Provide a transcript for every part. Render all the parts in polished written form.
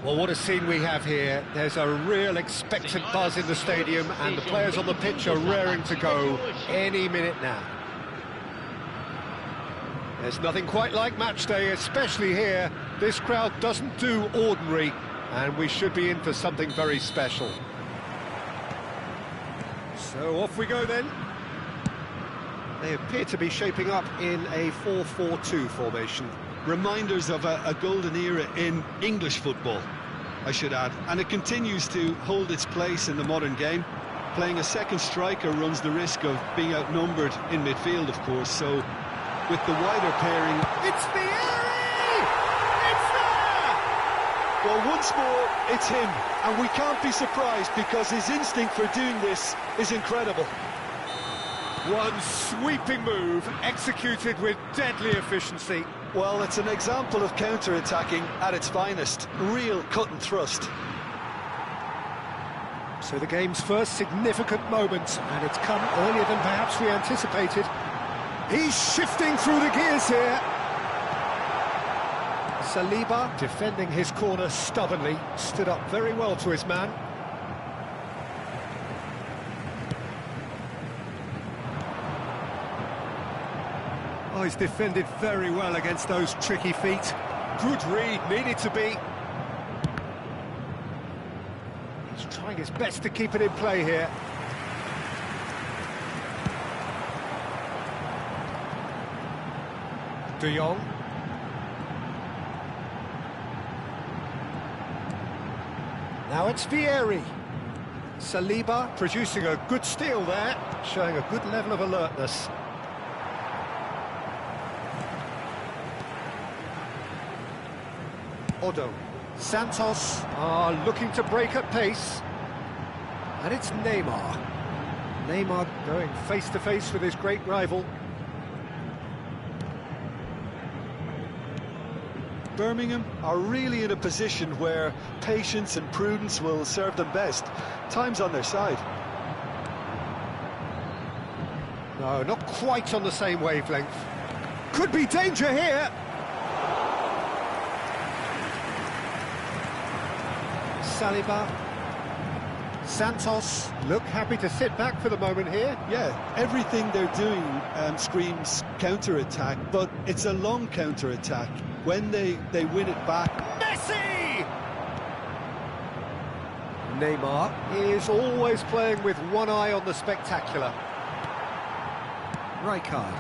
Well, what a scene we have here. There's a real expectant buzz in the stadium, and the players on the pitch are raring to go any minute now. There's nothing quite like match day, especially here. This crowd doesn't do ordinary, and we should be in for something very special. So off we go then. They appear to be shaping up in a 4-4-2 formation. Reminders of a golden era in English football, I should add, and it continues to hold its place in the modern game. Playing a second striker runs the risk of being outnumbered in midfield, of course, so with the wider pairing... It's the Airy! It's there! Well, once more, it's him, and we can't be surprised because his instinct for doing this is incredible. One sweeping move, executed with deadly efficiency. Well, it's an example of counter-attacking at its finest. Real cut and thrust. So the game's first significant moment, and it's come earlier than perhaps we anticipated. He's shifting through the gears here. Saliba, defending his corner stubbornly, stood up very well to his man. Oh, he's defended very well against those tricky feet. Good read, needed to be. He's trying his best to keep it in play here. De Jong. Now it's Vieri. Saliba producing a good steal there, showing a good level of alertness. Odo. Santos are looking to break at pace. And it's Neymar. Neymar going face-to-face with his great rival. Birmingham are really in a position where patience and prudence will serve them best. Time's on their side. No, not quite on the same wavelength. Could be danger here. Saliba. Santos look happy to sit back for the moment here. Yeah, everything they're doing screams counter-attack, but it's a long counter-attack. When they win it back... Messi! Neymar is always playing with one eye on the spectacular. Rijkaard.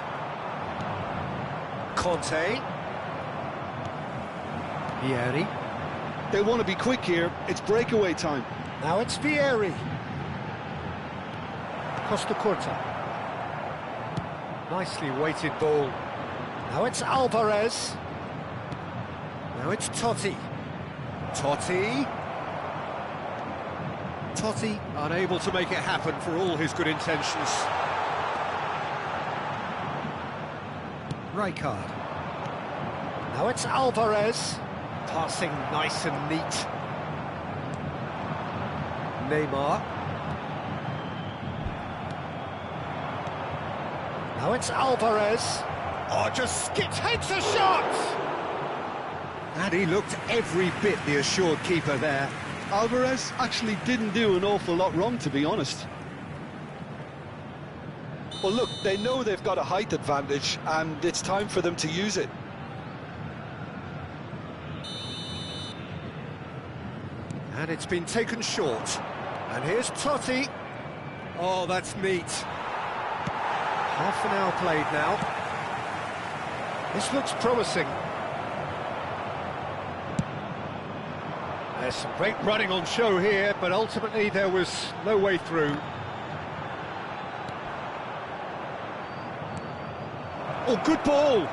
Conte. Vieri. They want to be quick here. It's breakaway time. Now it's Vieri. Costa Curta. Nicely weighted ball. Now it's Alvarez. Now it's Totti. Totti. Totti unable to make it happen for all his good intentions. Rijkaard. Now it's Alvarez. Passing nice and neat. Neymar. Now it's Alvarez. Oh, just skips, takes a shot! And he looked every bit the assured keeper there. Alvarez actually didn't do an awful lot wrong, to be honest. Well, look, they know they've got a height advantage, and it's time for them to use it. And it's been taken short. And here's Totti. Oh, that's neat. Half an hour played now. This looks promising. There's some great running on show here, but ultimately there was no way through. Oh, good ball!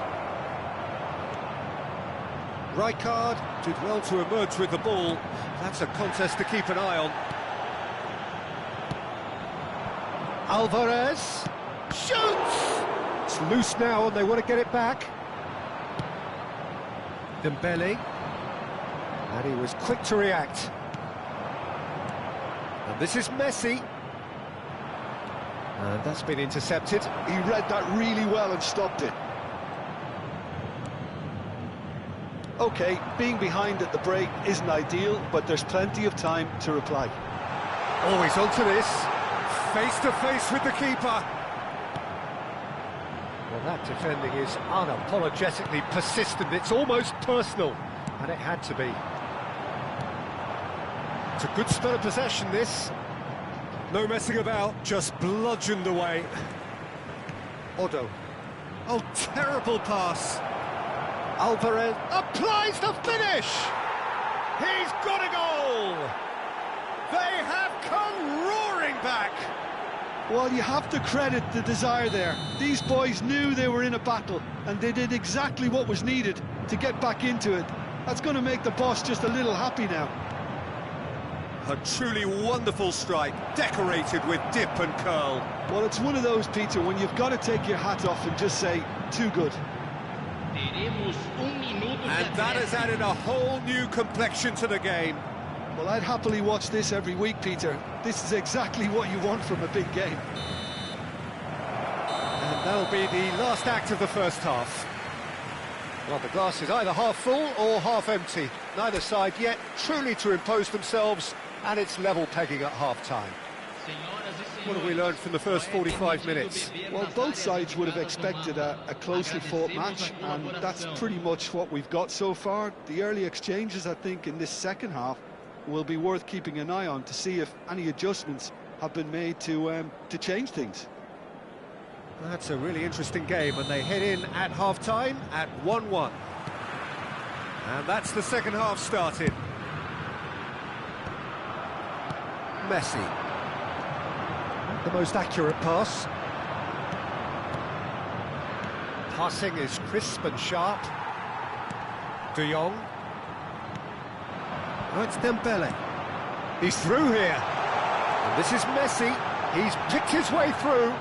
Rijkaard did well to emerge with the ball. That's a contest to keep an eye on. Alvarez shoots! It's loose now and they want to get it back. Dembele. And he was quick to react. And this is Messi. And that's been intercepted. He read that really well and stopped it. OK, being behind at the break isn't ideal, but there's plenty of time to reply. Oh, he's onto this. Face-to-face with the keeper. Well, that defending is unapologetically persistent. It's almost personal, and it had to be. It's a good spell of possession, this. No messing about, just bludgeoned away. Odo. Oh, terrible pass. Alvarez applies the finish! He's got a goal! They have come roaring back! Well, you have to credit the desire there. These boys knew they were in a battle, and they did exactly what was needed to get back into it. That's going to make the boss just a little happy now. A truly wonderful strike, decorated with dip and curl. Well, it's one of those, Peter, when you've got to take your hat off and just say, too good. And that has added a whole new complexion to the game. Well, I'd happily watch this every week, Peter. This is exactly what you want from a big game. And that'll be the last act of the first half. Well, the glass is either half full or half empty. Neither side yet truly to impose themselves, and it's level pegging at half-time. What have we learned from the first 45 minutes? Well, both sides would have expected a closely fought match, and that's pretty much what we've got so far. The early exchanges, I think, in this second half will be worth keeping an eye on to see if any adjustments have been made to change things. That's a really interesting game, and they head in at half-time at 1-1. And that's the second half started. Messi. The most accurate pass. Passing is crisp and sharp. De Jong. Oh, it's Dembele. He's through here. And this is Messi. He's picked his way through.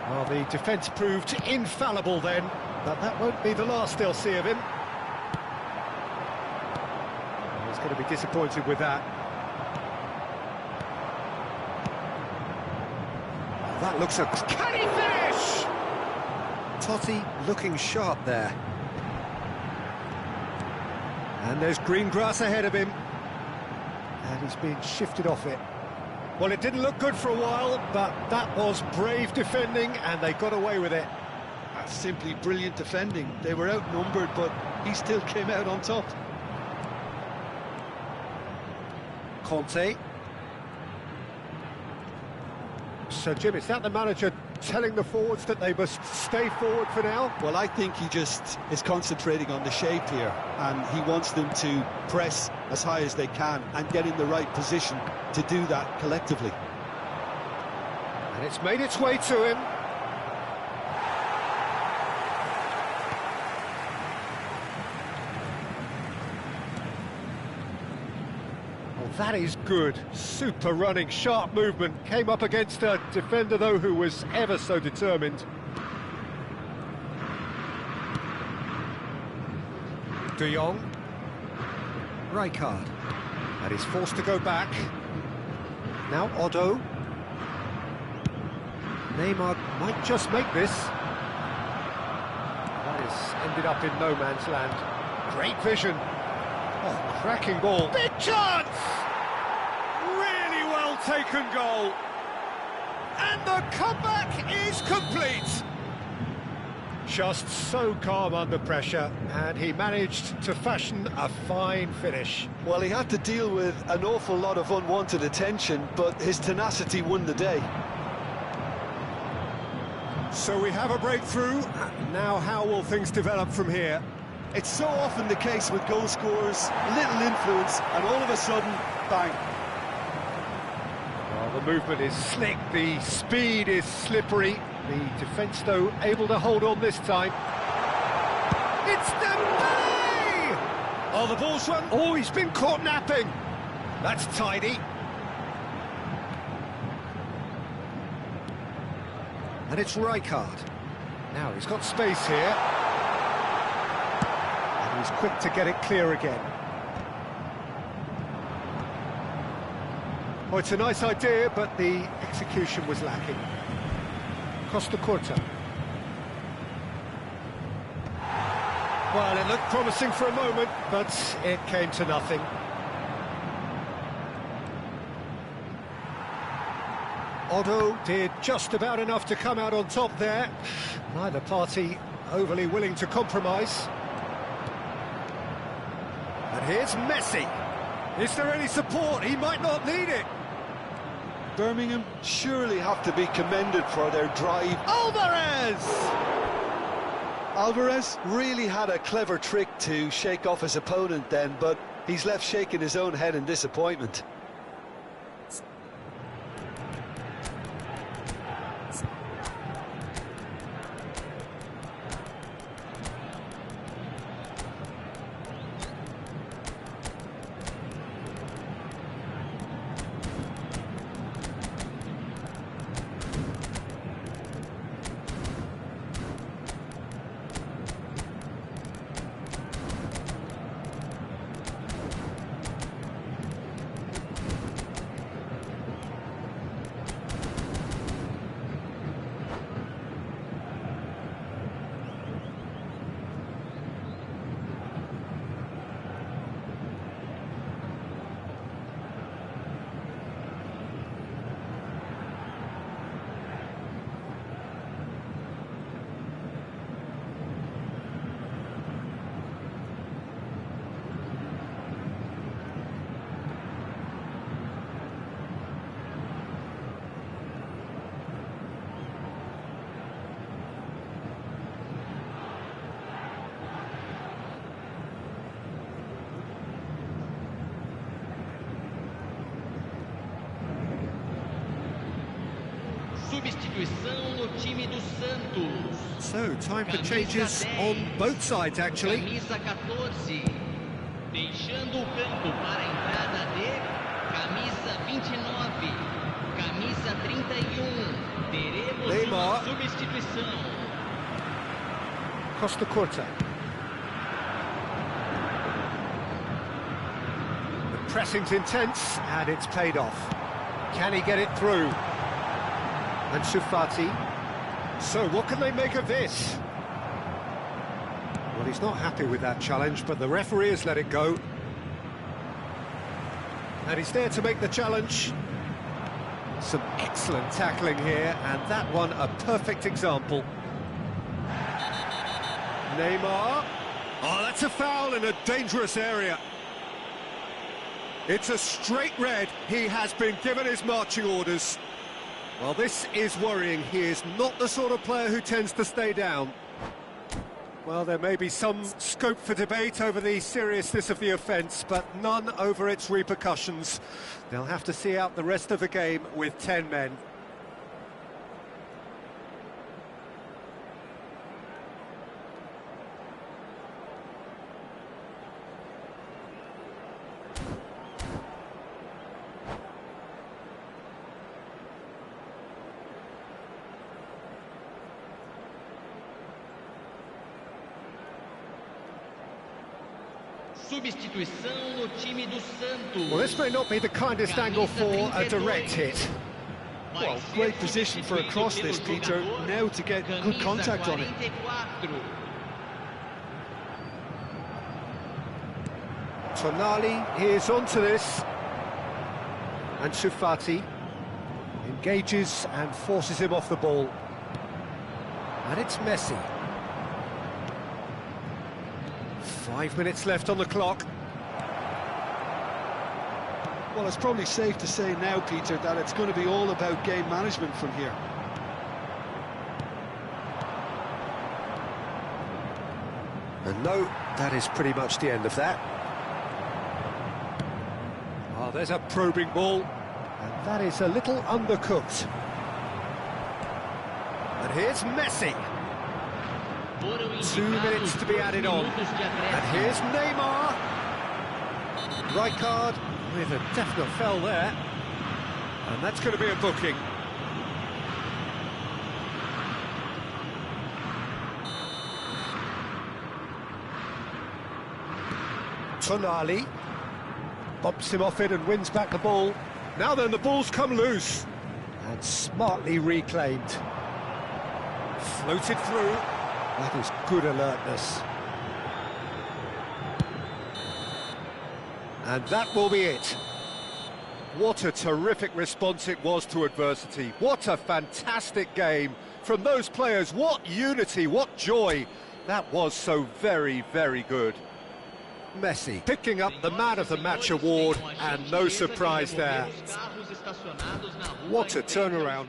Well, the defence proved infallible then, but that won't be the last they'll see of him. He's going to be disappointed with that. That looks a... Can he finish? Totti looking sharp there. And there's green grass ahead of him. And he's being shifted off it. Well, it didn't look good for a while, but that was brave defending, and they got away with it. That's simply brilliant defending. They were outnumbered, but he still came out on top. Conte. So, Jim, is that the manager telling the forwards that they must stay forward for now? Well, I think he just is concentrating on the shape here, and he wants them to press as high as they can and get in the right position to do that collectively. And it's made its way to him. That is good. Super running, sharp movement. Came up against a defender, though, who was ever so determined. De Jong. Rijkaard. And he's forced to go back. Now Otto. Neymar might just make this. That has ended up in no man's land. Great vision. Oh, cracking ball. Big chance! Really well taken goal. And the comeback is complete. Just so calm under pressure, and he managed to fashion a fine finish. Well, he had to deal with an awful lot of unwanted attention, but his tenacity won the day. So we have a breakthrough. Now how will things develop from here? It's so often the case with goal scorers, little influence, and all of a sudden, bang. Well, the movement is slick, the speed is slippery. The defence, though, able to hold on this time. It's Dembele! Oh, the ball's run. Oh, he's been caught napping. That's tidy. And it's Rijkaard. Now he's got space here. And he's quick to get it clear again. Oh, it's a nice idea, but the execution was lacking. Costa Curta. Well, it looked promising for a moment, but it came to nothing. Otto did just about enough to come out on top there. Neither party overly willing to compromise. And here's Messi. Is there any support? He might not need it. Birmingham surely have to be commended for their drive. Alvarez really had a clever trick to shake off his opponent then, but he's left shaking his own head in disappointment. Substituição no time do Santos. So, time for changes on both sides, actually. Camisa 14. Deixando o campo para a entrada de camisa 29. Camisa 31. Teremos Neymar. uma substituição. Costa Curta. The pressing's intense, and it's paid off. Can he get it through? And Fati. So what can they make of this? Well, he's not happy with that challenge, but the referee has let it go. And he's there to make the challenge. Some excellent tackling here, and that one a perfect example. Neymar. Oh, that's a foul in a dangerous area. It's a straight red. He has been given his marching orders. Well, this is worrying. He is not the sort of player who tends to stay down. Well, there may be some scope for debate over the seriousness of the offence, but none over its repercussions. They'll have to see out the rest of the game with 10 men. Substituição no time do Santos. Well, this may not be the kindest angle for a direct hit. Well, great position for a cross this, Peter. Now to get good contact on it. Tonali is onto this. And Fati engages and forces him off the ball. And it's Messi. 5 minutes left on the clock. Well, it's probably safe to say now, Peter, that it's going to be all about game management from here. And no, that is pretty much the end of that. Oh, there's a probing ball. And that is a little undercooked. And here's Messi. 2 minutes to be added on. And here's Neymar. Right card with a definite foul there. And that's going to be a booking. Tonali bumps him off it and wins back the ball. Now then, the ball's come loose. And smartly reclaimed. Floated through. That is good alertness. And that will be it. What a terrific response it was to adversity. What a fantastic game from those players. What unity, what joy. That was so very, very good. Messi picking up the Man of the Match award, and no surprise there. What a turnaround.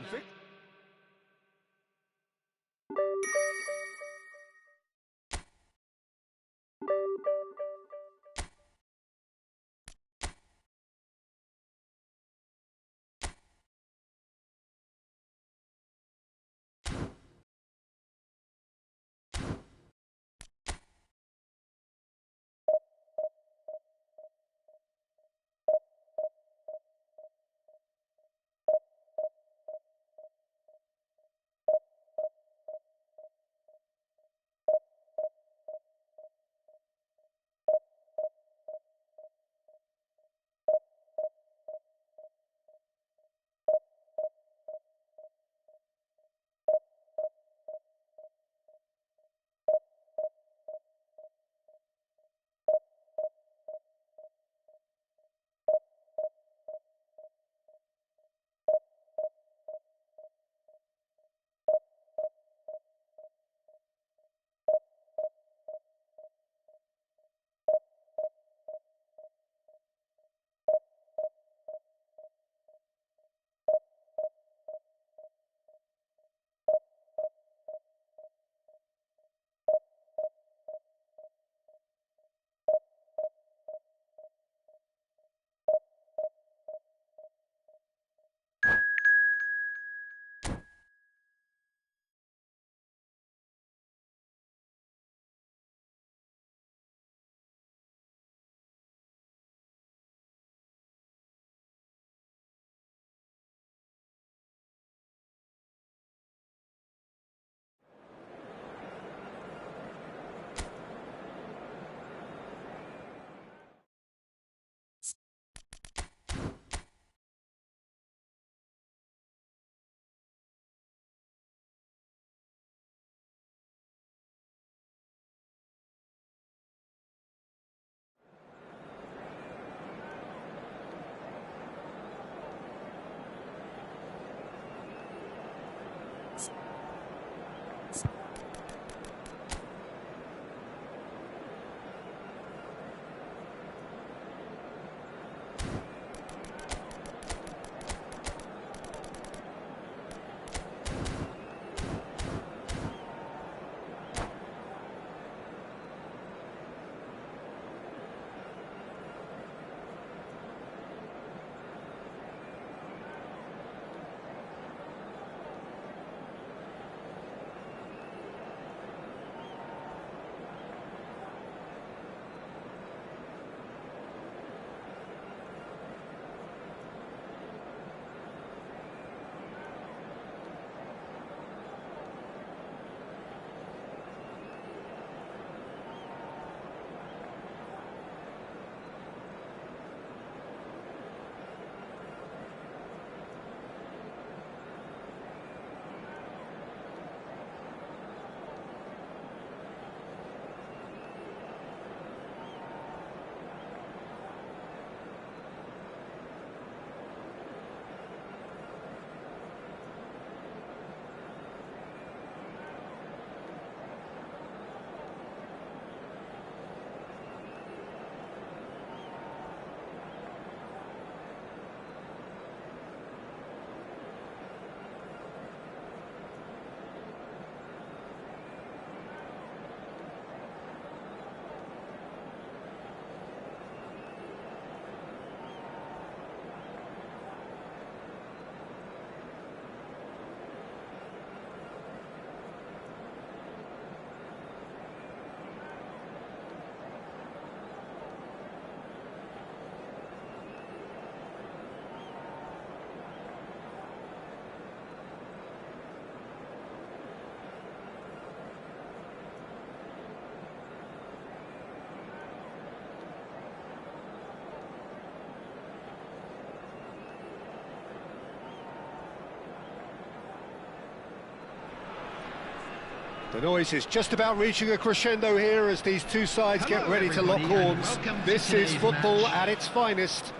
The noise is just about reaching a crescendo here as these two sides get ready to lock horns. This is football at its finest.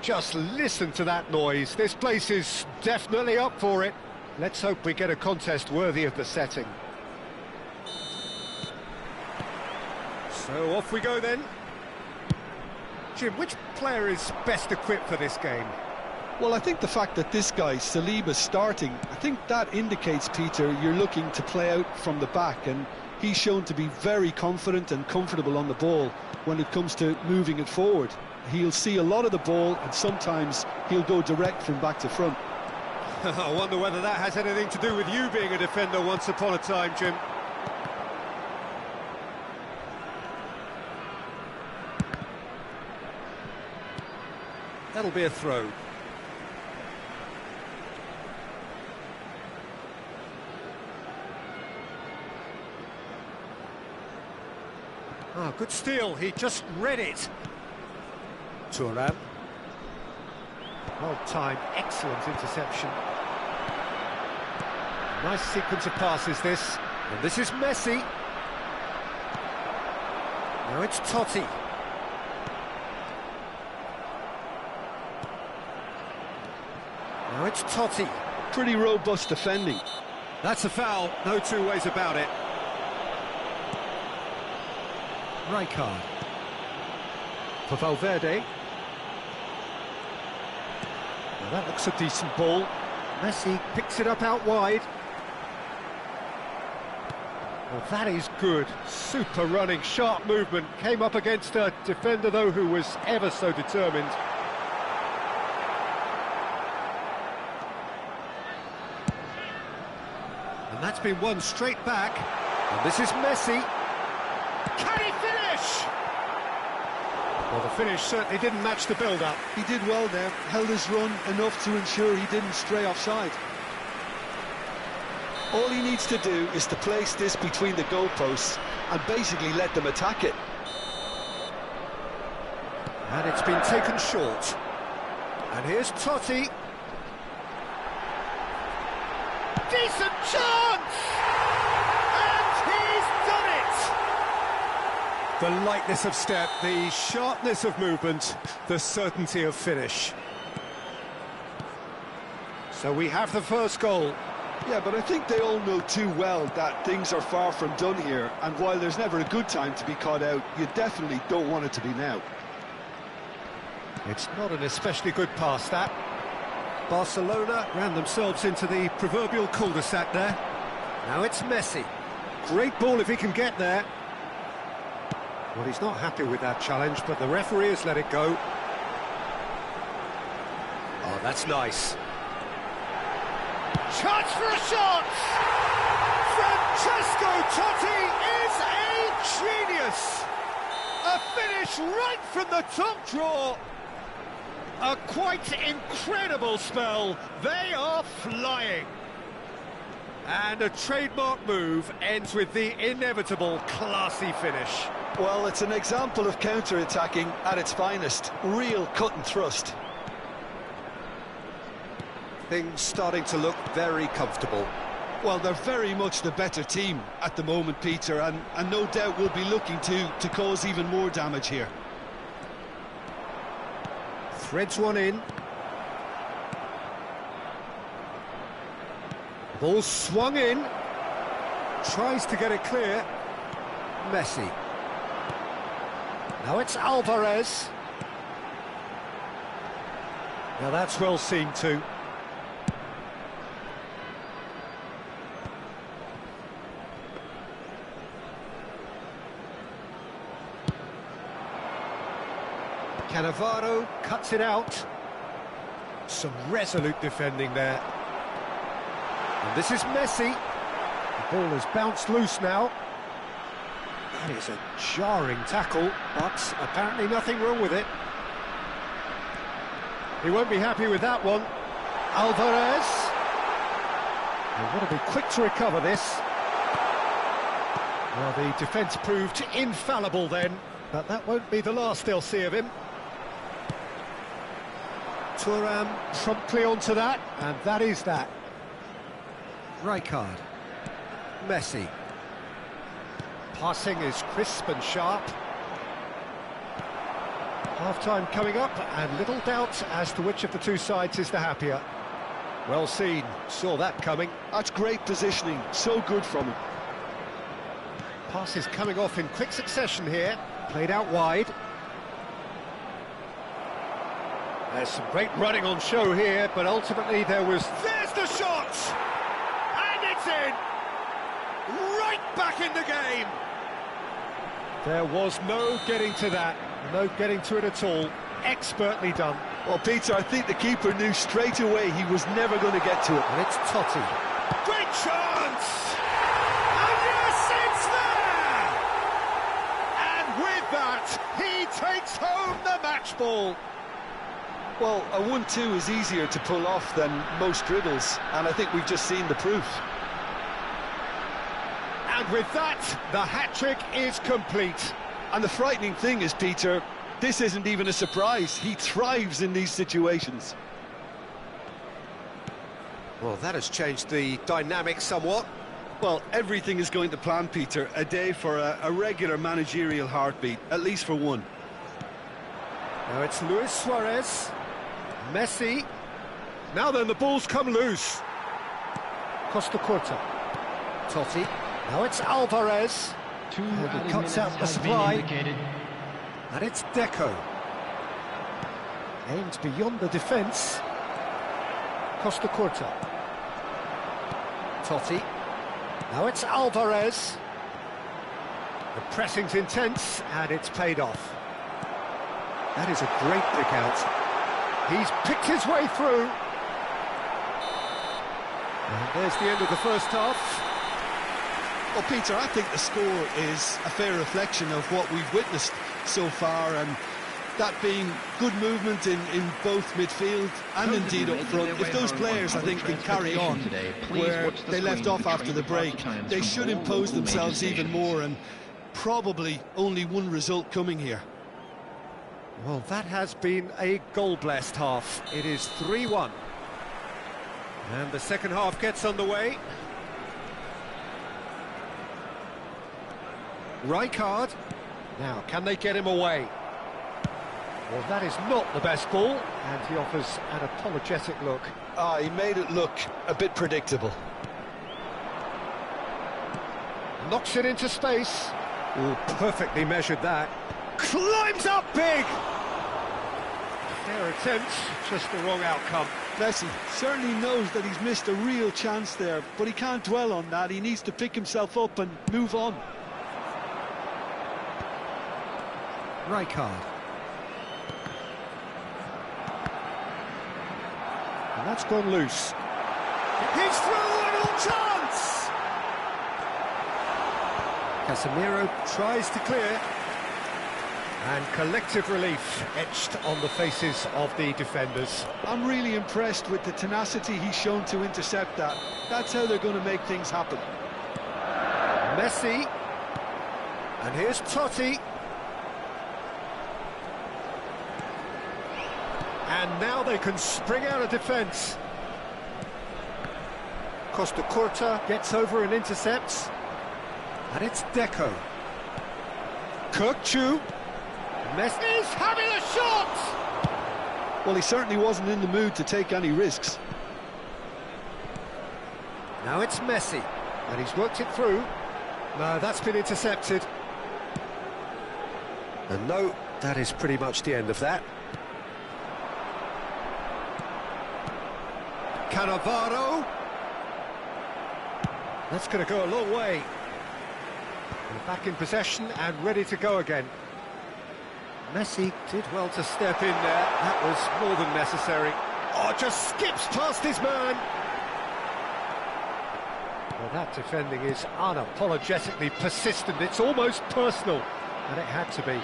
Just listen to that noise. This place is definitely up for it. Let's hope we get a contest worthy of the setting. So off we go then. Jim, which player is best equipped for this game? Well, I think the fact that this guy, Saliba's starting, I think that indicates, Peter, you're looking to play out from the back, and he's shown to be very confident and comfortable on the ball when it comes to moving it forward. He'll see a lot of the ball, and sometimes he'll go direct from back to front. I wonder whether that has anything to do with you being a defender once upon a time, Jim. That'll be a throw. Ah, good steal, he just read it. Thuram. Well timed, excellent interception. Nice sequence of passes this. And this is Messi. Now it's Totti. Now it's Totti. Pretty robust defending. That's a foul, no two ways about it. Rijkaard. For Valverde. Now that looks a decent ball. Messi picks it up out wide. Well, that is good. Super running, sharp movement. Came up against a defender, though, who was ever so determined. And that's been won straight back. And this is Messi. Can he finish? Well, the finish certainly didn't match the build-up. He did well there, held his run enough to ensure he didn't stray offside. All he needs to do is to place this between the goalposts and basically let them attack it. And it's been taken short. And here's Totti. Decent chance! And he's done it! The lightness of step, the sharpness of movement, the certainty of finish. So we have the first goal. Yeah, but I think they all know too well that things are far from done here, and while there's never a good time to be caught out, you definitely don't want it to be now. It's not an especially good pass, that. Barcelona ran themselves into the proverbial cul-de-sac there. Now it's Messi. Great ball if he can get there. Well, he's not happy with that challenge, but the referee has let it go. Oh, that's nice. Chance for a shot! Francesco Totti is a genius! A finish right from the top draw. A quite incredible spell. They are flying. And a trademark move ends with the inevitable classy finish. Well, it's an example of counter-attacking at its finest. Real cut and thrust. Things starting to look very comfortable. Well, they're very much the better team at the moment, Peter, and no doubt will be looking to cause even more damage here. Threads one in. Ball swung in. Tries to get it clear. Messi. Now it's Alvarez. Now that's well seen too. Cannavaro cuts it out. Some resolute defending there. And this is Messi. The ball has bounced loose now. That is a jarring tackle, but apparently nothing wrong with it. He won't be happy with that one. Alvarez. They've got to be quick to recover this. Well, the defence proved infallible then, but that won't be the last they'll see of him. Thuram promptly onto that, and that is that. Rijkaard. Messi. Passing is crisp and sharp. Half-time coming up, and little doubt as to which of the two sides is the happier. Well seen, saw that coming. That's great positioning, so good from him. Passes coming off in quick succession here, played out wide. There's some great running on show here, but ultimately there's the shot! And it's in! Right back in the game! There was no getting to that, no getting to it at all. Expertly done. Well, Peter, I think the keeper knew straight away he was never going to get to it. And it's Totti. Great chance! And yes, it's there! And with that, he takes home the match ball. Well, a 1-2 is easier to pull off than most dribbles, and I think we've just seen the proof. And with that, the hat-trick is complete. And the frightening thing is, Peter, this isn't even a surprise. He thrives in these situations. Well, that has changed the dynamic somewhat. Well, everything is going to plan, Peter. A day for a regular managerial heartbeat, at least for one. Now it's Luis Suarez. Messi. Now then, the ball's come loose. Costa Curta. Totti. Now it's Alvarez. He cuts out the supply. And it's Deco. Aimed beyond the defence. Costa Curta. Totti. Now it's Alvarez. The pressing's intense, and it's paid off. That is a great pick out. He's picked his way through. And there's the end of the first half. Well, Peter, I think the score is a fair reflection of what we've witnessed so far, and that being good movement in both midfield and indeed up front. If those players, I think, can carry on where they left off after the break, they should impose themselves even more, and probably only one result coming here. Well, that has been a goal-blessed half. It is 3-1. And the second half gets underway. Rijkaard. Now, can they get him away? Well, that is not the best ball, and he offers an apologetic look. He made it look a bit predictable. Knocks it into space. Oh, perfectly measured that. Climbs up big! Fair attempt, just the wrong outcome. Messi certainly knows that he's missed a real chance there, but he can't dwell on that. He needs to pick himself up and move on. Rijkaard. And that's gone loose. He's through, an all chance! Casemiro tries to clear. And collective relief etched on the faces of the defenders. I'm really impressed with the tenacity he's shown to intercept that. That's how they're going to make things happen. Messi. And here's Totti. And now they can spring out of defence. Costa Curta gets over and intercepts. And it's Deco. Kirkchu. Messi's having a shot! Well, he certainly wasn't in the mood to take any risks. Now it's Messi, and he's worked it through. No, that's been intercepted. And no, that is pretty much the end of that. Cannavaro. That's going to go a long way. And back in possession and ready to go again. Messi did well to step in there. That was more than necessary. Oh, just skips past his man. Well, that defending is unapologetically persistent. It's almost personal, and it had to be.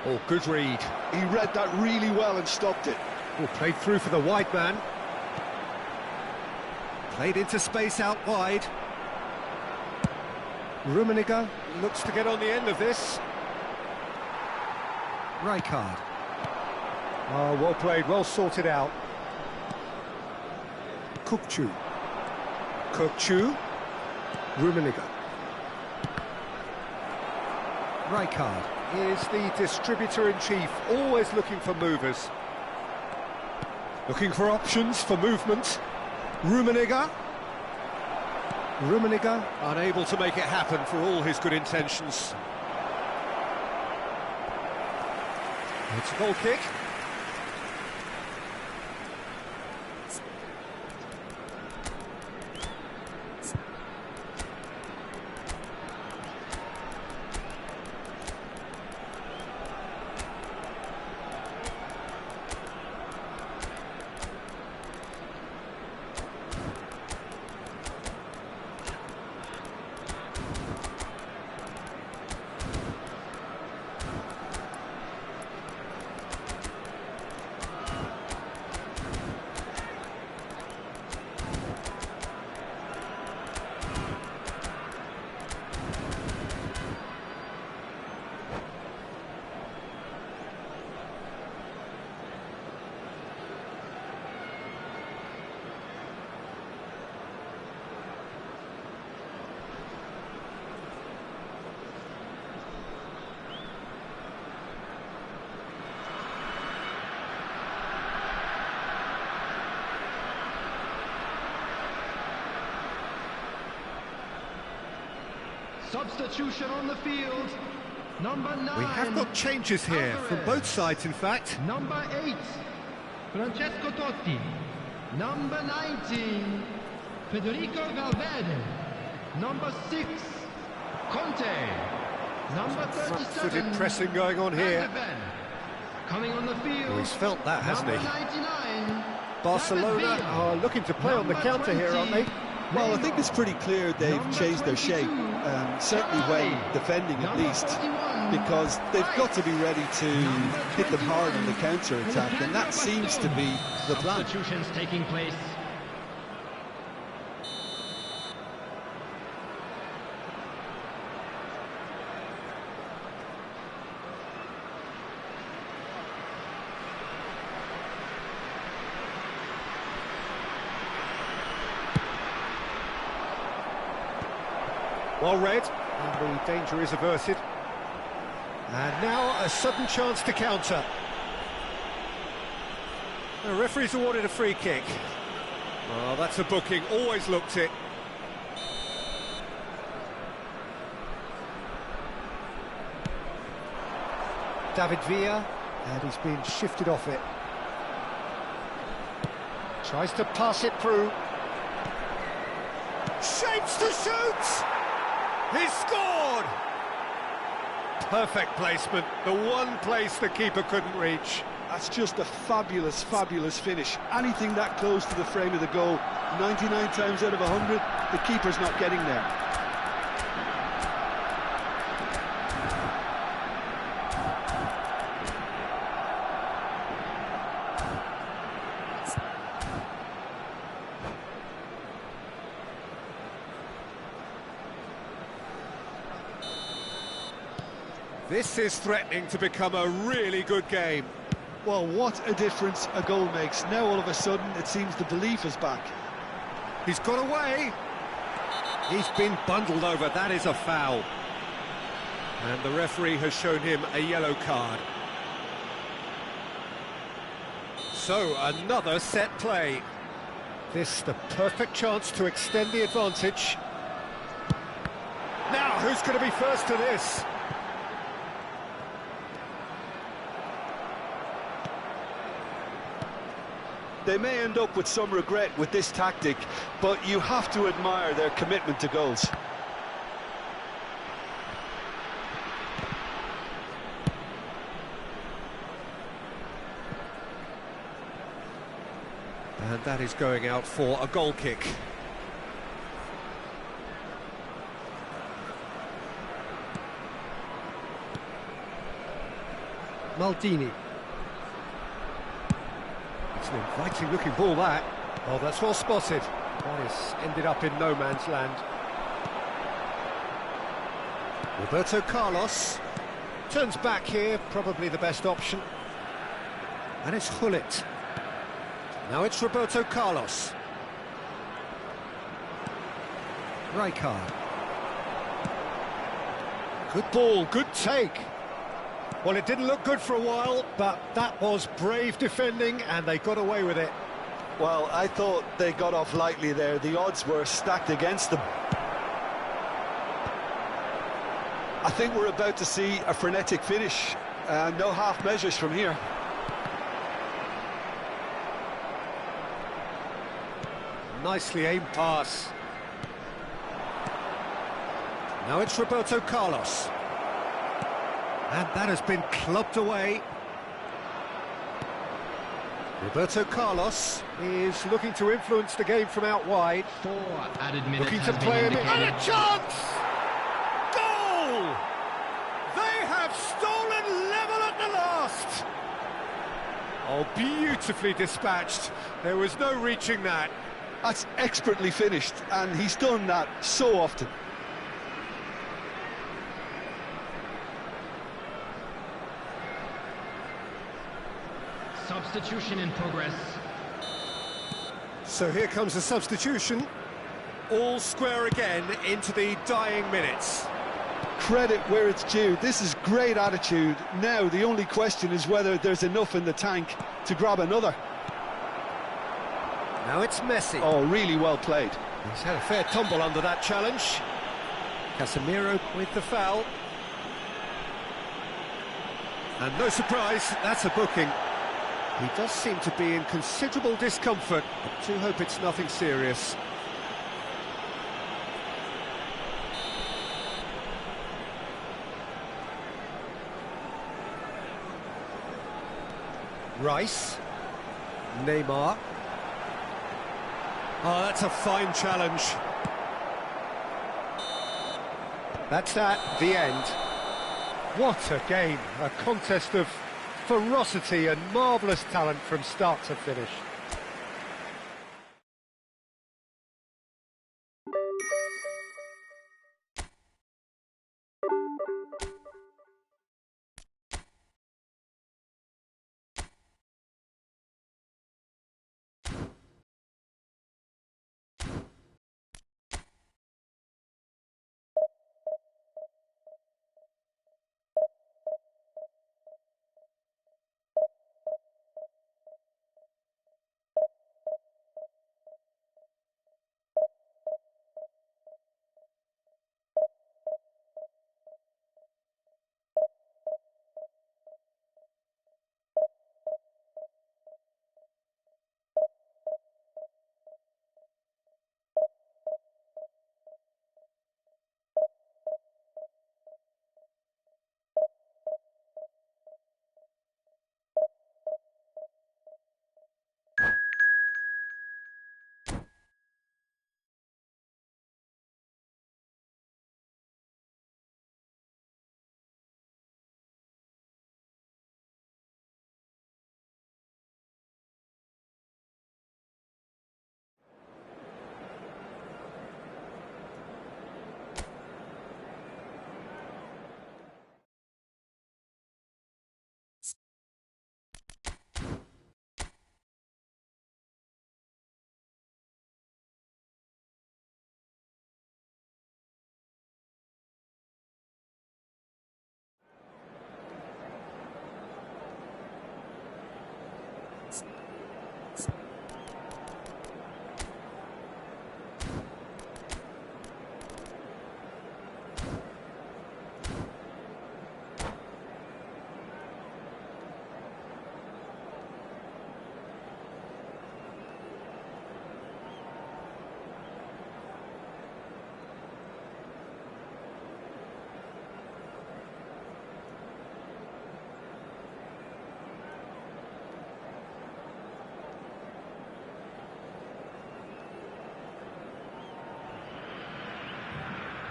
Oh, good read. He read that really well and stopped it. Oh, played through for the wide man. Played into space out wide. Rummenigge looks to get on the end of this. Rijkaard. Oh, well played, well sorted out. Kukcu. Kokchu. Rummenigge. Rijkaard is the distributor-in-chief, always looking for movers. Looking for options for movement. Rummenigge. Rummenigge unable to make it happen for all his good intentions. It's a goal kick. Substitution on the field. Number 9. We have got changes here from both sides, in fact. Number 8, Francesco Totti. Number 19, Federico Valverde. Number 6, Conte. Number 37, Front-footed pressing going on here. Coming on the field. Oh, he's felt that, hasn't he? Number 99, Barcelona are looking to play on the counter here, aren't they? Well, I think it's pretty clear they've changed their shape, certainly when defending at least, because they've got to be ready to hit them hard on the counter-attack, and that seems to be the plan. Substitutions taking place. Well read, and the danger is averted. And now a sudden chance to counter. The referee's awarded a free kick. Oh, that's a booking, always looked it. David Villa, and he's been shifted off it. Tries to pass it through. Shapes to shoot! He's scored! Perfect placement, the one place the keeper couldn't reach. That's just a fabulous, fabulous finish. Anything that close to the frame of the goal, 99 times out of 100, the keeper's not getting there. This is threatening to become a really good game. Well, what a difference a goal makes. Now all of a sudden it seems the belief is back. He's got away. He's been bundled over, that is a foul. And the referee has shown him a yellow card. So, another set play. This the perfect chance to extend the advantage. Now, who's going to be first to this? They may end up with some regret with this tactic, but you have to admire their commitment to goals. And that is going out for a goal kick. Maldini. It's an inviting looking ball, that. Oh, that's well spotted. That has ended up in no man's land. Roberto Carlos turns back here, probably the best option. And it's Hullet. Now it's Roberto Carlos. Rijkaard. Good ball, good take. Well, it didn't look good for a while, but that was brave defending, and they got away with it. Well, I thought they got off lightly there. The odds were stacked against them. I think we're about to see a frenetic finish. No half measures from here. Nicely aimed pass. Now it's Roberto Carlos. And that has been clubbed away. Roberto Carlos is looking to influence the game from out wide. 4 added minutes. Looking to play him in. And a chance! Goal! They have stolen level at the last! Oh, beautifully dispatched. There was no reaching that. That's expertly finished, and he's done that so often. Substitution in progress. So here comes the substitution. All square again into the dying minutes. Credit where it's due. This is great attitude. Now the only question is whether there's enough in the tank to grab another. Now it's Messi. Oh, really well played. He's had a fair tumble under that challenge. Casemiro with the foul. And no surprise, that's a booking. He does seem to be in considerable discomfort. I do hope it's nothing serious. Rice. Neymar. Oh, that's a fine challenge. That's the end. What a game. A contest of ferocity and marvellous talent from start to finish.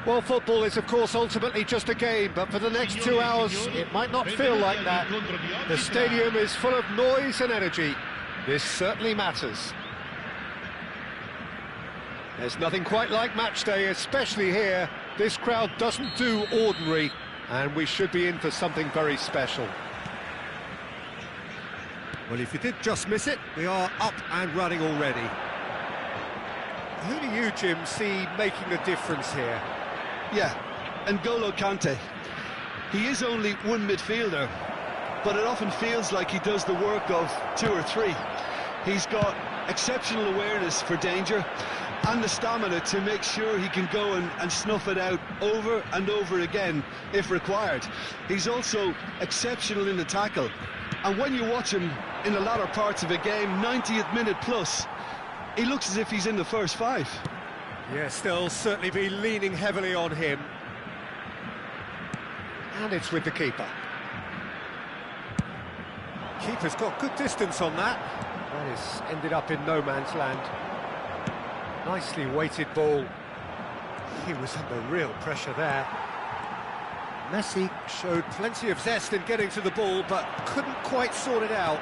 Well, football is, of course, ultimately just a game, but for the next 2 hours, it might not feel like that. The stadium is full of noise and energy. This certainly matters. There's nothing quite like match day, especially here. This crowd doesn't do ordinary, and we should be in for something very special. Well, if you did just miss it, we are up and running already. Who do you, Jim, see making the difference here? Yeah, N'Golo Kante. He is only one midfielder, but it often feels like he does the work of two or three. He's got exceptional awareness for danger and the stamina to make sure he can go and snuff it out over and over again if required. He's also exceptional in the tackle, and when you watch him in the latter parts of a game, 90th minute plus, he looks as if he's in the first five. Yes, they'll certainly be leaning heavily on him. And it's with the keeper. Keeper's got good distance on that. That is ended up in no man's land. Nicely weighted ball. He was under real pressure there. Messi showed plenty of zest in getting to the ball, but couldn't quite sort it out.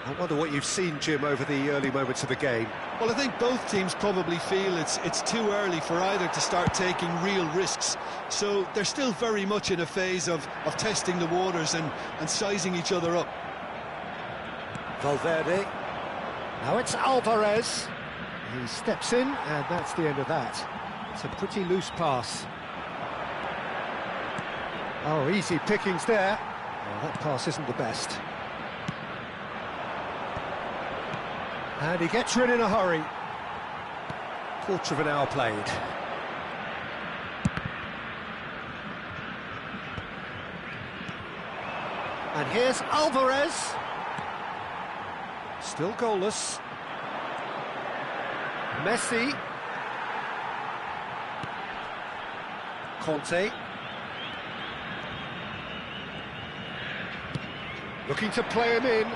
I wonder what you've seen, Jim, over the early moments of the game. Well, I think both teams probably feel it's too early for either to start taking real risks. So they're still very much in a phase of testing the waters and sizing each other up. Valverde. Now it's Alvarez. He steps in, and that's the end of that. It's a pretty loose pass. Oh, easy pickings there. Oh, that pass isn't the best. And he gets rid in a hurry. Quarter of an hour played. And here's Alvarez. Still goalless. Messi. Conte. Looking to play him in.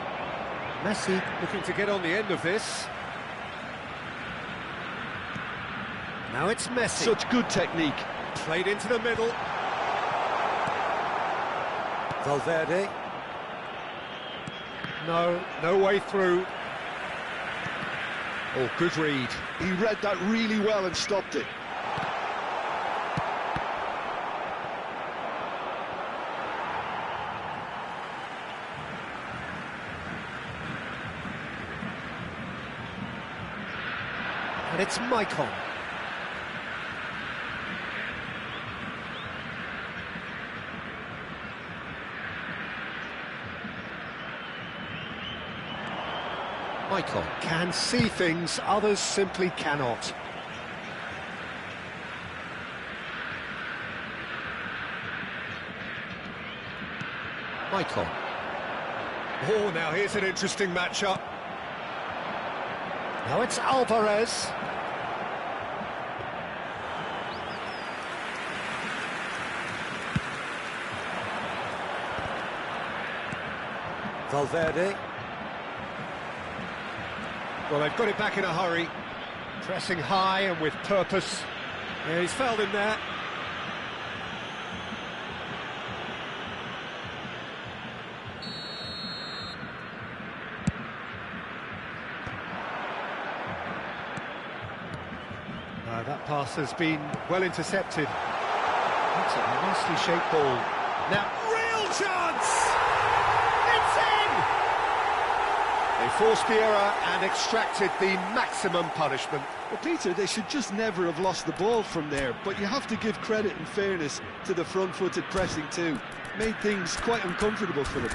Messi looking to get on the end of this. Now it's Messi. Such good technique. Played into the middle. Valverde. No way through. Oh, good read. He read that really well and stopped it. And it's Maicon. Maicon can see things others simply cannot. Maicon. Oh, now here's an interesting matchup. Now it's Alvarez. Valverde. Well, they've got it back in a hurry. Pressing high and with purpose. Yeah, he's fouled him there. That pass has been well intercepted. That's a nicely shaped ball. Now, real chance! It's in! They forced the error and extracted the maximum punishment. Well, Peter, they should just never have lost the ball from there, but you have to give credit and fairness to the front-footed pressing too. Made things quite uncomfortable for them.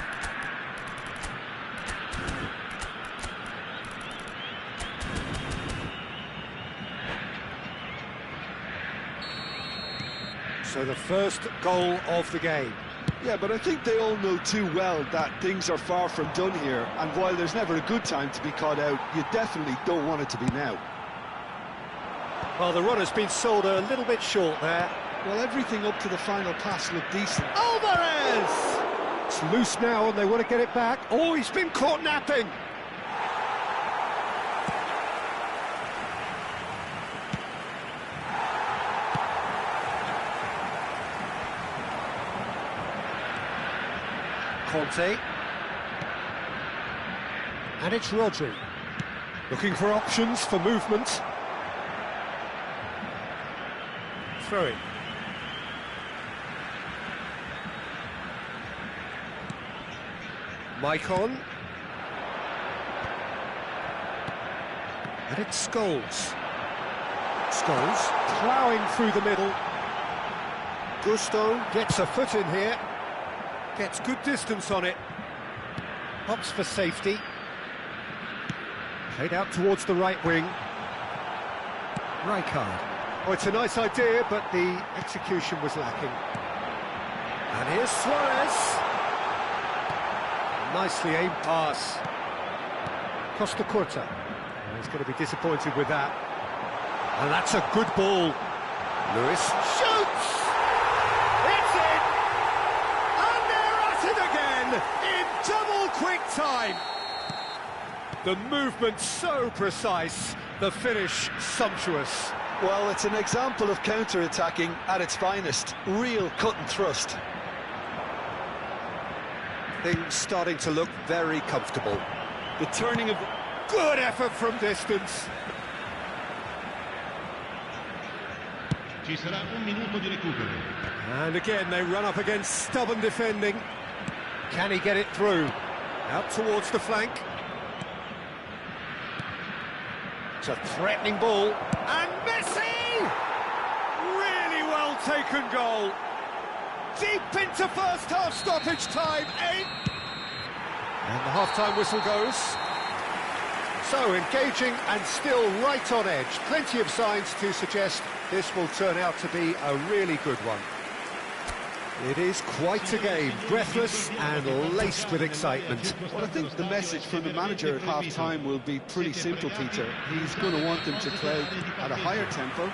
So the first goal of the game. Yeah, but I think they all know too well that things are far from done here, and while there's never a good time to be caught out, you definitely don't want it to be now. Well, the run has been sold a little bit short there. Well, everything up to the final pass looked decent. Alvarez! It's loose now and they want to get it back. Oh, he's been caught napping. Conte. And it's Rodri. Looking for options for movement. Throw it. Maicon. And it's Scholes. Scholes ploughing through the middle. Gusto gets a foot in here. Gets good distance on it. Opts for safety. Played out towards the right wing. Rijkaard. Oh, it's a nice idea, but the execution was lacking. And here's Suarez. Nicely aimed pass. Costa Curta. He's going to be disappointed with that. And that's a good ball. Lewis shoots! It's in! And they're at it again in double quick time. The movement so precise, the finish sumptuous. Well, it's an example of counter-attacking at its finest. Real cut and thrust. Things starting to look very comfortable. The turning of... Good effort from distance. Ci sarà un minuto di recupero. And again, they run up against stubborn defending. Can he get it through? Out towards the flank. It's a threatening ball. And Messi! Really well taken goal. Deep into first half stoppage time. And the half-time whistle goes. So engaging and still right on edge. Plenty of signs to suggest this will turn out to be a really good one. It is quite a game, breathless and laced with excitement. Well, I think the message from the manager at half-time will be pretty simple, Peter. He's going to want them to play at a higher tempo,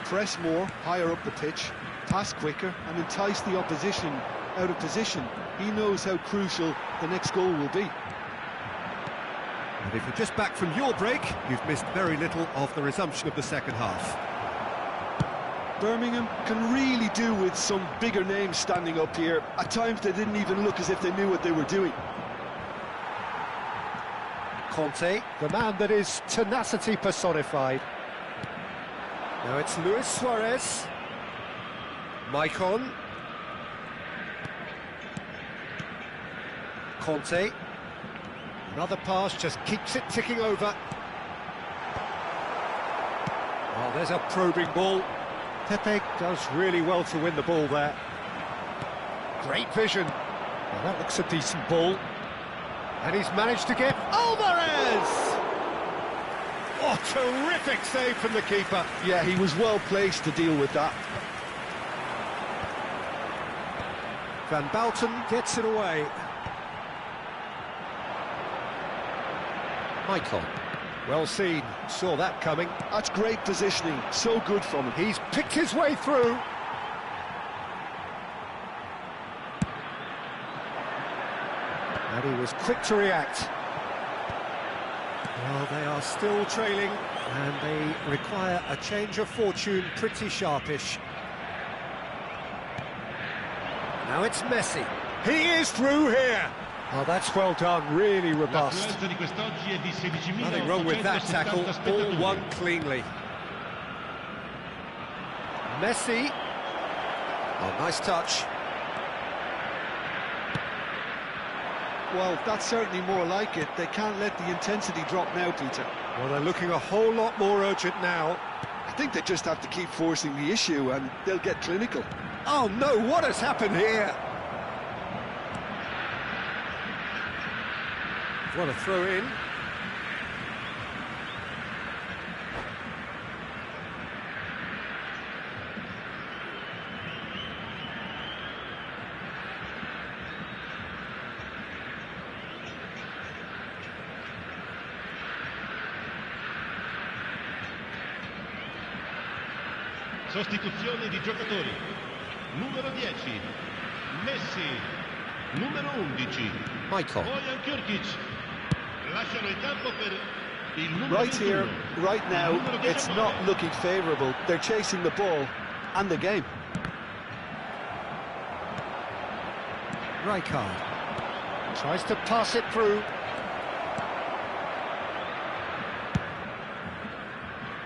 press more, higher up the pitch, pass quicker and entice the opposition out of position. He knows how crucial the next goal will be. And if you're just back from your break, you've missed very little of the resumption of the second half. Birmingham can really do with some bigger names standing up here. At times they didn't even look as if they knew what they were doing. Conte, the man that is tenacity personified. Now it's Luis Suarez. Maicon. Conte. Another pass, just keeps it ticking over. Oh, there's a probing ball. Pepe does really well to win the ball there. Great vision. Well, that looks a decent ball. And he's managed to get Alvarez! Oh, terrific save from the keeper. Yeah, he was well placed to deal with that. Van Bouten gets it away. Michael, well seen, saw that coming. That's great positioning, so good from him. He's picked his way through. And he was quick to react. Well, they are still trailing, and they require a change of fortune pretty sharpish. Now it's Messi. He is through here. Oh, that's well done, really robust. Nothing wrong with that tackle, all won cleanly. Messi. Oh, nice touch. Well, that's certainly more like it. They can't let the intensity drop now, Peter. Well, they're looking a whole lot more urgent now. I think they just have to keep forcing the issue and they'll get clinical. Oh no, what has happened here? What a throw in. Sostituzione di giocatori. Numero 10, Messi. Numero 11, Michael. Bojan Kürkic. Lasciano il campo per il numero Right 21. here, right now, Numero 19. it's not looking favourable. They're chasing the ball and the game. Rijkaard tries to pass it through.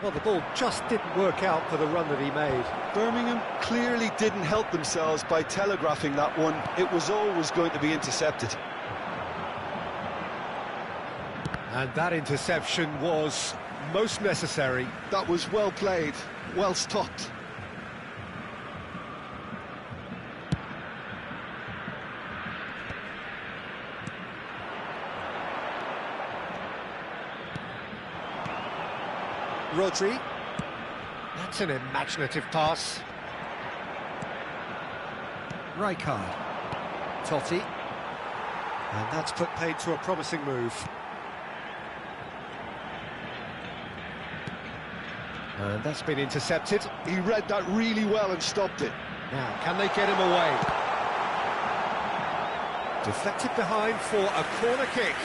Well, the ball just didn't work out for the run that he made. Birmingham clearly didn't help themselves by telegraphing that one. It was always going to be intercepted. And that interception was most necessary. That was well played, well stopped. Rodri. That's an imaginative pass. Rijkaard. Totti. And that's put paid to a promising move. And that's been intercepted. He read that really well and stopped it. Now, can they get him away? Deflected behind for a corner kick.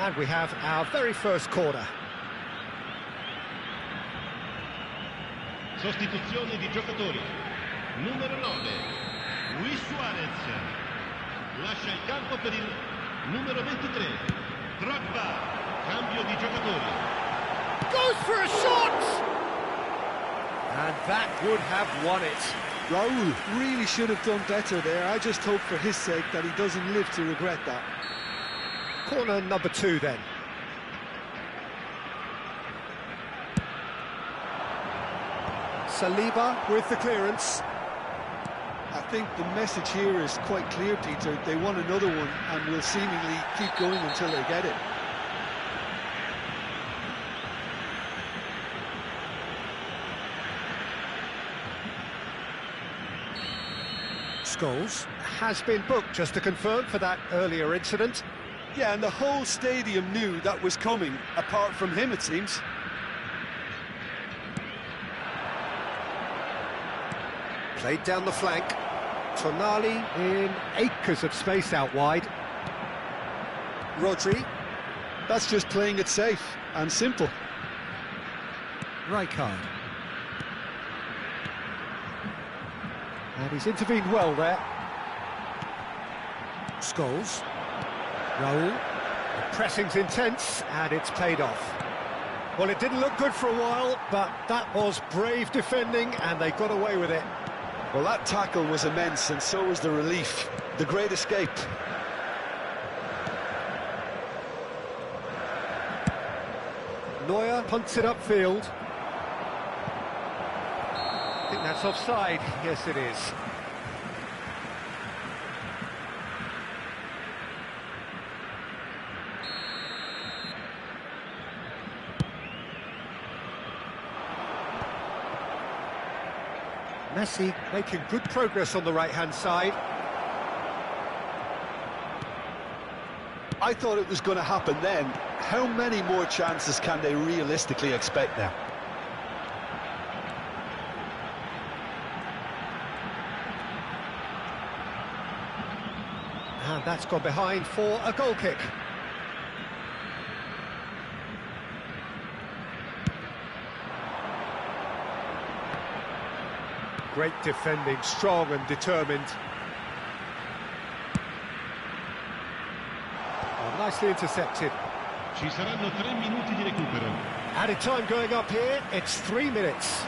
And we have our very first corner. Sostituzione di giocatori. Numero 9, Luis Suarez. Lascia il campo per il numero 23, Drogba. Cambio di giocatori. Goes for a shot! And that would have won it. Raul really should have done better there. I just hope for his sake that he doesn't live to regret that. Corner number 2 then. Saliba with the clearance. I think the message here is quite clear, Peter. They want another one and will seemingly keep going until they get it. Scholes has been booked, just to confirm, for that earlier incident. Yeah, and the whole stadium knew that was coming, apart from him, it seems. Played down the flank. Tonali in acres of space out wide. Rodri. That's just playing it safe and simple. Rijkaard. And he's intervened well there. Scholes. Raul. The pressing's intense, and it's paid off. Well, it didn't look good for a while, but that was brave defending, and they got away with it. Well, that tackle was immense, and so was the relief. The great escape. Neuer punts it upfield. I think that's offside. Yes, it is. Messi making good progress on the right-hand side. I thought it was going to happen then. How many more chances can they realistically expect now? And that's gone behind for a goal kick. Great defending, strong and determined. Oh, nicely intercepted. Ci saranno 3 minuti di recupero. Added time going up here, it's 3 minutes.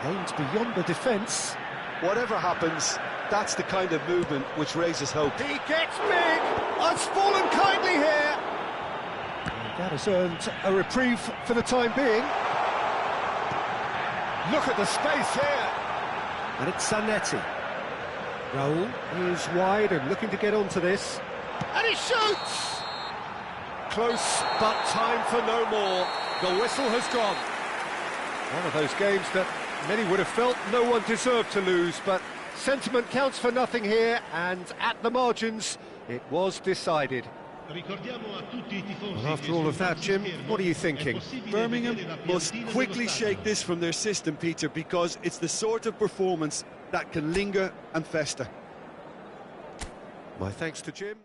Aims beyond the defence. Whatever happens, that's the kind of movement which raises hope. He gets big! It's fallen kindly here! And that has earned a reprieve for the time being. Look at the space here! And it's Zanetti. Raul is wide and looking to get onto this. And he shoots! Close, but time for no more. The whistle has gone. One of those games that many would have felt no one deserved to lose, but sentiment counts for nothing here, and at the margins, it was decided. Well, after all of that, Jim, what are you thinking? Birmingham must quickly shake this from their system, Peter, because it's the sort of performance that can linger and fester. My thanks to Jim.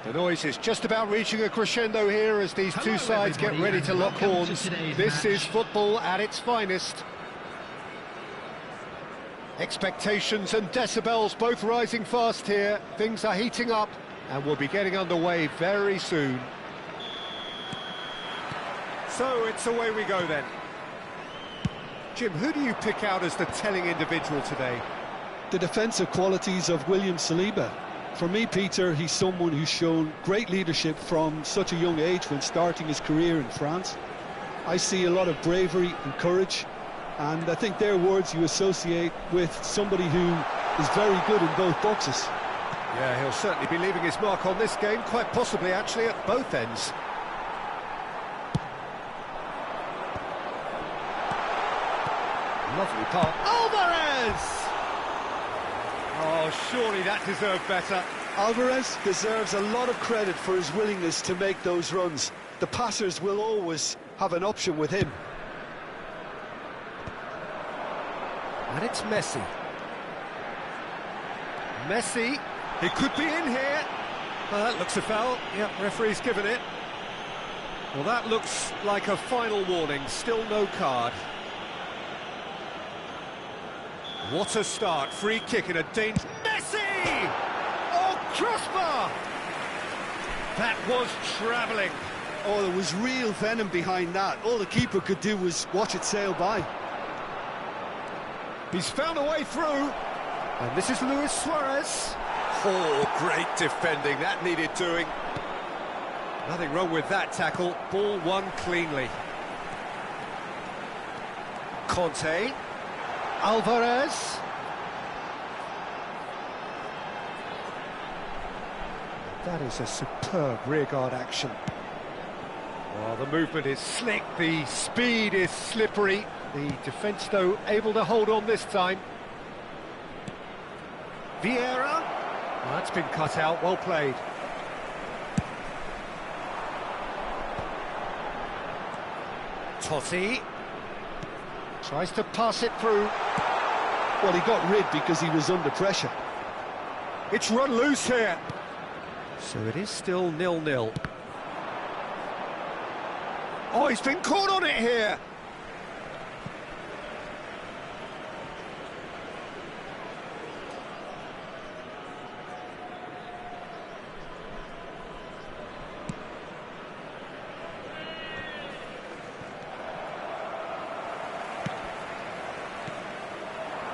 The noise is just about reaching a crescendo here as these two sides get ready to lock horns. This is football at its finest. Expectations and decibels both rising fast here. Things are heating up and we'll be getting underway very soon. So it's away we go then. Jim, who do you pick out as the telling individual today? The defensive qualities of William Saliba. For me, Peter, he's someone who's shown great leadership from such a young age when starting his career in France. I see a lot of bravery and courage, and I think they're words you associate with somebody who is very good in both boxes. Yeah, he'll certainly be leaving his mark on this game, quite possibly actually at both ends. Lovely pass. Alvarez! Oh, surely that deserved better. Alvarez deserves a lot of credit for his willingness to make those runs. The passers will always have an option with him. And it's Messi. Messi, he could be in here. Well, that looks a foul. Yep, referee's given it. Well, that looks like a final warning. Still no card. What a start. Free kick in a danger. Messi! Oh, crossbar! That was travelling. Oh, there was real venom behind that. All the keeper could do was watch it sail by. He's found a way through. And this is Luis Suarez. Oh, great defending. That needed doing. Nothing wrong with that tackle. Ball won cleanly. Conte. Alvarez. That is a superb rearguard action. Well, the movement is slick, the speed is slippery. The defence, though, able to hold on this time. Vieira. Well, that's been cut out, well played. Totti. Tries to pass it through. Well, he got rid because he was under pressure. It's run loose here. So it is still 0-0. Oh, he's been caught on it here.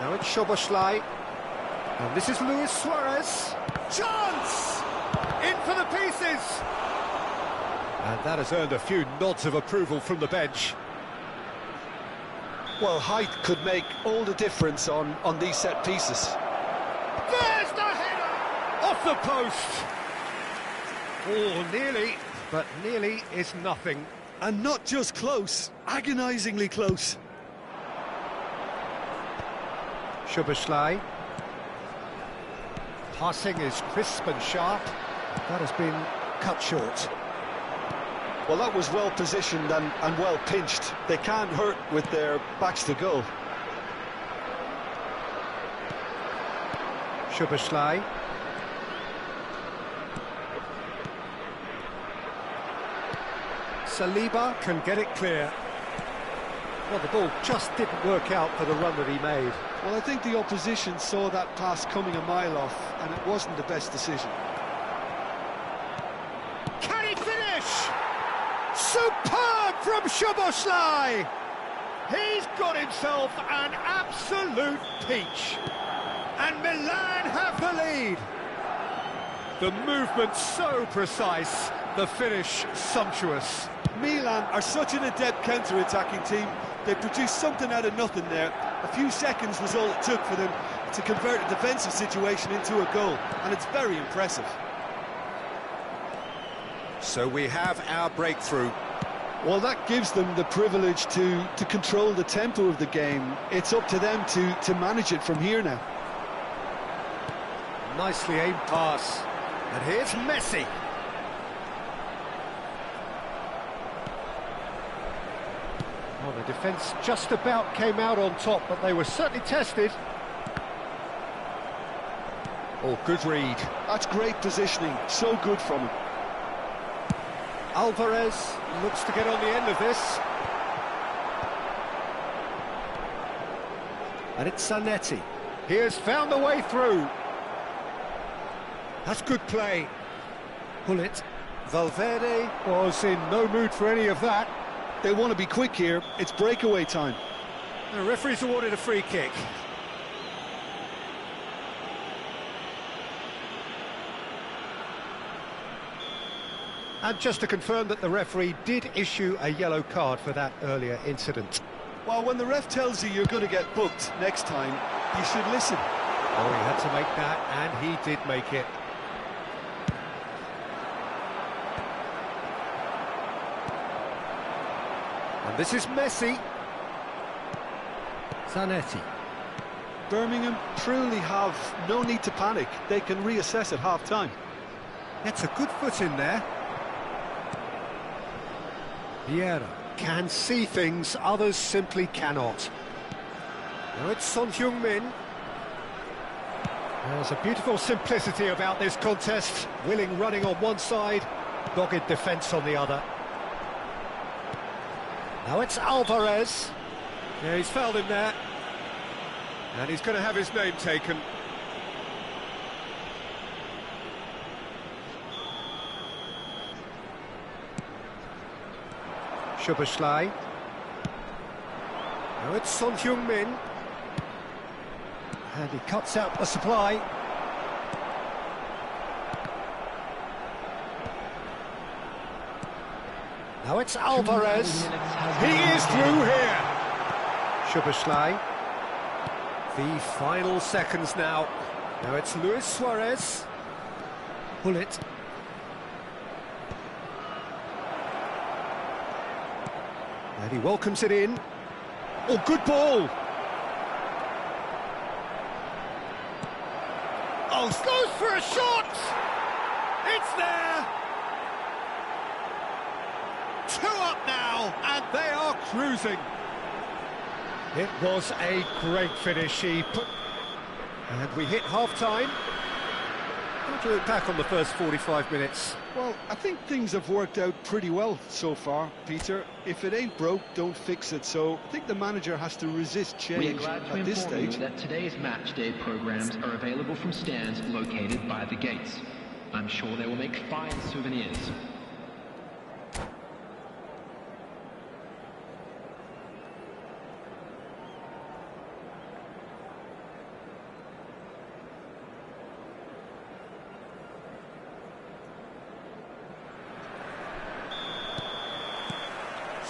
Now it's Szoboszlai. And this is Luis Suarez. Chance! In for the pieces! And that has earned a few nods of approval from the bench. Well, height could make all the difference on these set pieces. There's the header! Off the post! Oh, nearly, but nearly is nothing. And not just close, agonisingly close. Szoboszlai. Passing is crisp and sharp. That has been cut short. Well, that was well positioned and well pinched. They can't hurt with their backs to goal. Szoboszlai. Saliba can get it clear. Well, the ball just didn't work out for the run that he made. Well, I think the opposition saw that pass coming a mile off, and it wasn't the best decision. Can he finish? Superb from Szoboszlai! He's got himself an absolute peach. And Milan have the lead. The movement so precise, the finish sumptuous. Milan are such an adept counter-attacking team. They produced something out of nothing there. A few seconds was all it took for them to convert a defensive situation into a goal, and it's very impressive. So we have our breakthrough. Well, that gives them the privilege to control the tempo of the game. It's up to them to manage it from here now. Nicely aimed pass. And here's Messi. Well, the defence just about came out on top, but they were certainly tested. Oh, good read. That's great positioning, so good from him. Alvarez looks to get on the end of this. And it's Zanetti. He has found the way through. That's good play. Pull it. Valverde was in no mood for any of that. They want to be quick here. It's breakaway time. The referee's awarded a free kick. And just to confirm that the referee did issue a yellow card for that earlier incident. Well, when the ref tells you you're going to get booked next time, you should listen. Oh, he had to make that, and he did make it. And this is Messi. Zanetti. Birmingham truly have no need to panic. They can reassess at half-time. That's a good foot in there. Vieira can see things others simply cannot. Now it's Son Heung-min. There's a beautiful simplicity about this contest. Willing running on one side, dogged defence on the other. Now it's Alvarez. Yeah, he's fouled him there. And he's going to have his name taken. Szoboszlai. Now it's Son Heung-min. And he cuts out the supply. Now it's Alvarez. He is through here. Szoboszlai. The final seconds now. Now it's Luis Suarez. Pull it. And he welcomes it in. Oh, good ball! Oh, goes for a shot! It's there! 2 up now, and they are cruising. It was a great finish. And we hit half-time. How do you look back on the first 45 minutes? Well, I think things have worked out pretty well so far, Peter. If it ain't broke, don't fix it. So I think the manager has to resist change We are glad to at this inform you stage. that today's match day programs are available from stands located by the gates. I'm sure they will make fine souvenirs.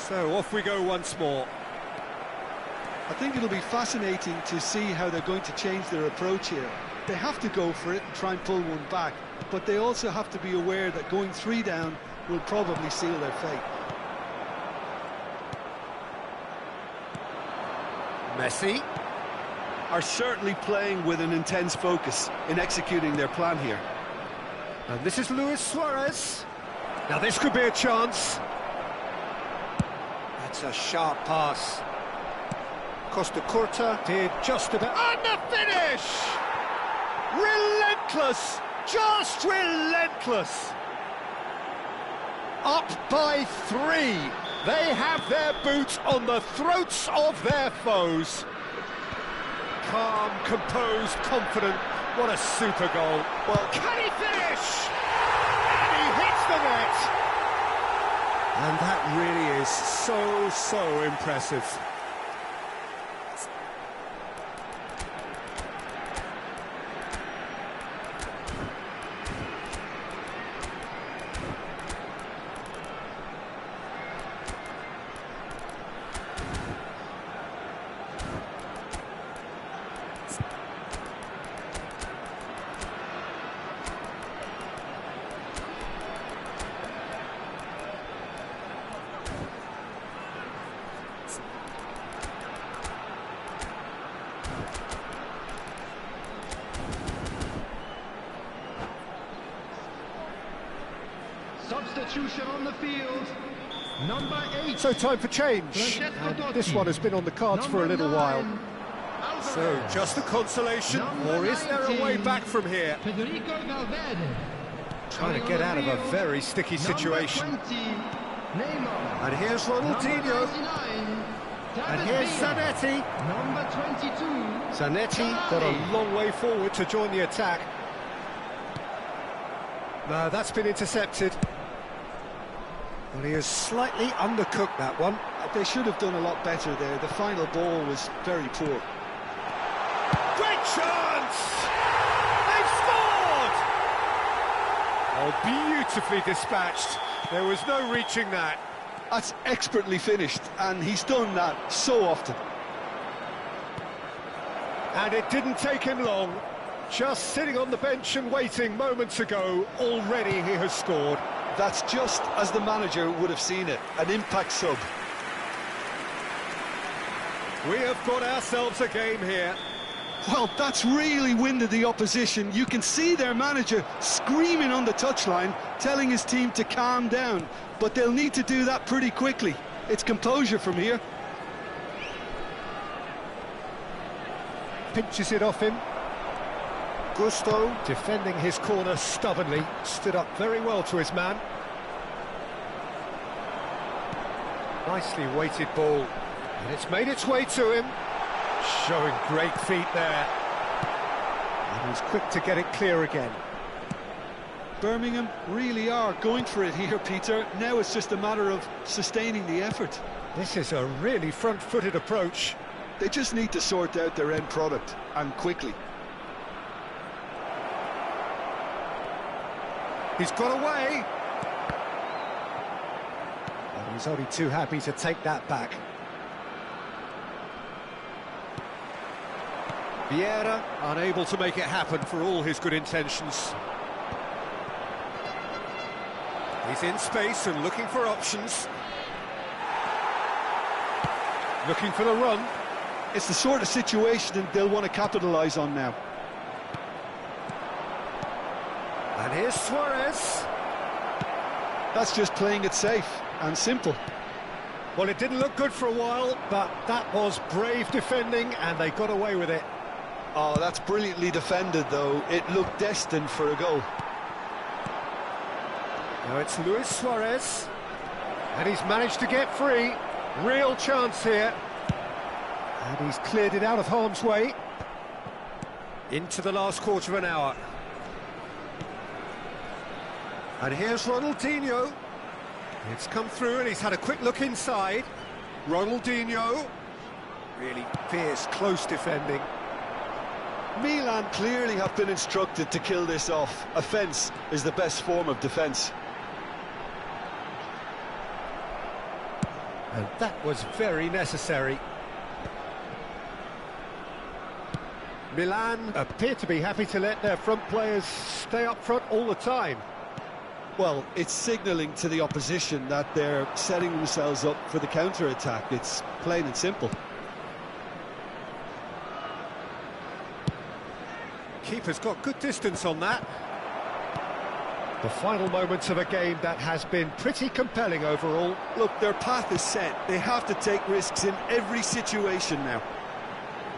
So off we go once more. I think it'll be fascinating to see how they're going to change their approach here. They have to go for it and try and pull one back, but they also have to be aware that going 3 down will probably seal their fate. Messi. Are certainly playing with an intense focus in executing their plan here. And this is Luis Suarez. Now this could be a chance. That's a sharp pass. Costa Curta did just about... And the finish! Relentless! Just relentless! Up by 3. They have their boots on the throats of their foes. Calm, composed, confident. What a super goal. Well, can he finish? And he hits the net! And that really is so impressive. Substitution on the field. Number 8. So time for change. And this one has been on the cards for a little while. So, just a consolation, or is there a way back from here? Trying to get out of a very sticky situation. And here's Ronaldinho. And here's Zanetti. Zanetti got a long way forward to join the attack. No, that's been intercepted. Well, he has slightly undercooked that one. They should have done a lot better there. The final ball was very poor. Great chance! They've scored! Oh, beautifully dispatched. There was no reaching that. That's expertly finished, and he's done that so often. And it didn't take him long. Just sitting on the bench and waiting moments ago, already he has scored. That's just as the manager would have seen it, an impact sub. We have got ourselves a game here. Well, that's really winded the opposition. You can see their manager screaming on the touchline, telling his team to calm down. But they'll need to do that pretty quickly. It's composure from here. Pinches it off him. Gusto, defending his corner stubbornly, stood up very well to his man. Nicely weighted ball, and it's made its way to him. Showing great feet there. And he's quick to get it clear again. Birmingham really are going for it here, Peter. Now it's just a matter of sustaining the effort. This is a really front-footed approach. They just need to sort out their end product, and quickly. He's got away. And he's only too happy to take that back. Vieira unable to make it happen for all his good intentions. He's in space and looking for options. Looking for the run. It's the sort of situation they'll want to capitalise on now. And here's Suarez. That's just playing it safe and simple. Well, it didn't look good for a while, but that was brave defending, and they got away with it. Oh, that's brilliantly defended, though. It looked destined for a goal. Now it's Luis Suarez, and he's managed to get free. Real chance here. And he's cleared it out of harm's way. Into the last quarter of an hour. And here's Ronaldinho. It's come through and he's had a quick look inside. Ronaldinho. Really fierce, close defending. Milan clearly have been instructed to kill this off. Offence is the best form of defence. And that was very necessary. Milan appear to be happy to let their front players stay up front all the time. Well, it's signalling to the opposition that they're setting themselves up for the counter-attack. It's plain and simple. Keeper's got good distance on that. The final moments of a game that has been pretty compelling overall. Look, their path is set. They have to take risks in every situation now.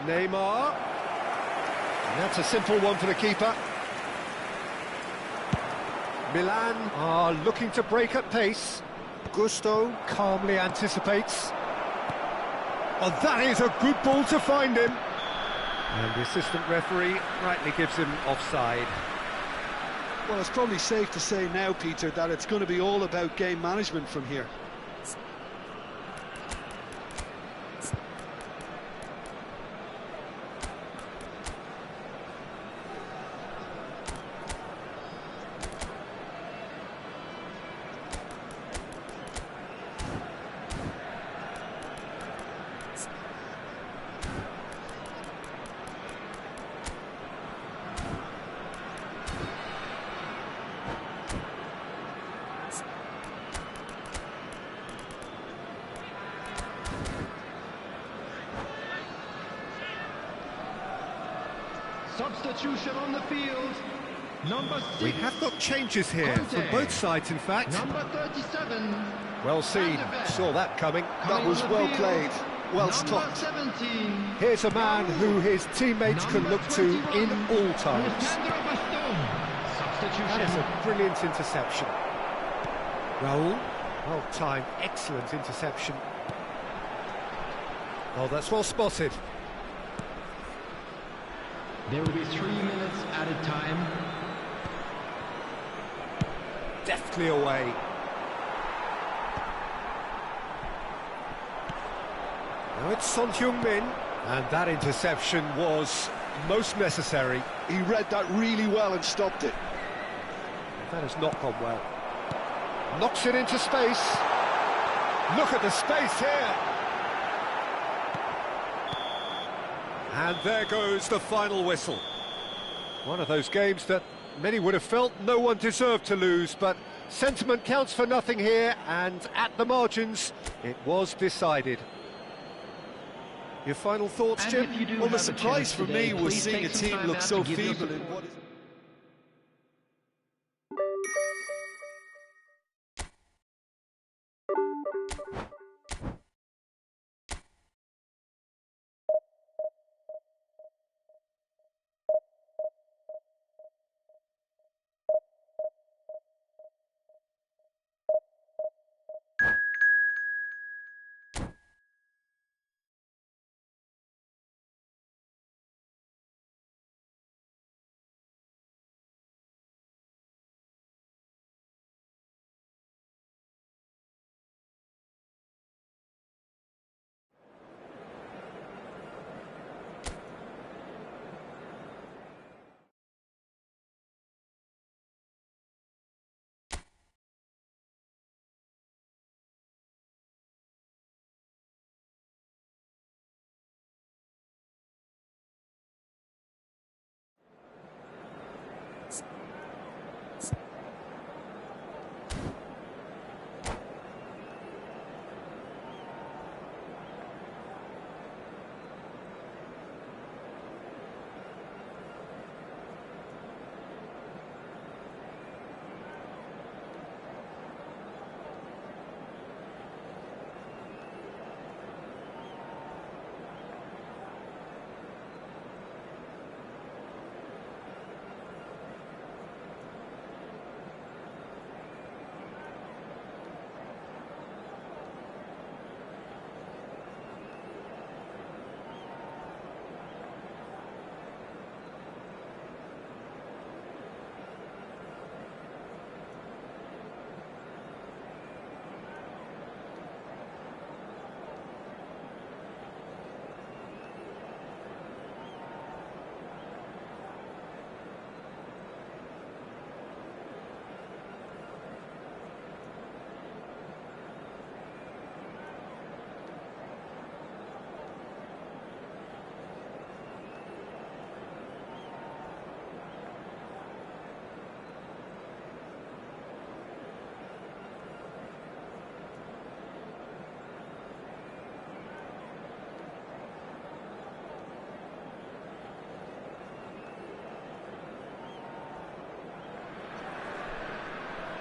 Neymar. And that's a simple one for the keeper. Milan are looking to break at pace. Gusto calmly anticipates. Oh, that is a good ball to find him. And the assistant referee rightly gives him offside. Well, it's probably safe to say now, Peter, that it's going to be all about game management from here. Substitution on the field. Number 6. We have got changes here from both sides, in fact. Number 37. Well seen. Saw that coming. That was well played. well stopped. 17. Here's a man who his teammates can look to in all times. That is a brilliant interception. Raul, well timed, excellent interception. Oh, that's well spotted. There will be 3 minutes added time. Deftly away. Now it's Son Heung-min, and that interception was most necessary. He read that really well and stopped it. That has not gone well. Knocks it into space. Look at the space here. And there goes the final whistle. One of those games that many would have felt no one deserved to lose, but sentiment counts for nothing here, and at the margins, it was decided. Your final thoughts, Jim? Well, the surprise for me was seeing a team look so feeble in what is...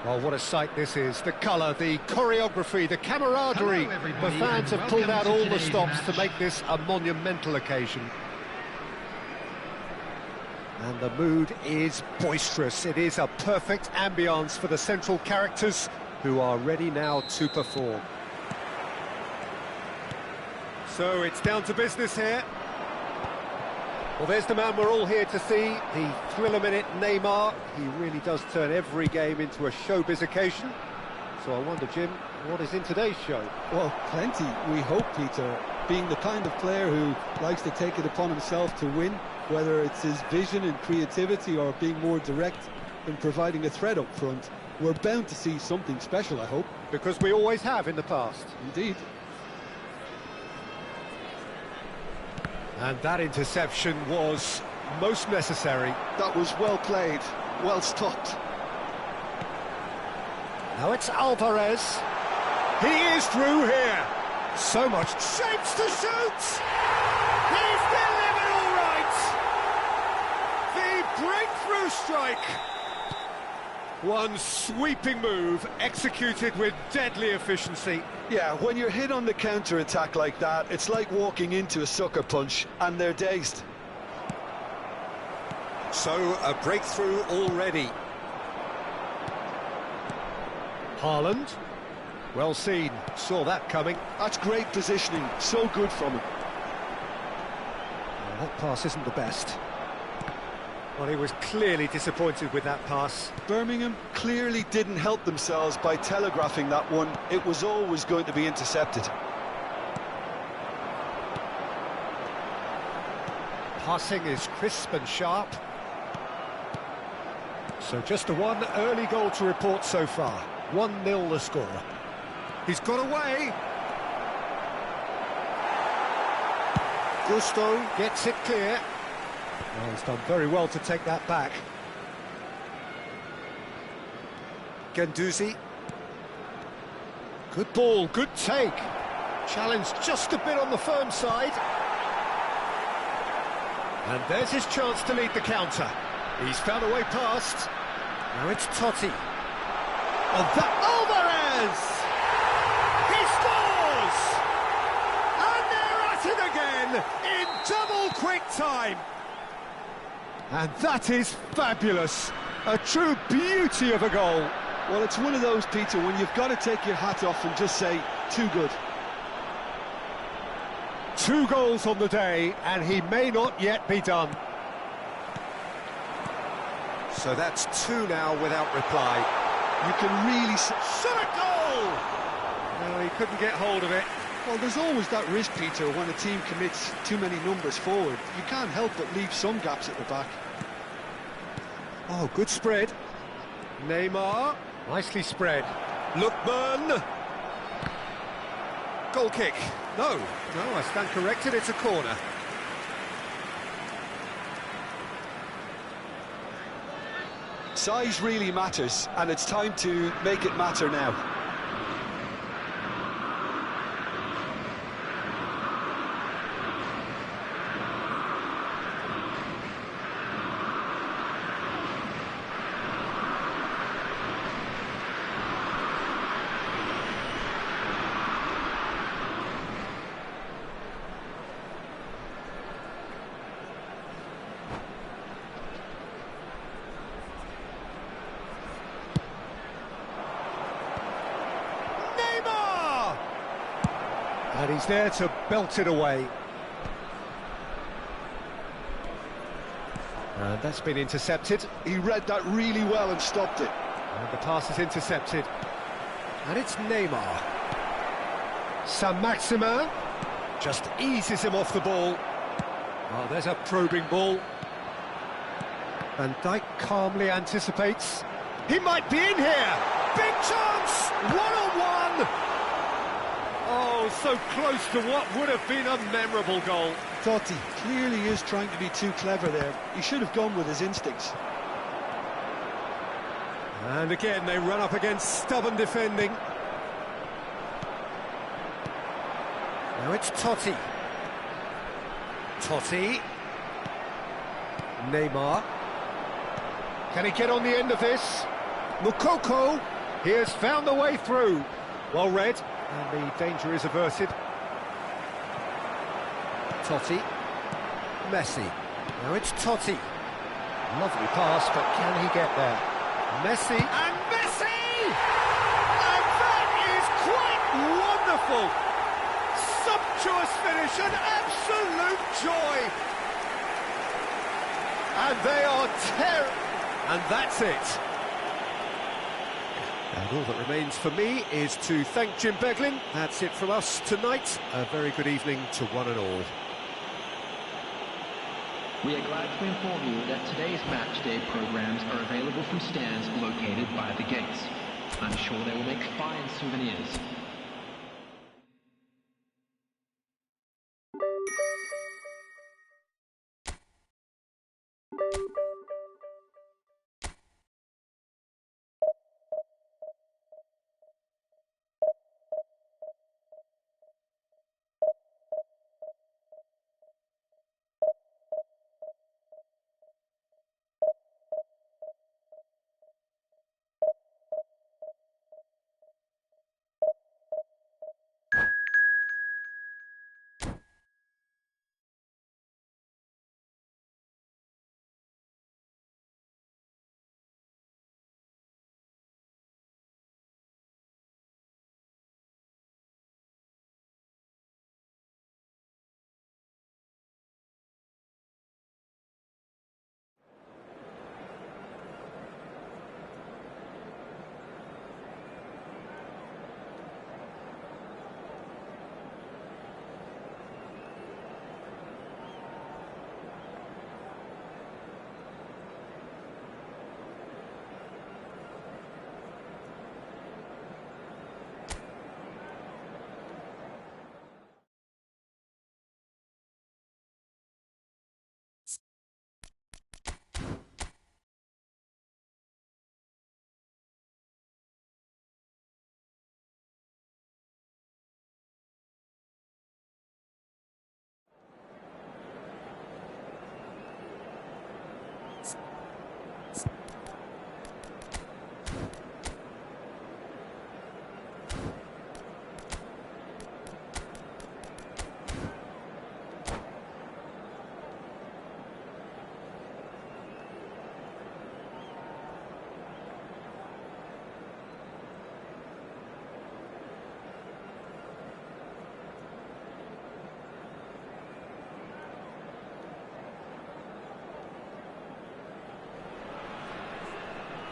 Well, what a sight this is. The colour, the choreography, the camaraderie. The fans have pulled out all the stops to make this a monumental occasion. And the mood is boisterous. It is a perfect ambience for the central characters who are ready now to perform. So it's down to business here. Well, there's the man we're all here to see, the thriller-minute Neymar. He really does turn every game into a showbiz occasion. So I wonder, Jim, what is in today's show? Well, plenty, we hope, Peter. Being the kind of player who likes to take it upon himself to win, whether it's his vision and creativity or being more direct in providing a threat up front, we're bound to see something special, I hope. Because we always have in the past. Indeed. And that interception was most necessary. That was well played, well stopped. Now it's Alvarez. He is through here. So much shapes to shoot. He's delivered all right. The breakthrough strike. One sweeping move, executed with deadly efficiency. Yeah, when you're hit on the counter-attack like that, it's like walking into a sucker punch, and they're dazed. So, a breakthrough already. Haaland. Well seen, saw that coming. That's great positioning, so good from him. Well, that pass isn't the best. Well, he was clearly disappointed with that pass. Birmingham clearly didn't help themselves by telegraphing that one. It was always going to be intercepted. Passing is crisp and sharp. So just the one early goal to report so far. 1-0 the score. He's got away. Gusto gets it clear. Well, he's done very well to take that back. Guendouzi. Good ball, good take. Challenge just a bit on the firm side. And there's his chance to lead the counter. He's found a way past. Now it's Totti. Oh, that Alvarez! He scores! And they're at it again in double quick time. And that is fabulous. A true beauty of a goal. Well, it's one of those, Peter, when you've got to take your hat off and just say, too good. 2 goals on the day, and he may not yet be done. So that's 2 now without reply. You can really see... Shot a goal! No, he couldn't get hold of it. Well, there's always that risk, Peter, when a team commits too many numbers forward. You can't help but leave some gaps at the back. Oh, good spread. Neymar, nicely spread. Lookman. Goal kick. No, I stand corrected, it's a corner. Size really matters, and it's time to make it matter now. And he's there to belt it away. And that's been intercepted. He read that really well and stopped it. And the pass is intercepted. And it's Neymar. Saint-Maximin just eases him off the ball. Oh, there's a probing ball. Van Dijk calmly anticipates. He might be in here! Big chance! One-on-one! Oh, so close to what would have been a memorable goal. Totti clearly is trying to be too clever there. He should have gone with his instincts. And again, they run up against stubborn defending. Now it's Totti. Totti. Neymar. Can he get on the end of this? Mukoko. He has found the way through. Well read. And the danger is averted. Totti. Messi. Now it's Totti. Lovely pass, but can he get there? Messi. And Messi! And that is quite wonderful! Sumptuous finish, an absolute joy! And they are and that's it. And all that remains for me is to thank Jim Beglin. That's it from us tonight. A very good evening to one and all. We are glad to inform you that today's match day programs are available from stands located by the gates. I'm sure they will make fine souvenirs.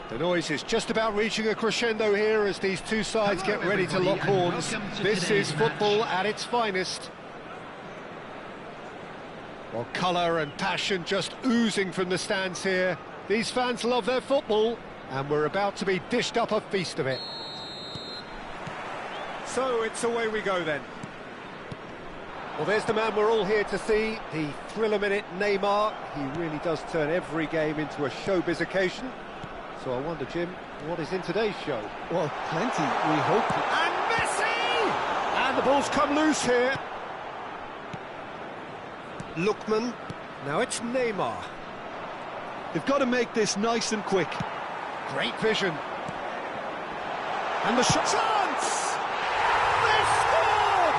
The noise is just about reaching a crescendo here as these two sides get ready to lock horns. This is football at its finest. Well, colour and passion just oozing from the stands here. These fans love their football, and we're about to be dished up a feast of it. So it's away we go then. Well, there's the man we're all here to see, the thriller-minute Neymar. He really does turn every game into a showbiz occasion. So I wonder, Jim, what is in today's show? Well, plenty, we hope. And Messi! And the ball's come loose here. Lookman. Now it's Neymar. They've got to make this nice and quick. Great vision. And the shot. Chance! They've scored!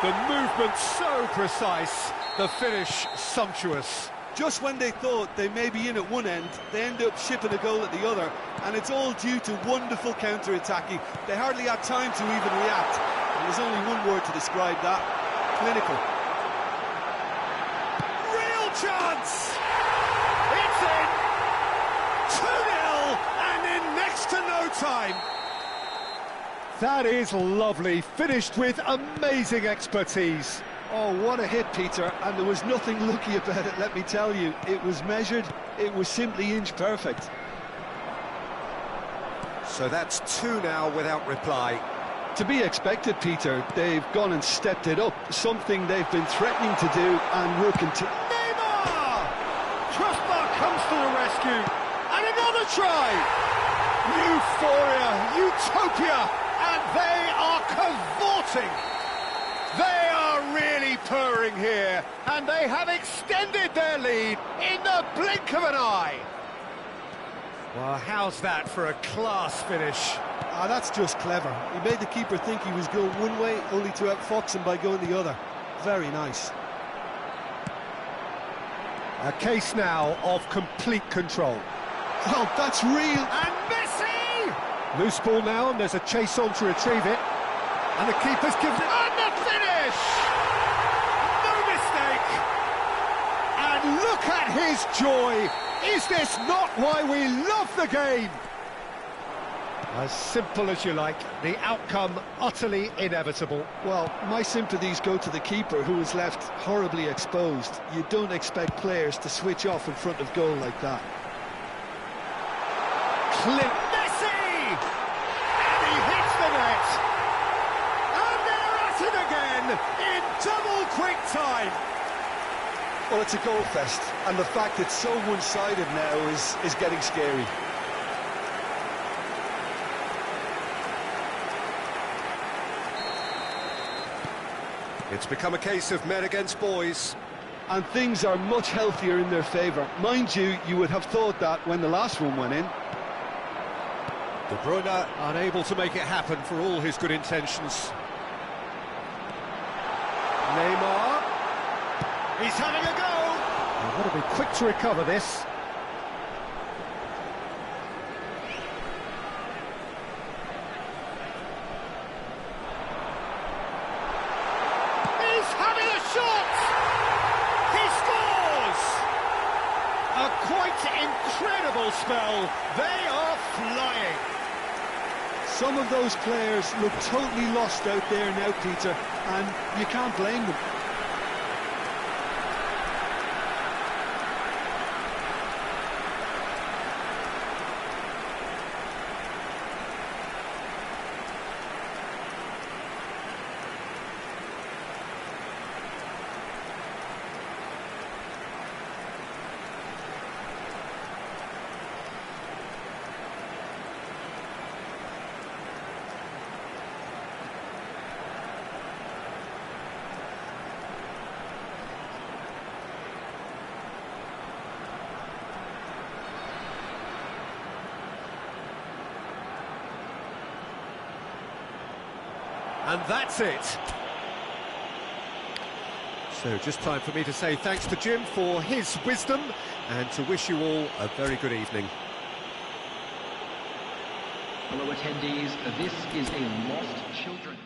The movement so precise, the finish sumptuous. Just when they thought they may be in at one end, they end up shipping a goal at the other, and it's all due to wonderful counter-attacking. They hardly had time to even react, and there's only one word to describe that: clinical. Real chance! It's in! 2-0, and in next to no time. That is lovely, finished with amazing expertise. Oh, what a hit, Peter, and there was nothing lucky about it, let me tell you. It was measured, it was simply inch perfect. So that's 2 now without reply. To be expected, Peter. They've gone and stepped it up, something they've been threatening to do and will continue. Neymar! Crossbar comes to the rescue, and another try! Euphoria, utopia, and they are cavorting! They are really purring here, and they have extended their lead in the blink of an eye. Well, how's that for a class finish? Ah, that's just clever. He made the keeper think he was going one way, only to outfox him by going the other. Very nice. A case now of complete control. Well, that's real. And Messi! Loose ball now, and there's a chase on to retrieve it. And the keeper's given it... And the finish! No mistake! And look at his joy! Is this not why we love the game? As simple as you like, the outcome utterly inevitable. Well, my sympathies go to the keeper, who was left horribly exposed. You don't expect players to switch off in front of goal like that. Messi! And he hits the net! And they're at it again in double quick time! Well, it's a goal fest, and the fact it's so one-sided now is getting scary. It's become a case of men against boys. And things are much healthier in their favour. Mind you, you would have thought that when the last one went in. De Bruyne unable to make it happen for all his good intentions. Neymar. He's having a go. They've got to be quick to recover this. He's having a shot. He scores. A quite incredible spell. They are flying. Some of those players look totally lost out there now, Peter, and you can't blame them. And that's it. So just time for me to say thanks to Jim for his wisdom and to wish you all a very good evening. Hello attendees, this is a lost children.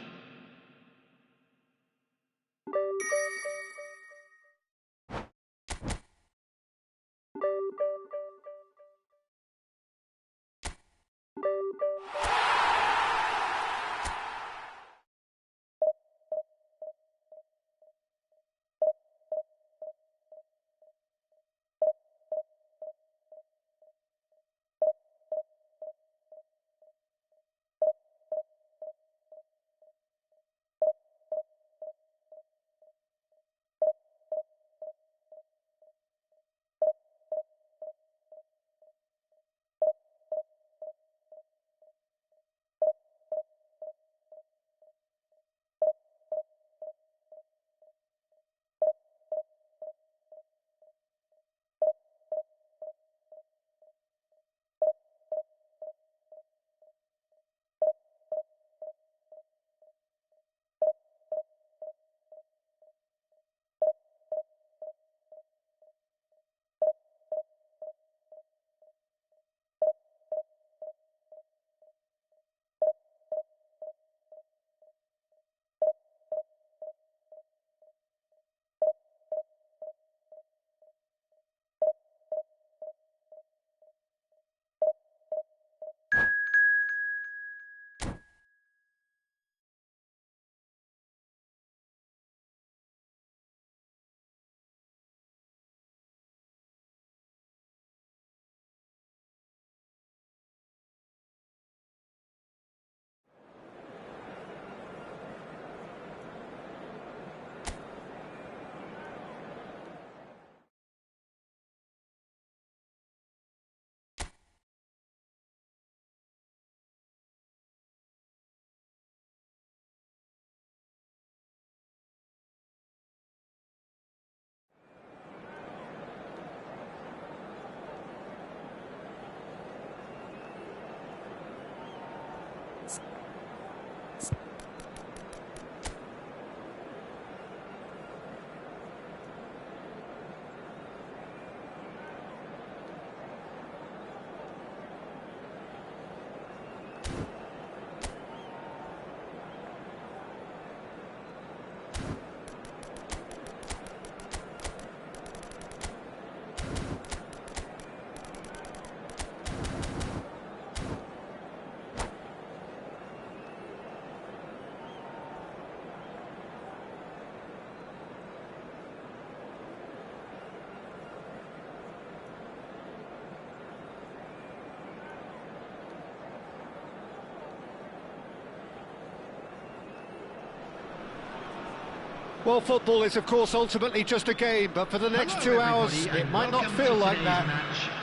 Well, football is, of course, ultimately just a game, but for the next 2 hours, it might not feel like that.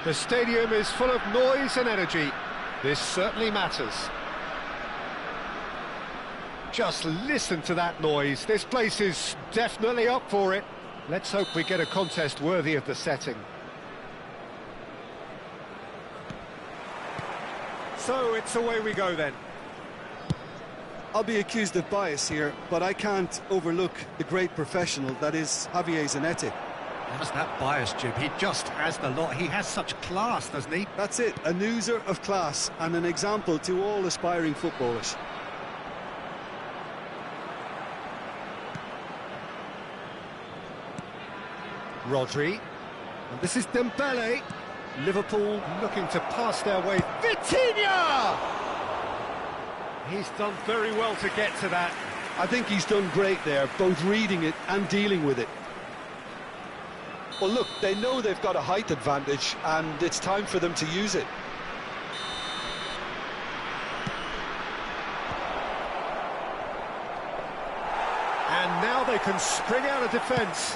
The stadium is full of noise and energy. This certainly matters. Just listen to that noise. This place is definitely up for it. Let's hope we get a contest worthy of the setting. So it's away we go then. I'll be accused of bias here, but I can't overlook the great professional that is Javier Zanetti. How's that bias, Jim? He just has the lot. He has such class, doesn't he? That's it, an oozer of class and an example to all aspiring footballers. Rodri. And this is Dembele. Liverpool looking to pass their way. Vitinha! He's done very well to get to that. I think he's done great there, both reading it and dealing with it. Well, look, they know they've got a height advantage, and it's time for them to use it. And now they can spring out of defence.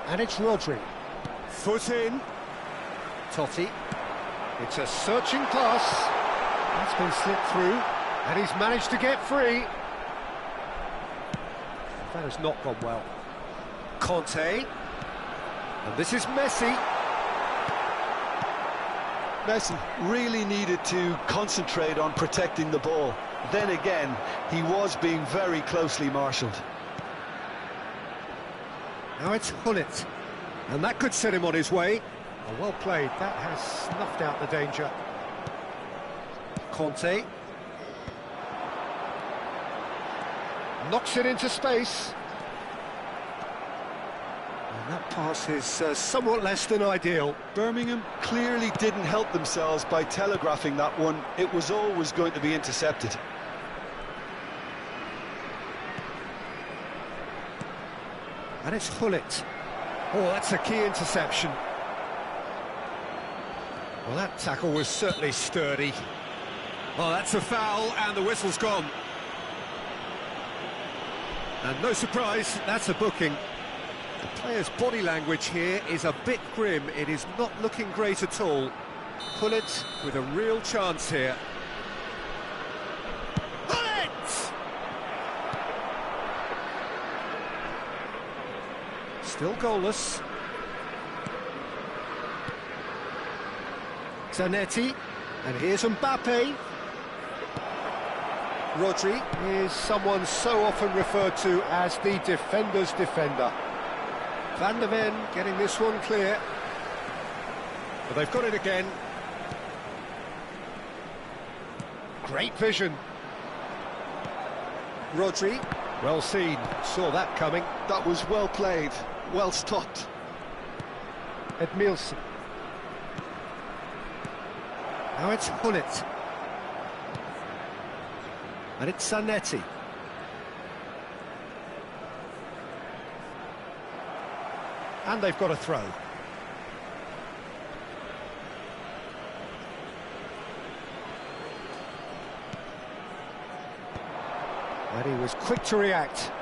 And it's Rodri. Foot in. Totti. It's a searching pass. That's been slipped through. And he's managed to get free. That has not gone well. Conte. And this is Messi. Messi really needed to concentrate on protecting the ball. Then again, he was being very closely marshalled. Now it's Hullet. And that could set him on his way. Oh, well played. That has snuffed out the danger. Conte. Knocks it into space. And that pass is somewhat less than ideal. Birmingham clearly didn't help themselves by telegraphing that one. It was always going to be intercepted. And it's Hullet. Oh, that's a key interception. Well, that tackle was certainly sturdy. Oh, that's a foul, and the whistle's gone. And no surprise, that's a booking. The player's body language here is a bit grim. It is not looking great at all. Hullet with a real chance here. Hullet! Still goalless. Zanetti, and here's Mbappe. Rodri is someone so often referred to as the defender's defender. Van der Ven getting this one clear. But they've got it again. Great vision. Rodri, well seen, saw that coming. That was well played, well stopped. Edmilson. Now it's Hullet. And it's Zanetti. And they've got a throw. And he was quick to react.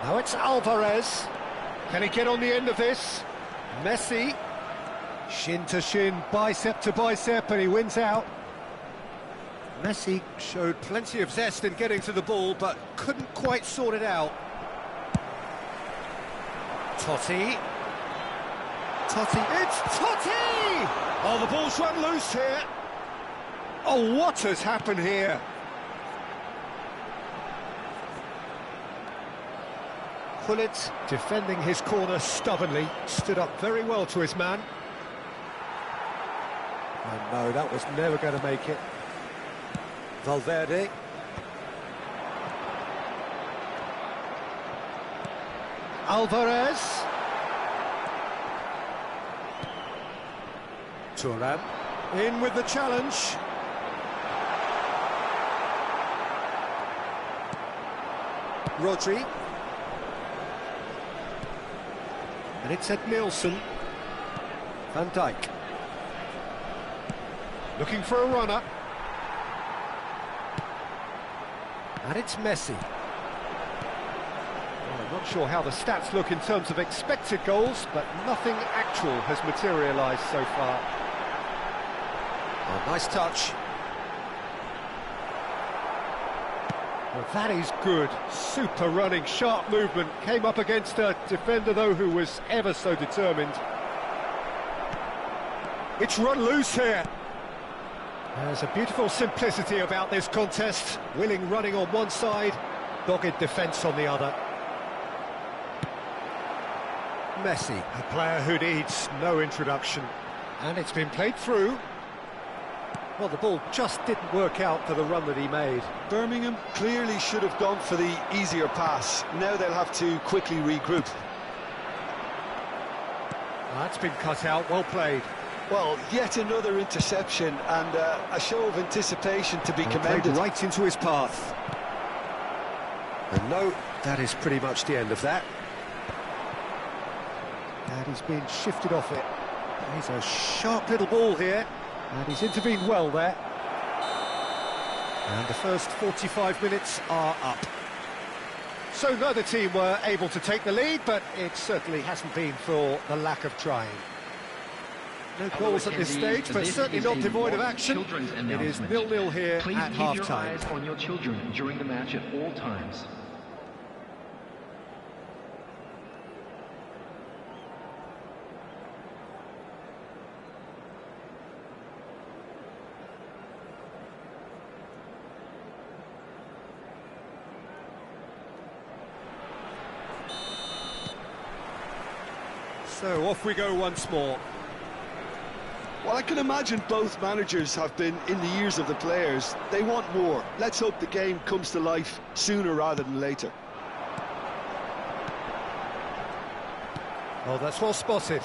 Now it's Alvarez. Can he get on the end of this? Messi. Shin to shin, bicep to bicep, and he wins out. Messi showed plenty of zest in getting to the ball, but couldn't quite sort it out. Totti. Totti, it's Totti! Oh, the ball's run loose here. Oh, what has happened here? Hullet, defending his corner stubbornly, stood up very well to his man. And no, that was never going to make it. Valverde. Alvarez. Thuram in with the challenge. Rodri. And it's Edmilson. Van Dijk. Looking for a runner. And it's Messi. Well, I'm not sure how the stats look in terms of expected goals, but nothing actual has materialised so far. Oh, nice touch. Well, that is good. Super running, sharp movement. Came up against a defender, though, who was ever so determined. It's run loose here. There's a beautiful simplicity about this contest. Willing running on one side, dogged defence on the other. Messi, a player who needs no introduction. And it's been played through. Well, the ball just didn't work out for the run that he made. Birmingham clearly should have gone for the easier pass. Now they'll have to quickly regroup. That's been cut out, well played. Well, yet another interception and a show of anticipation to be commended. Played right into his path. And no, that is pretty much the end of that. And he's been shifted off it. He's a sharp little ball here, and he's intervened well there. And the first 45 minutes are up. So neither team were able to take the lead, but it certainly hasn't been for the lack of trying. No goals at this stage, but certainly not devoid of action. It is 0-0 here at half-time. Please keep your eyes on your children during the match at all times. So off we go once more. Well, I can imagine both managers have been in the ears of the players. They want more. Let's hope the game comes to life sooner rather than later. Oh, that's well spotted.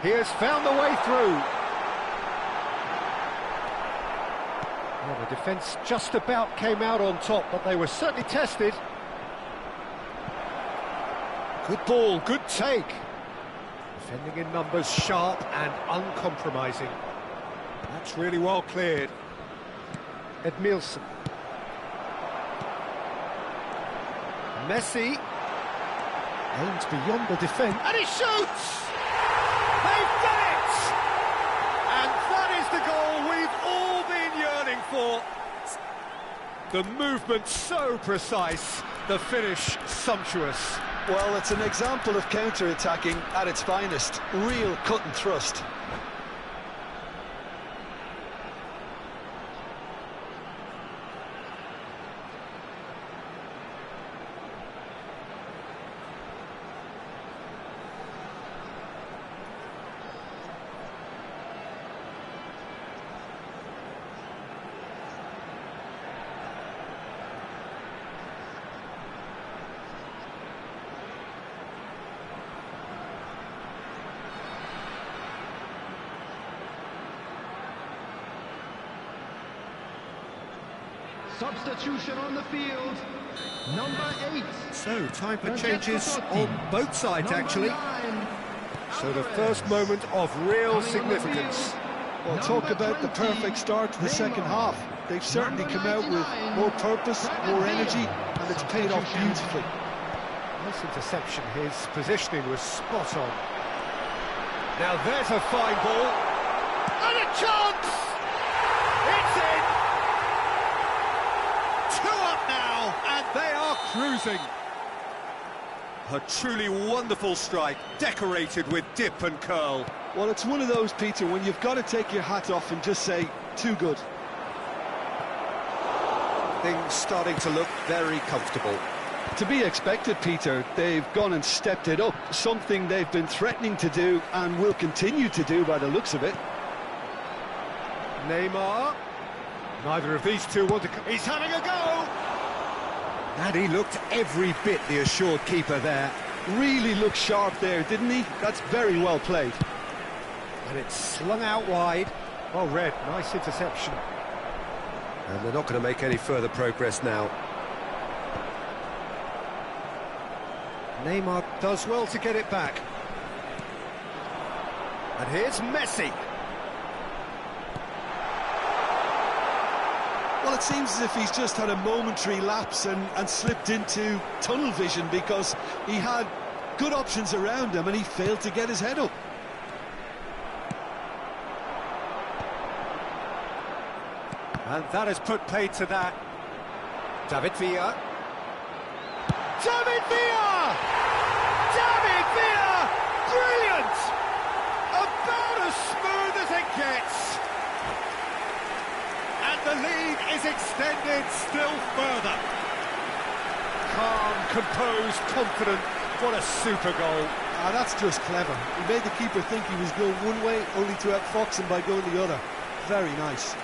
He has found the way through. Well, the defence just about came out on top, but they were certainly tested. Good ball, good take. Defending in numbers, sharp and uncompromising. That's really well cleared. Edmilson. Messi. Aims beyond the defence. And he shoots! They've done it! And that is the goal we've all been yearning for. The movement so precise, the finish sumptuous. Well, it's an example of counter-attacking at its finest. Real cut and thrust. Substitution on the field. Number 8. So, time for changes on both sides, actually. So the first moment of real significance. Well, talk about the perfect start to the second half. They've certainly come out with more purpose, more energy, and it's paid off beautifully. Nice interception, his positioning was spot on. Now there's a fine ball. And a chance! It's in! 2 up now, and they are cruising. A truly wonderful strike, decorated with dip and curl. Well, it's one of those, Peter, when you've got to take your hat off and just say, too good. Things starting to look very comfortable. To be expected, Peter. They've gone and stepped it up, something they've been threatening to do and will continue to do by the looks of it. Neymar. Neither of these two want to... He's having a go! And he looked every bit the assured keeper there. Really looked sharp there, didn't he? That's very well played. And it's slung out wide. Well read, nice interception. And they're not going to make any further progress now. Neymar does well to get it back. And here's Messi. Well, it seems as if he's just had a momentary lapse and slipped into tunnel vision, because he had good options around him and he failed to get his head up. And that has put paid to that. David Villa. David Villa! David Villa! Brilliant! About as smooth as it gets. And the lead is extended still further. Calm, composed, confident. What a super goal. Ah, that's just clever. He made the keeper think he was going one way, only to outfox him by going the other. Very nice.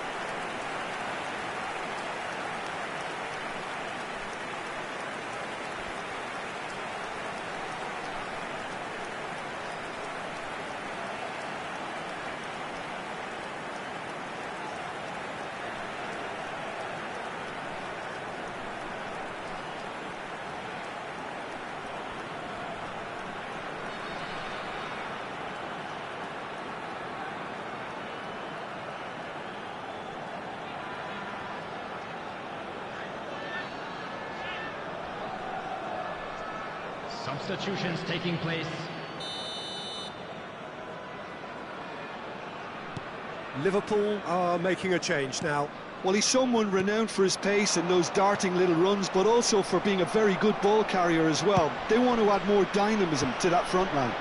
Substitutions taking place. Liverpool are making a change now. Well, he's someone renowned for his pace and those darting little runs, but also for being a very good ball carrier as well. They want to add more dynamism to that front line.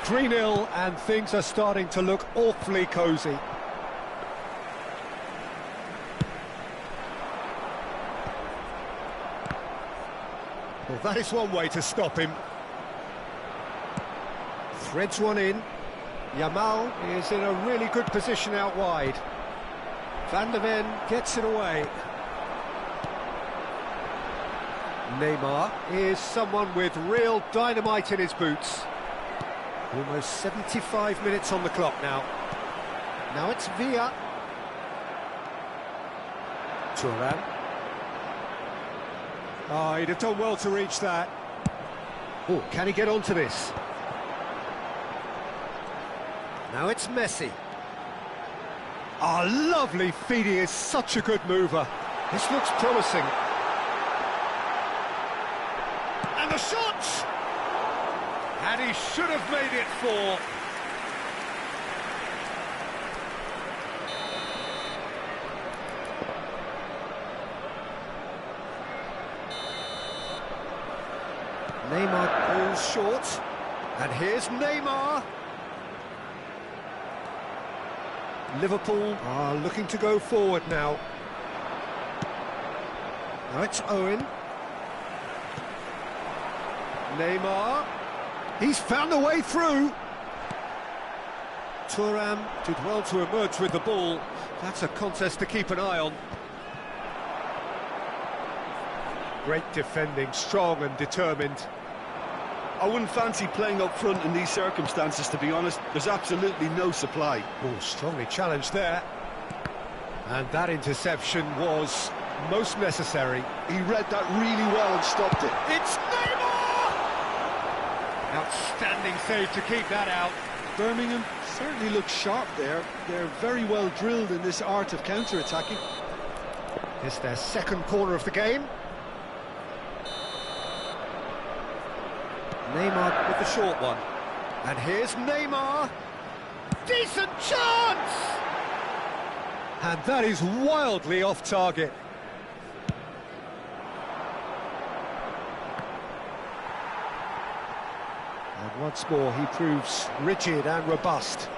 3-0 and things are starting to look awfully cosy. Well, that is one way to stop him. Threads one in. Yamal is in a really good position out wide. Van der Ven gets it away. Neymar is someone with real dynamite in his boots. Almost 75 minutes on the clock now. Now it's Villa. Thuram. Oh, he'd have done well to reach that. Oh, can he get onto this? Now it's Messi. Oh, lovely feed. He is such a good mover. This looks promising. And the shot! And he should have made it 4. Neymar pulls short. And here's Neymar. Liverpool are looking to go forward now. Now it's Owen. Neymar. He's found a way through. Thuram did well to emerge with the ball. That's a contest to keep an eye on. Great defending, strong and determined. I wouldn't fancy playing up front in these circumstances, to be honest. There's absolutely no supply. Oh, strongly challenged there. And that interception was most necessary. He read that really well and stopped it. It's Neymar! Outstanding save to keep that out. Birmingham certainly look sharp there. They're very well drilled in this art of counter-attacking. It's their second corner of the game. Neymar with the short one. And here's Neymar. Decent chance! And that is wildly off target. And once more he proves rigid and robust.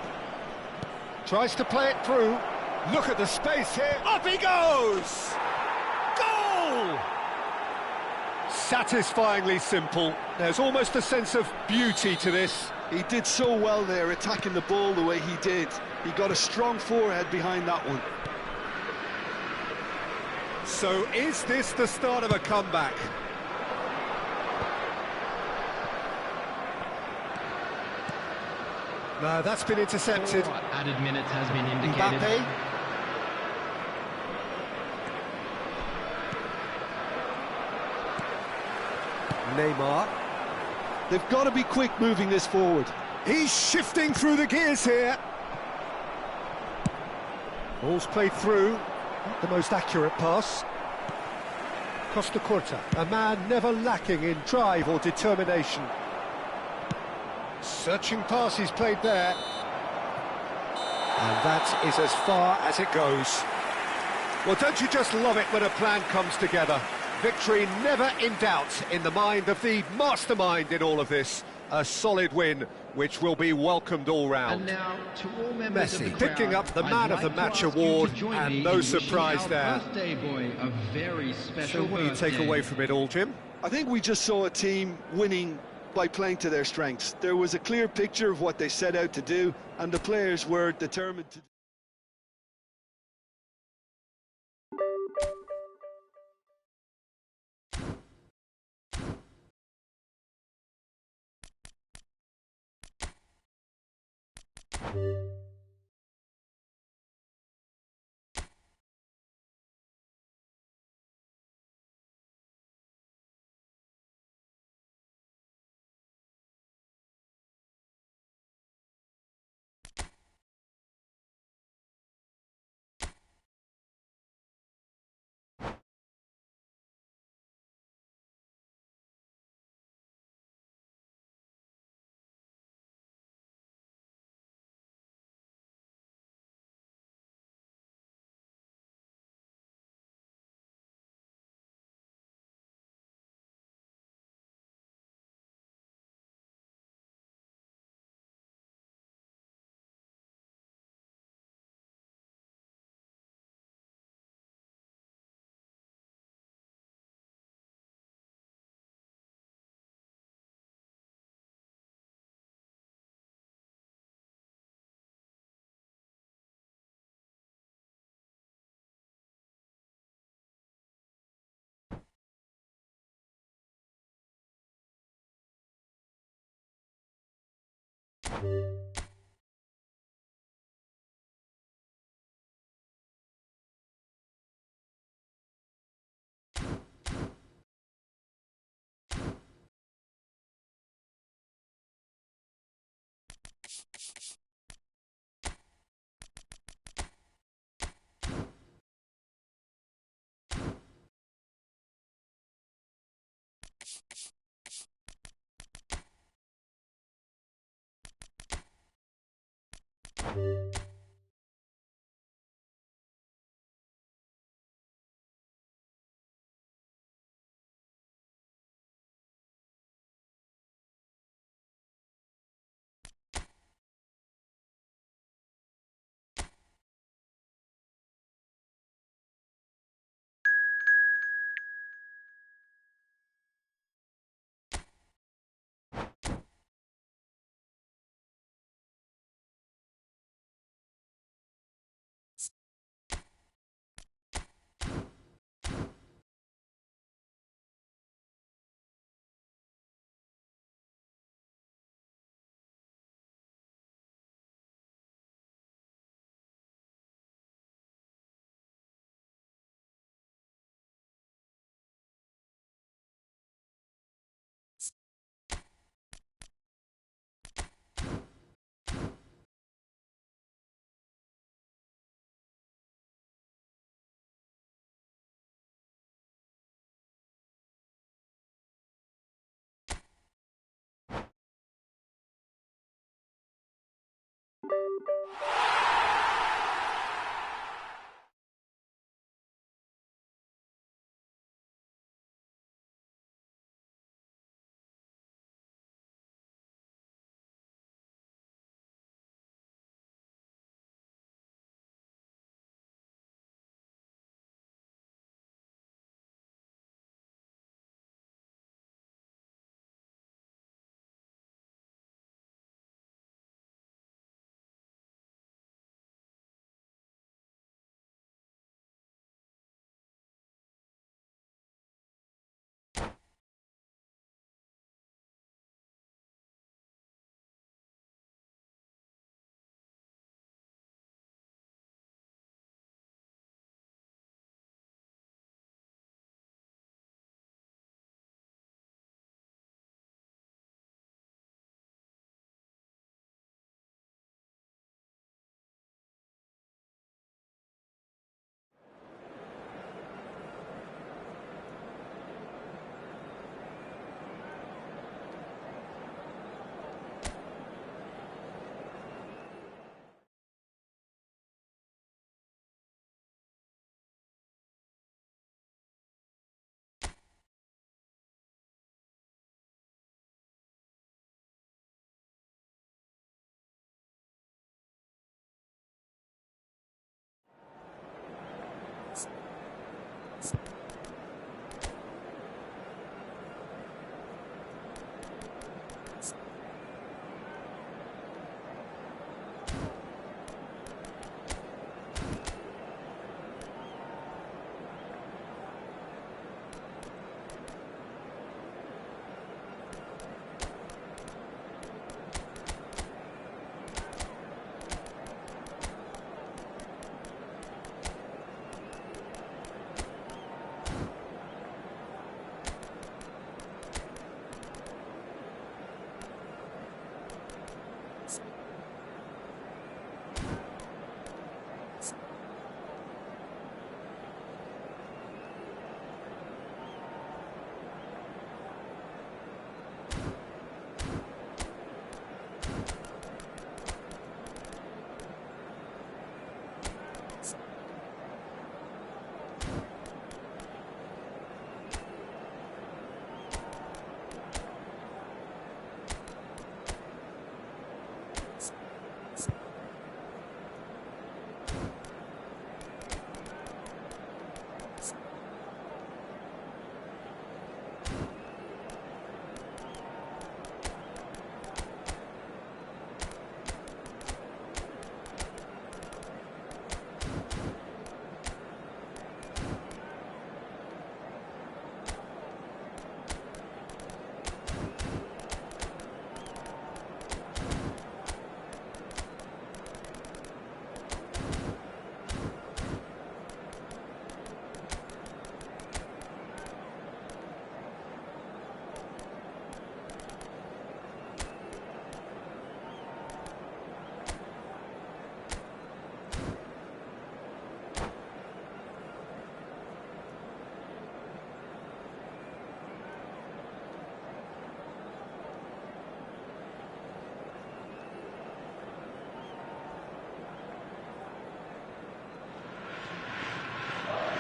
Tries to play it through. Look at the space here. Up he goes! Goal! Satisfyingly simple. There's almost a sense of beauty to this. He did so well there, attacking the ball the way he did. He got a strong forehead behind that one. So is this the start of a comeback? No, that's been intercepted. Added minutes has been indicated. Mbappe. Neymar. They've got to be quick moving this forward. He's shifting through the gears here. Ball's played through. Not the most accurate pass. Costa Curta, a man never lacking in drive or determination. Searching pass he's played there. And that is as far as it goes. Well, don't you just love it when a plan comes together? Victory never in doubt in the mind of the mastermind in all of this. A solid win, which will be welcomed all round. And now, to all members of the Messi crowd, picking up the I'd Man of like the to Match ask you award, to join and me no in wishing surprise our there. birthday boy a very special So what do you take birthday. away from it all, Jim? I think we just saw a team winning by playing to their strengths. There was a clear picture of what they set out to do, and the players were determined to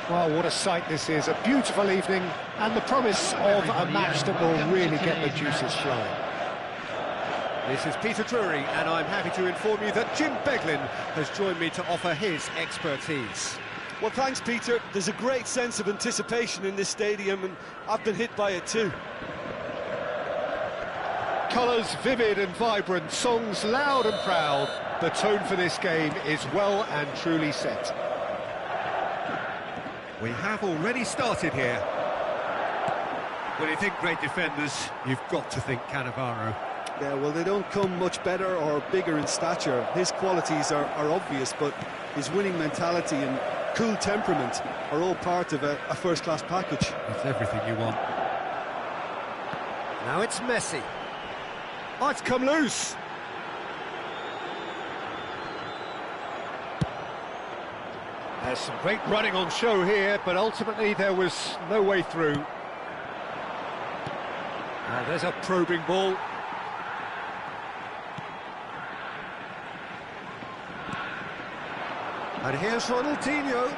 Well, what a sight this is. A beautiful evening and the promise of a match that will really get the juices flowing. This is Peter Drury, and I'm happy to inform you that Jim Beglin has joined me to offer his expertise. Well, thanks, Peter. There's a great sense of anticipation in this stadium, and I've been hit by it too. Colours vivid and vibrant, songs loud and proud. The tone for this game is well and truly set. We have already started here. When you think great defenders, you've got to think Cannavaro. Yeah, well, they don't come much better or bigger in stature. His qualities are obvious, but his winning mentality and cool temperament are all part of a first-class package. That's everything you want. Now it's Messi. Oh, it's come loose. There's some great running on show here, but ultimately there was no way through. There's a probing ball. And here's Ronaldinho.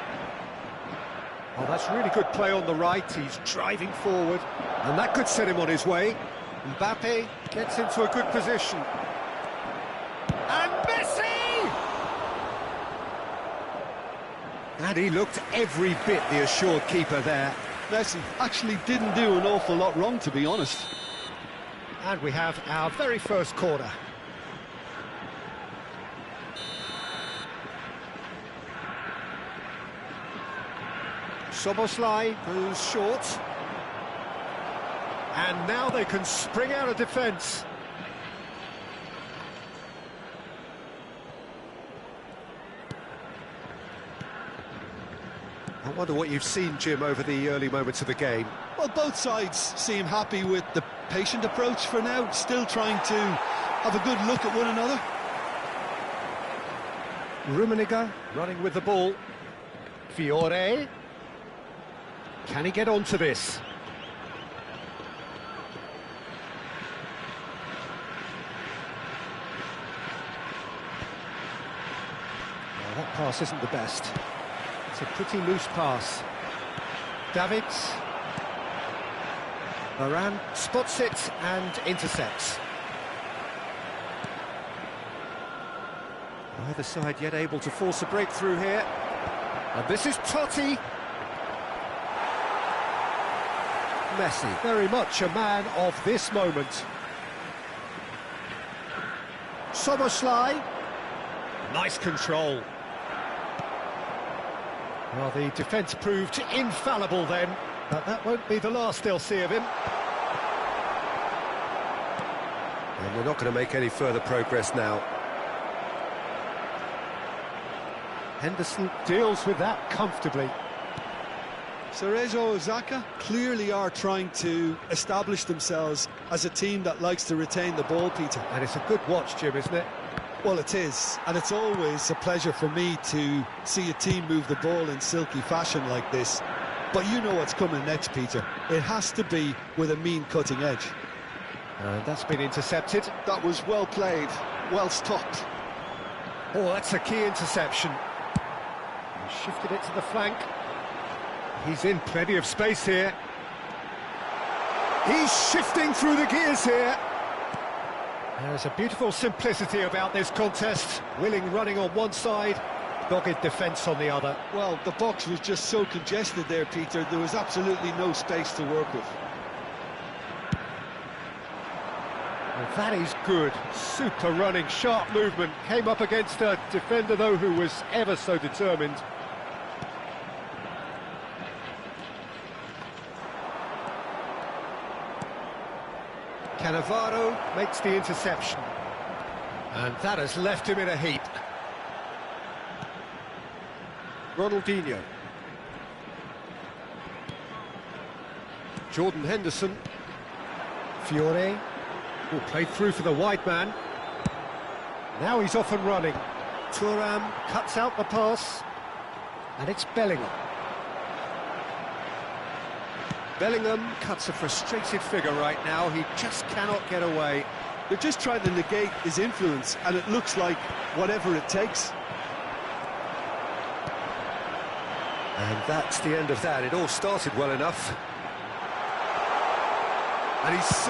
Oh, that's really good play on the right. He's driving forward, and that could set him on his way. Mbappe gets into a good position. And Messi! And he looked every bit the assured keeper there. Messi actually didn't do an awful lot wrong, to be honest. And we have our very first corner. Szoboszlai goes short. And now they can spring out of defence. I wonder what you've seen, Jim, over the early moments of the game. Well, both sides seem happy with the patient approach for now, still trying to have a good look at one another. Rummenigge running with the ball. Fiore. Can he get onto this? Well, that pass isn't the best. It's a pretty loose pass. Davids. Varane spots it and intercepts. Neither side yet able to force a breakthrough here. And this is Totti. Messi, very much a man of this moment. Szoboszlai. Nice control. Well, the defence proved infallible then, but that won't be the last they'll see of him. And we're not going to make any further progress now. Henderson deals with that comfortably. Cerezo Osaka clearly are trying to establish themselves as a team that likes to retain the ball, Peter. And it's a good watch, Jim, isn't it? Well, it is, and it's always a pleasure for me to see a team move the ball in silky fashion like this. But you know what's coming next, Peter. It has to be with a mean cutting edge. And that's been intercepted. That was well played, well stopped. Oh, that's a key interception. He shifted it to the flank. He's in plenty of space here. He's shifting through the gears here. There's a beautiful simplicity about this contest. Willing running on one side, dogged defence on the other. Well, the box was just so congested there, Peter. There was absolutely no space to work with. And that is good. Super running, sharp movement. Came up against a defender, though, who was ever so determined. Cannavaro makes the interception. And that has left him in a heap. Ronaldinho. Jordan Henderson. Fiore. Oh, played through for the wide man. Now he's off and running. Thuram cuts out the pass. And it's Bellingham. Bellingham cuts a frustrated figure right now. He just cannot get away. They're just trying to negate his influence, and it looks like whatever it takes. And that's the end of that. It all started well enough. And he's...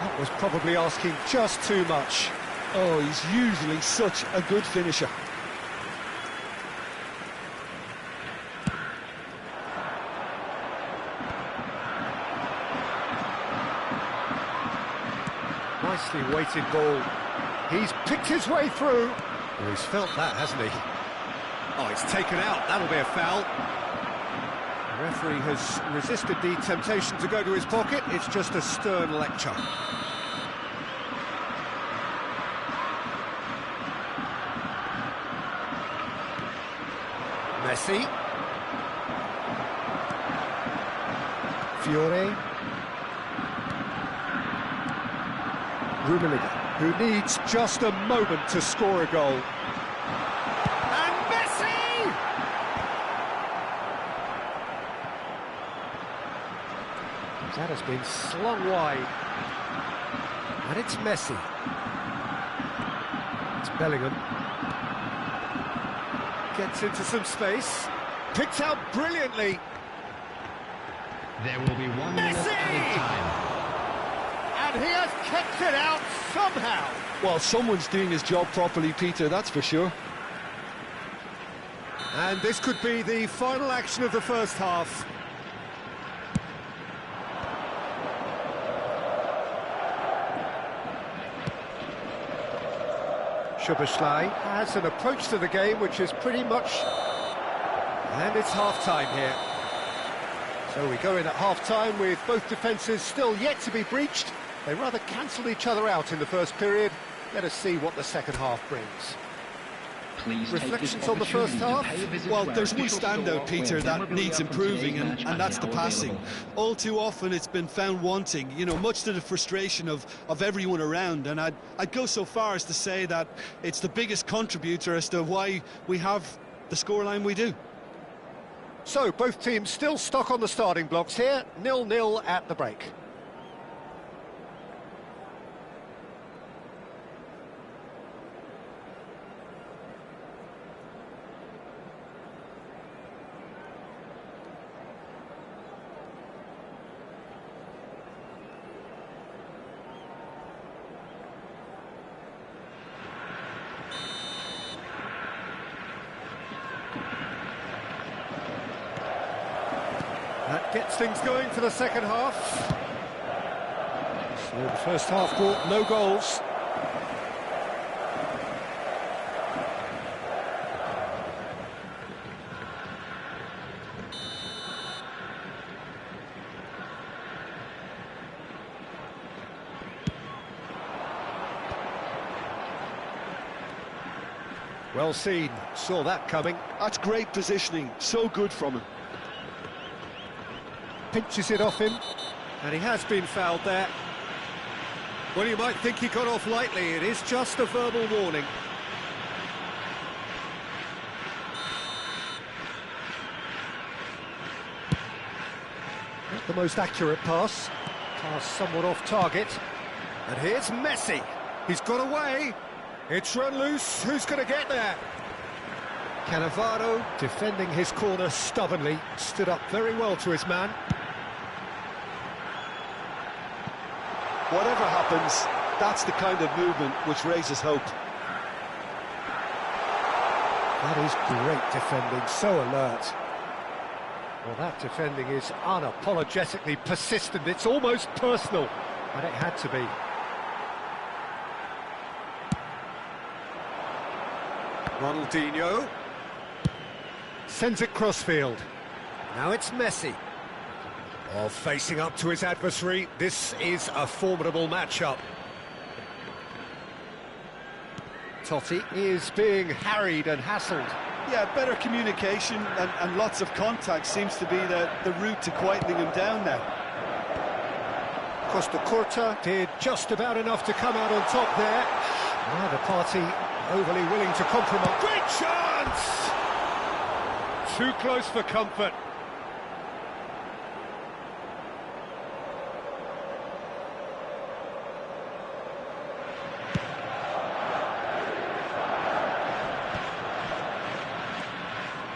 That was probably asking just too much. Oh, he's usually such a good finisher. Nicely weighted ball. He's picked his way through. Well, he's felt that, hasn't he? Oh, it's taken out. That'll be a foul. The referee has resisted the temptation to go to his pocket. It's just a stern lecture. Messi. Fiore. Rummenigge, who needs just a moment to score a goal. And Messi! That has been slung wide. And it's Messi. It's Bellingham. Gets into some space. Picked out brilliantly. There will be 1 minute added time. And he has kept it out somehow. Well, someone's doing his job properly, Peter, that's for sure. And this could be the final action of the first half. Szoboszlai has an approach to the game which is pretty much... And it's half-time here. So we go in at half-time with both defences still yet to be breached. They rather cancelled each other out in the first period. Let us see what the second half brings. Please reflections on the first half? Well, there's one standout, Peter, that needs improving, and that's the passing. All too often it's been found wanting, you know, much to the frustration of everyone around, and I'd go so far as to say that it's the biggest contributor as to why we have the scoreline we do. So, both teams still stuck on the starting blocks here, 0-0 at the break. That gets things going for the second half. So the first half brought no goals. Well seen, saw that coming. That's great positioning, so good from him. Pinches it off him, and he has been fouled there. Well, you might think he got off lightly. It is just a verbal warning. Not the most accurate pass. Pass somewhat off target. And here's Messi. He's got away. It's run loose. Who's going to get there? Cannavaro, defending his corner stubbornly, stood up very well to his man. Whatever happens, that's the kind of movement which raises hope. That is great defending, so alert. Well, that defending is unapologetically persistent. It's almost personal, and it had to be. Ronaldinho sends it crossfield. Now it's Messi. Oh, facing up to his adversary. This is a formidable matchup. Totti is being harried and hassled. Yeah, better communication and lots of contact seems to be the route to quietening him down now. Costa Curta did just about enough to come out on top there. Neither party overly willing to compromise. Great chance! Too close for comfort.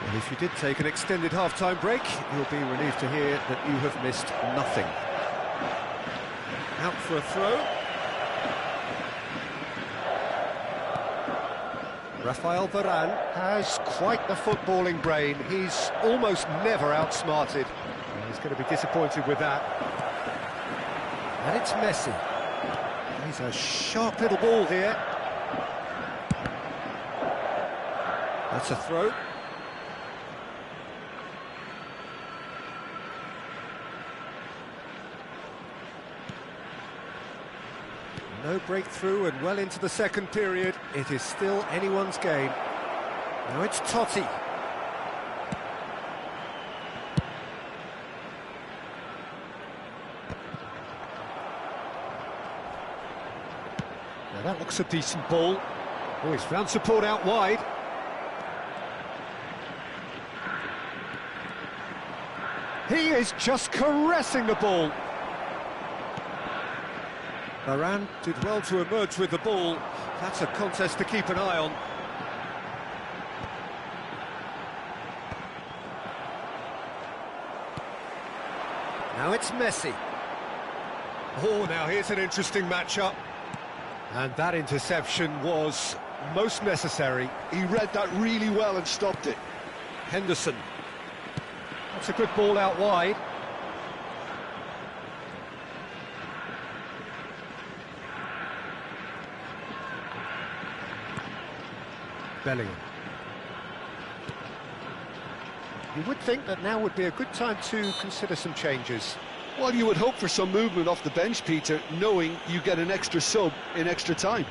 And if you did take an extended half-time break, you'll be relieved to hear that you have missed nothing. Out for a throw. Rafael Varane has quite the footballing brain. He's almost never outsmarted. He's going to be disappointed with that. And it's Messi. He's a sharp little ball here. That's a throw. No breakthrough and well into the second period. It is still anyone's game. Now it's Totti. Now that looks a decent ball. Oh, he's found support out wide. He is just caressing the ball. Varane did well to emerge with the ball. That's a contest to keep an eye on. Now it's Messi. Oh, now here's an interesting matchup. And that interception was most necessary. He read that really well and stopped it. Henderson. That's a good ball out wide. Bellingham. You would think that now would be a good time to consider some changes. Well, you would hope for some movement off the bench, Peter, knowing you get an extra sub in extra time.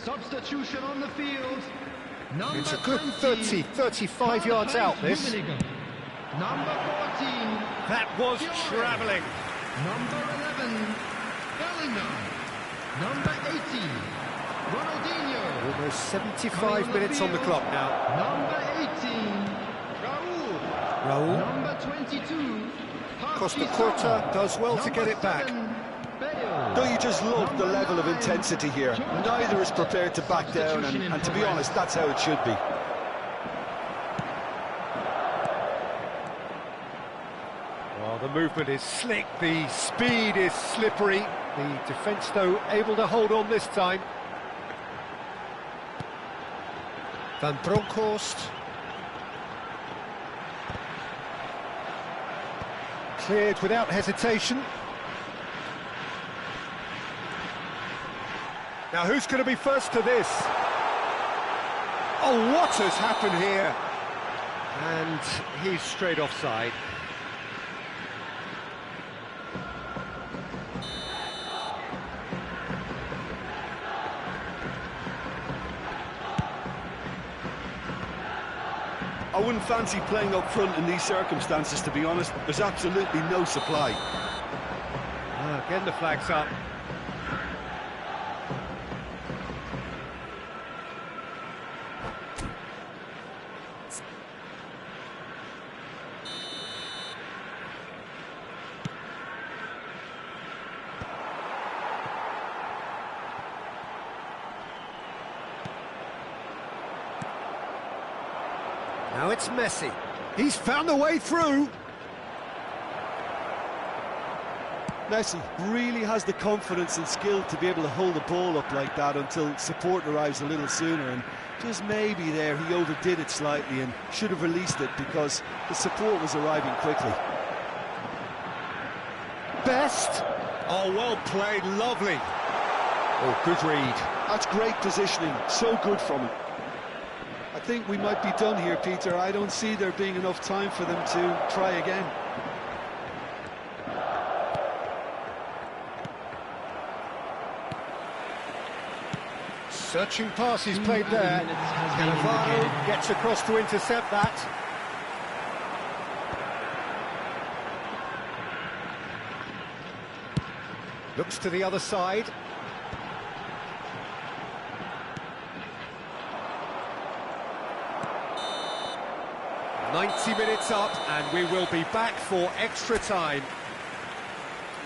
Substitution on the field. Number It's a good 20, 35 yards out, this. Number 14. That was travelling. Number 11, Bellingham. Number 18, Ronaldinho. Almost 75 minutes on the clock now. Number 18, Raul. Number 22, Costa Curta does well to get it back. Don't you just love the level of intensity here? Neither is prepared to back down, and to be honest, that's how it should be. Well, the movement is slick, the speed is slippery. The defence, though, able to hold on this time. Van Bronckhorst. Cleared without hesitation. Now, who's going to be first to this? Oh, what has happened here? And he's straight offside. I wouldn't fancy playing up front in these circumstances, to be honest. There's absolutely no supply. Again, the flag's up. Now it's Messi. He's found a way through. Messi really has the confidence and skill to be able to hold the ball up like that until support arrives a little sooner, and just maybe there he overdid it slightly and should have released it because the support was arriving quickly. Best. Oh, well played, lovely. Oh, good read. That's great positioning, so good from him. I think we might be done here, Peter. I don't see there being enough time for them to try again. Searching pass he's played there. Cannavaro gets across to intercept that. Looks to the other side. "90 minutes up, and we will be back for extra time."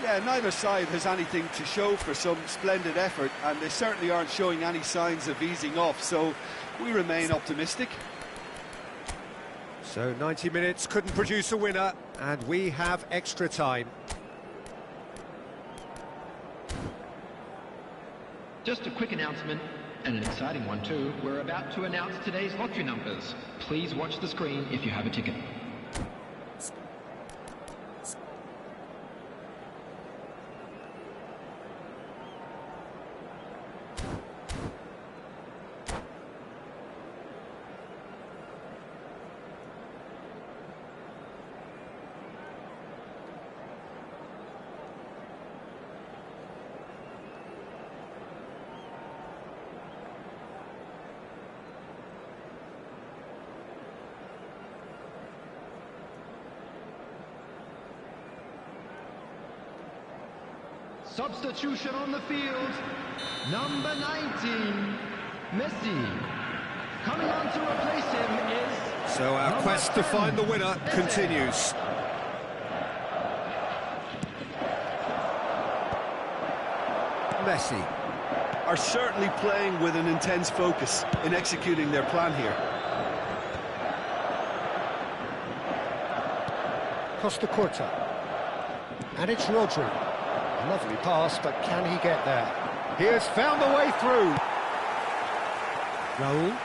Yeah, neither side has anything to show for some splendid effort, and they certainly aren't showing any signs of easing off, so we remain optimistic. So 90 minutes couldn't produce a winner, and we have extra time. Just a quick announcement, and an exciting one too. We're about to announce today's lottery numbers. Please watch the screen if you have a ticket. Substitution on the field. Number 19, Messi. Coming on to replace him is... So our quest to find the winner continues. Messi. Are certainly playing with an intense focus in executing their plan here. Costa Curta. And it's Rodri. Lovely pass, but can he get there? He has found a way through. Raul.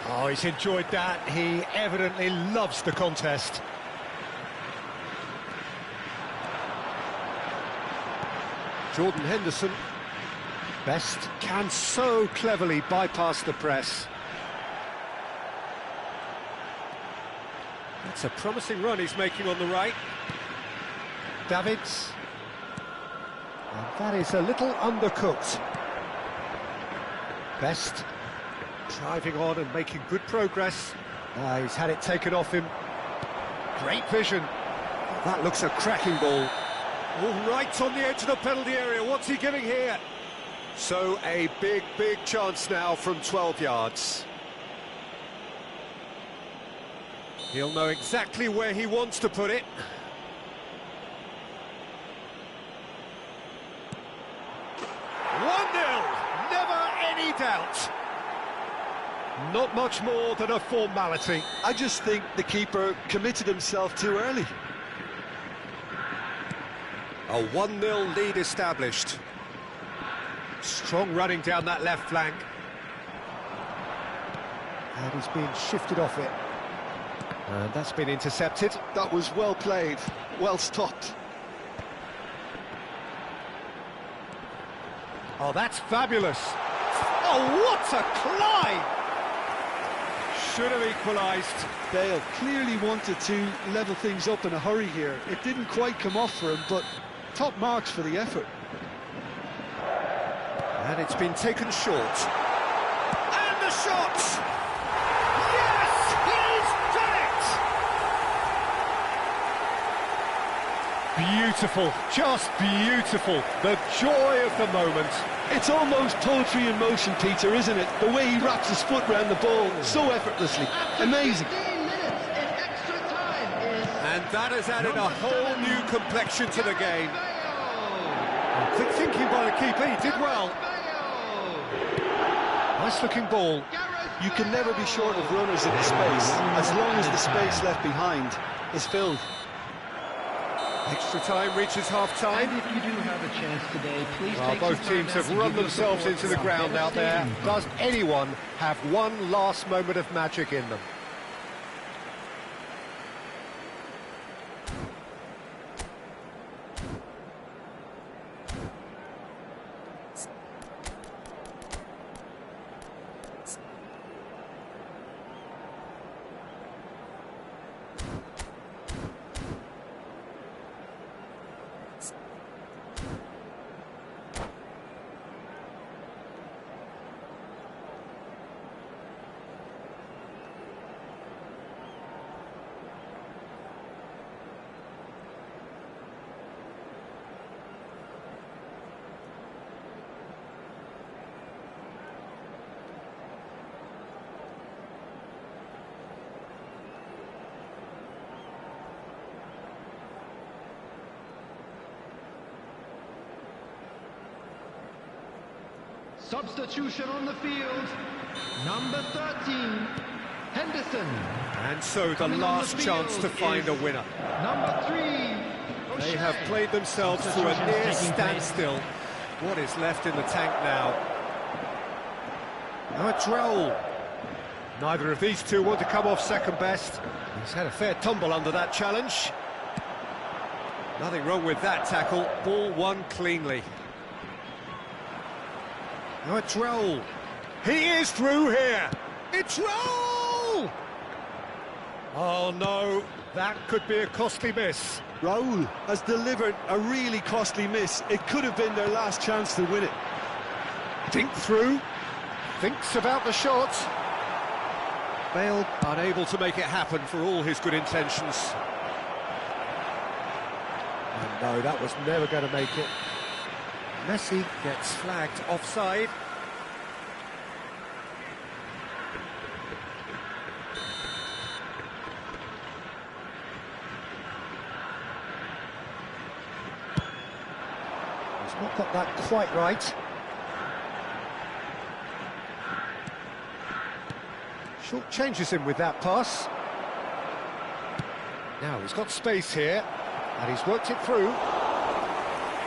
Oh, he's enjoyed that. He evidently loves the contest. Jordan Henderson. Best can so cleverly bypass the press. That's a promising run he's making on the right. Davids. And that is a little undercooked. Best driving on and making good progress. He's had it taken off him. Great vision. That looks a cracking ball. All right on the edge of the penalty area. What's he giving here? So a big chance now from 12 yards. He'll know exactly where he wants to put it. Doubt. Not much more than a formality. I just think the keeper committed himself too early. A 1-0 lead established. Strong running down that left flank. And he's being shifted off it. And that's been intercepted. That was well played, well stopped. Oh, that's fabulous. Oh, what a climb! Should have equalised. Bale clearly wanted to level things up in a hurry here. It didn't quite come off for him, but top marks for the effort. And it's been taken short. And the shot! Yes! beautiful, just beautiful. The joy of the moment. It's almost poetry in motion, Peter, isn't it? The way he wraps his foot round the ball so effortlessly. Amazing. 15 minutes in extra time is... And that has added a whole new complexion to the game. Quick thinking by the keeper, he did well. Nice looking ball. You can never be short of runners in the space, as long as the space left behind is filled. Extra time reaches half-time. And if you do have a chance today, please take Both some time teams out have to run give your themselves support into the to our ground out there. devastating Does anyone have one last moment of magic in them? Substitution on the field. Number 13, Henderson. And so the Coming on last the chance to field find a is winner. Number 3, They O'Shea. have played themselves to a Substitution near taking place. standstill. What is left in the tank now? Now it's Raul. Neither of these two want to come off second best. He's had a fair tumble under that challenge. Nothing wrong with that tackle. Ball won cleanly. Now it's Raul. He is through here. It's Raul! Oh no, that could be a costly miss. Raul has delivered a really costly miss. It could have been their last chance to win it. Think through, thinks about the shot. Bale unable to make it happen for all his good intentions. And no, that was never going to make it. Messi gets flagged offside. He's not got that quite right. Short changes him with that pass. Now he's got space here, and he's worked it through.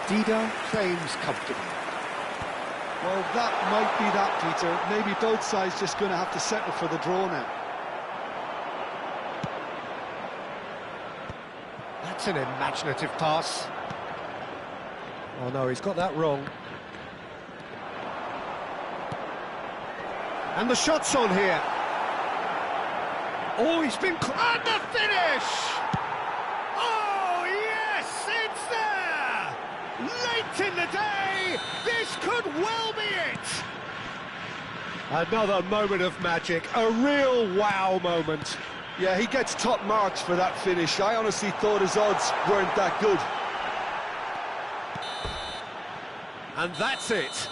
Dida claims comfortably. Well, that might be that, Peter. Maybe both sides just going to have to settle for the draw now. That's an imaginative pass. Oh no, he's got that wrong. And the shot's on here. Oh, he's been... And the finish! Oh, yes, it's there! Late in the day, this could well be it! Another moment of magic, a real wow moment. Yeah, he gets top marks for that finish. I honestly thought his odds weren't that good. And that's it.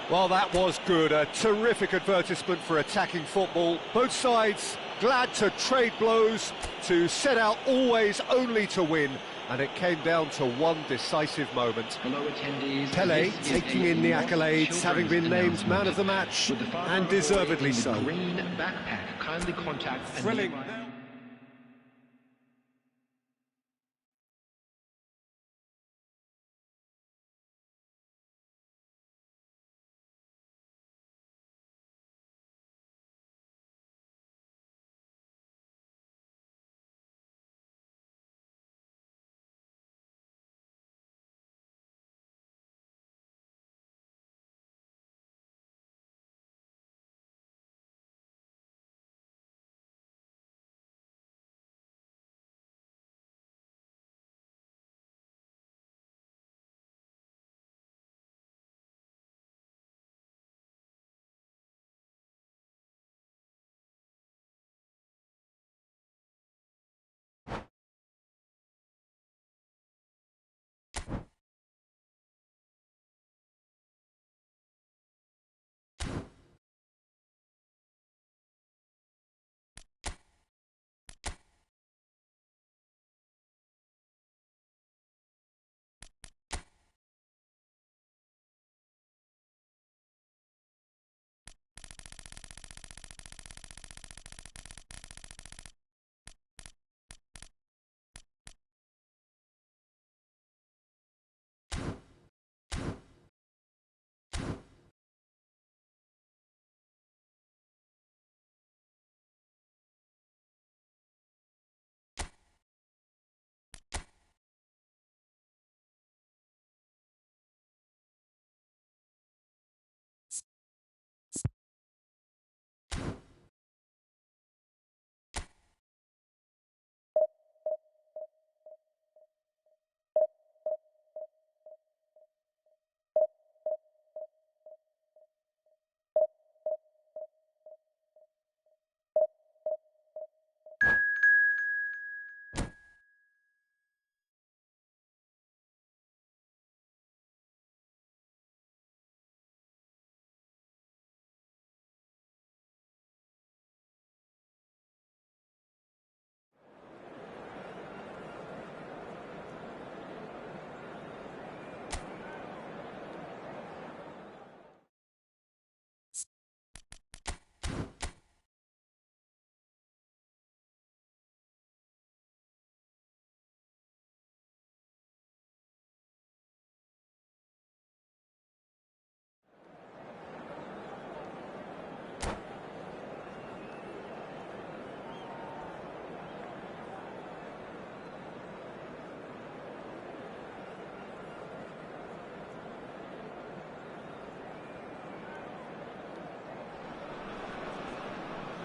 Well, that was good. A terrific advertisement for attacking football. Both sides glad to trade blows, to set out always only to win. And it came down to one decisive moment. Hello, attendees. Pele This is taking a in the accolades, having been named man of the match, With the father and of the boy deservedly in the so. green backpack, kindly contact a Thrilling. nearby-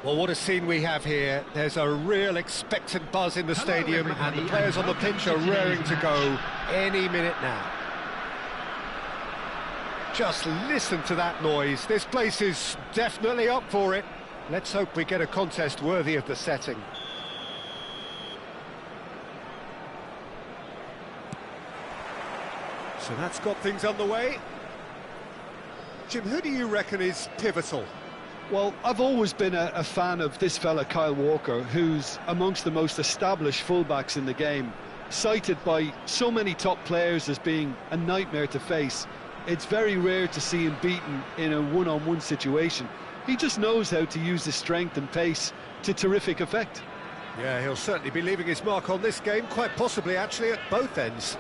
Well, what a scene we have here. There's a real expectant buzz in the stadium, and the players on the pitch are raring to go any minute now. Just listen to that noise. This place is definitely up for it. Let's hope we get a contest worthy of the setting. So that's got things underway. Jim, who do you reckon is pivotal? Well, I've always been a fan of this fella, Kyle Walker, who's amongst the most established fullbacks in the game, cited by so many top players as being a nightmare to face. It's very rare to see him beaten in a one-on-one situation. He just knows how to use his strength and pace to terrific effect. Yeah, he'll certainly be leaving his mark on this game, quite possibly actually at both ends.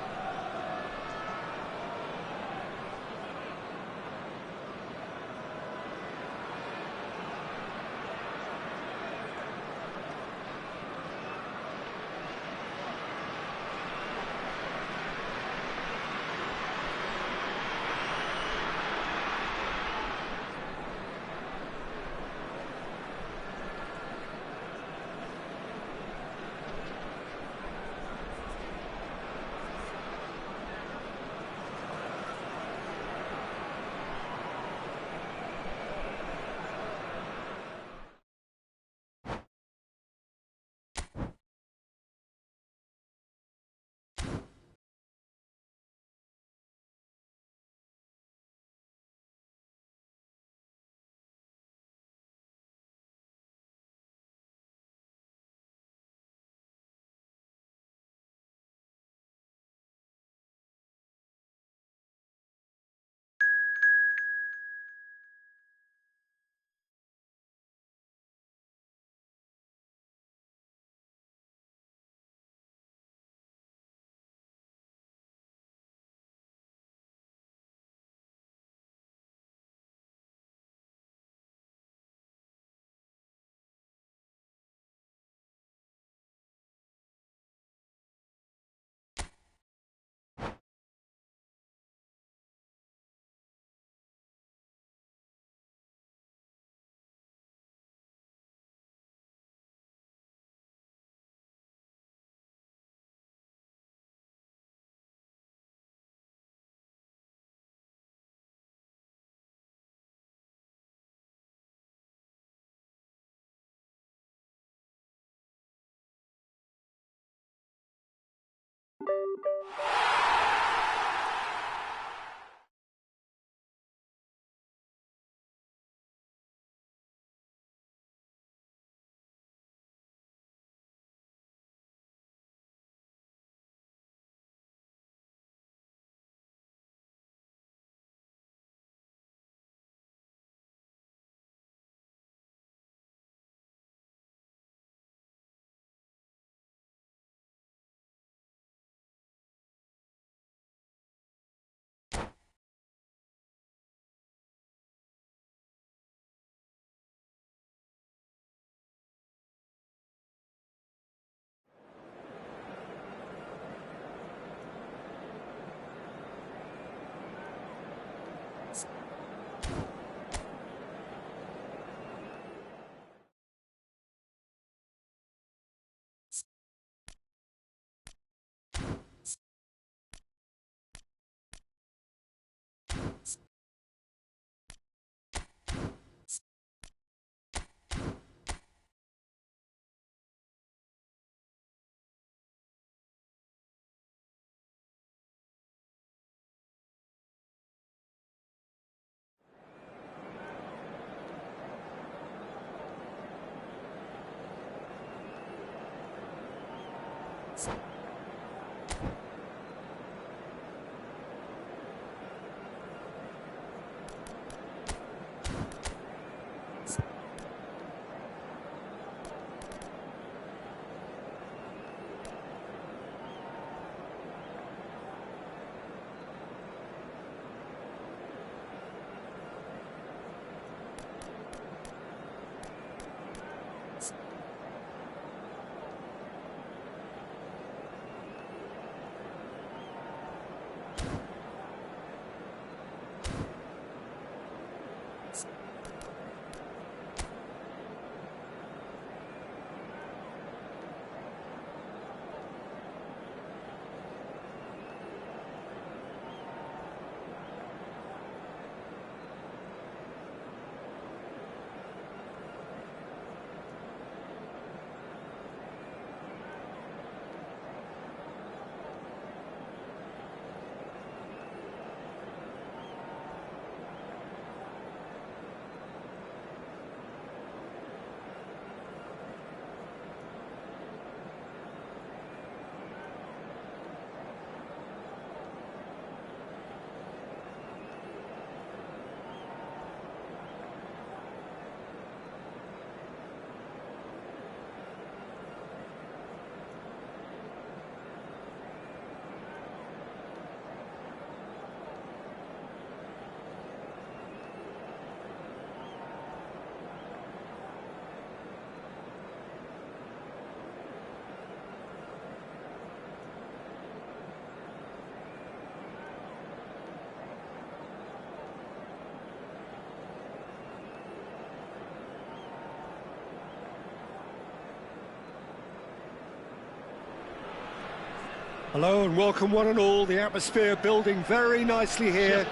Hello and welcome one and all. The atmosphere building very nicely here.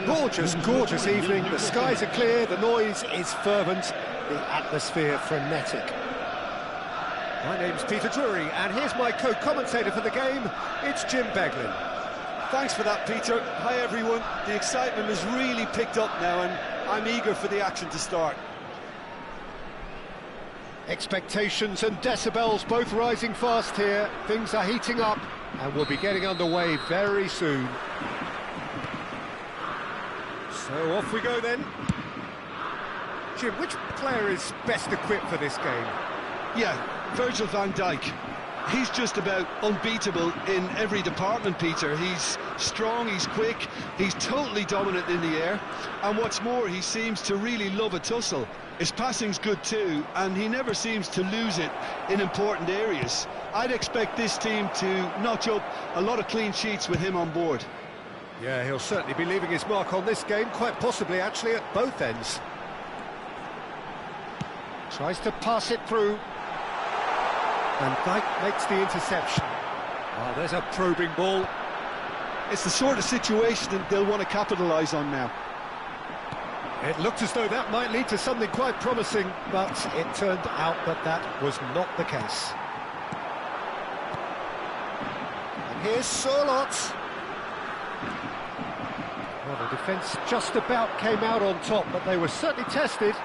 Gorgeous, gorgeous evening. The skies are clear, the noise is fervent, the atmosphere frenetic. My name's Peter Drury, and here's my co-commentator for the game. It's Jim Beglin. Thanks for that, Peter. Hi, everyone. The excitement has really picked up now, and I'm eager for the action to start. Expectations and decibels both rising fast here. Things are heating up, and we'll be getting underway very soon. So off we go then. Jim, which player is best equipped for this game? Yeah, Virgil van Dijk. He's just about unbeatable in every department, Peter. He's strong, he's quick, he's totally dominant in the air, and what's more, he seems to really love a tussle. His passing's good too, and he never seems to lose it in important areas. I'd expect this team to notch up a lot of clean sheets with him on board. Yeah, he'll certainly be leaving his mark on this game, quite possibly actually at both ends. Tries to pass it through. And Dijk makes the interception. Oh, there's a probing ball. It's the sort of situation that they'll want to capitalise on now. It looked as though that might lead to something quite promising, but it turned out that that was not the case. And here's Sorloth. Well, the defence just about came out on top, but they were certainly tested.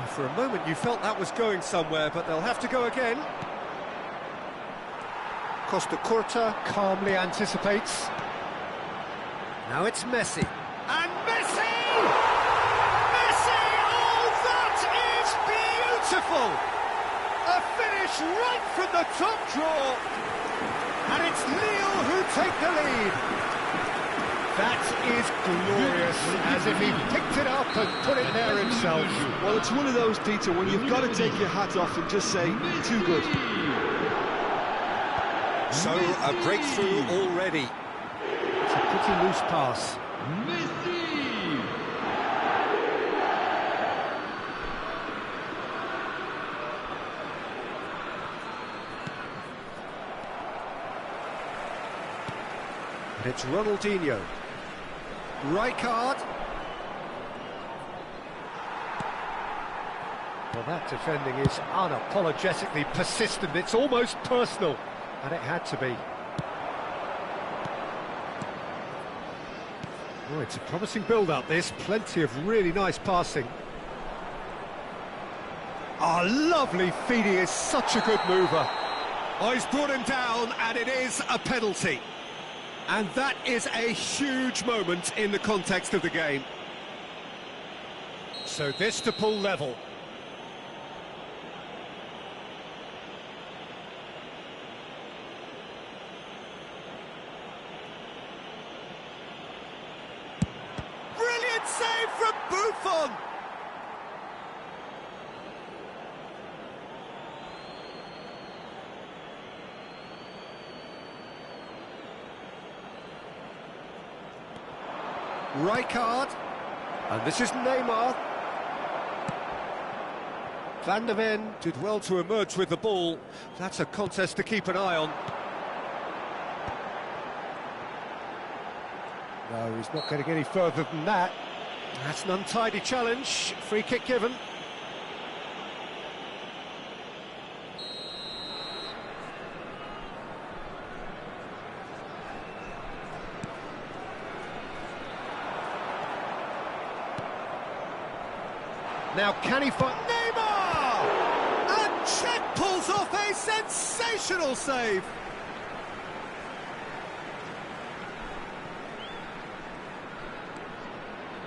For a moment you felt that was going somewhere, but they'll have to go again. Costa Curta calmly anticipates. Now it's Messi. And Messi! Messi! Oh, that is beautiful! A finish right from the top draw. And it's Lille who take the lead. That is glorious, as if he picked it up and put it there himself. Well, it's one of those, Peter, when you've got to take your hat off and just say, too good. So, a breakthrough already. It's a pretty loose pass. And it's Ronaldinho. Rijkaard. Well, that defending is unapologetically persistent. It's almost personal, and it had to be. Oh, it's a promising build-up, this. Plenty of really nice passing. Oh, lovely feed. He is such a good mover. Oh, he's brought him down, and it is a penalty. And that is a huge moment in the context of the game. So this to pull level. Brilliant save from Buffon! Rijkaard, and this is Neymar. Van der Ven did well to emerge with the ball. That's a contest to keep an eye on. No, he's not getting any further than that. That's an untidy challenge. Free kick given. Now can he find Neymar? And Czech pulls off a sensational save.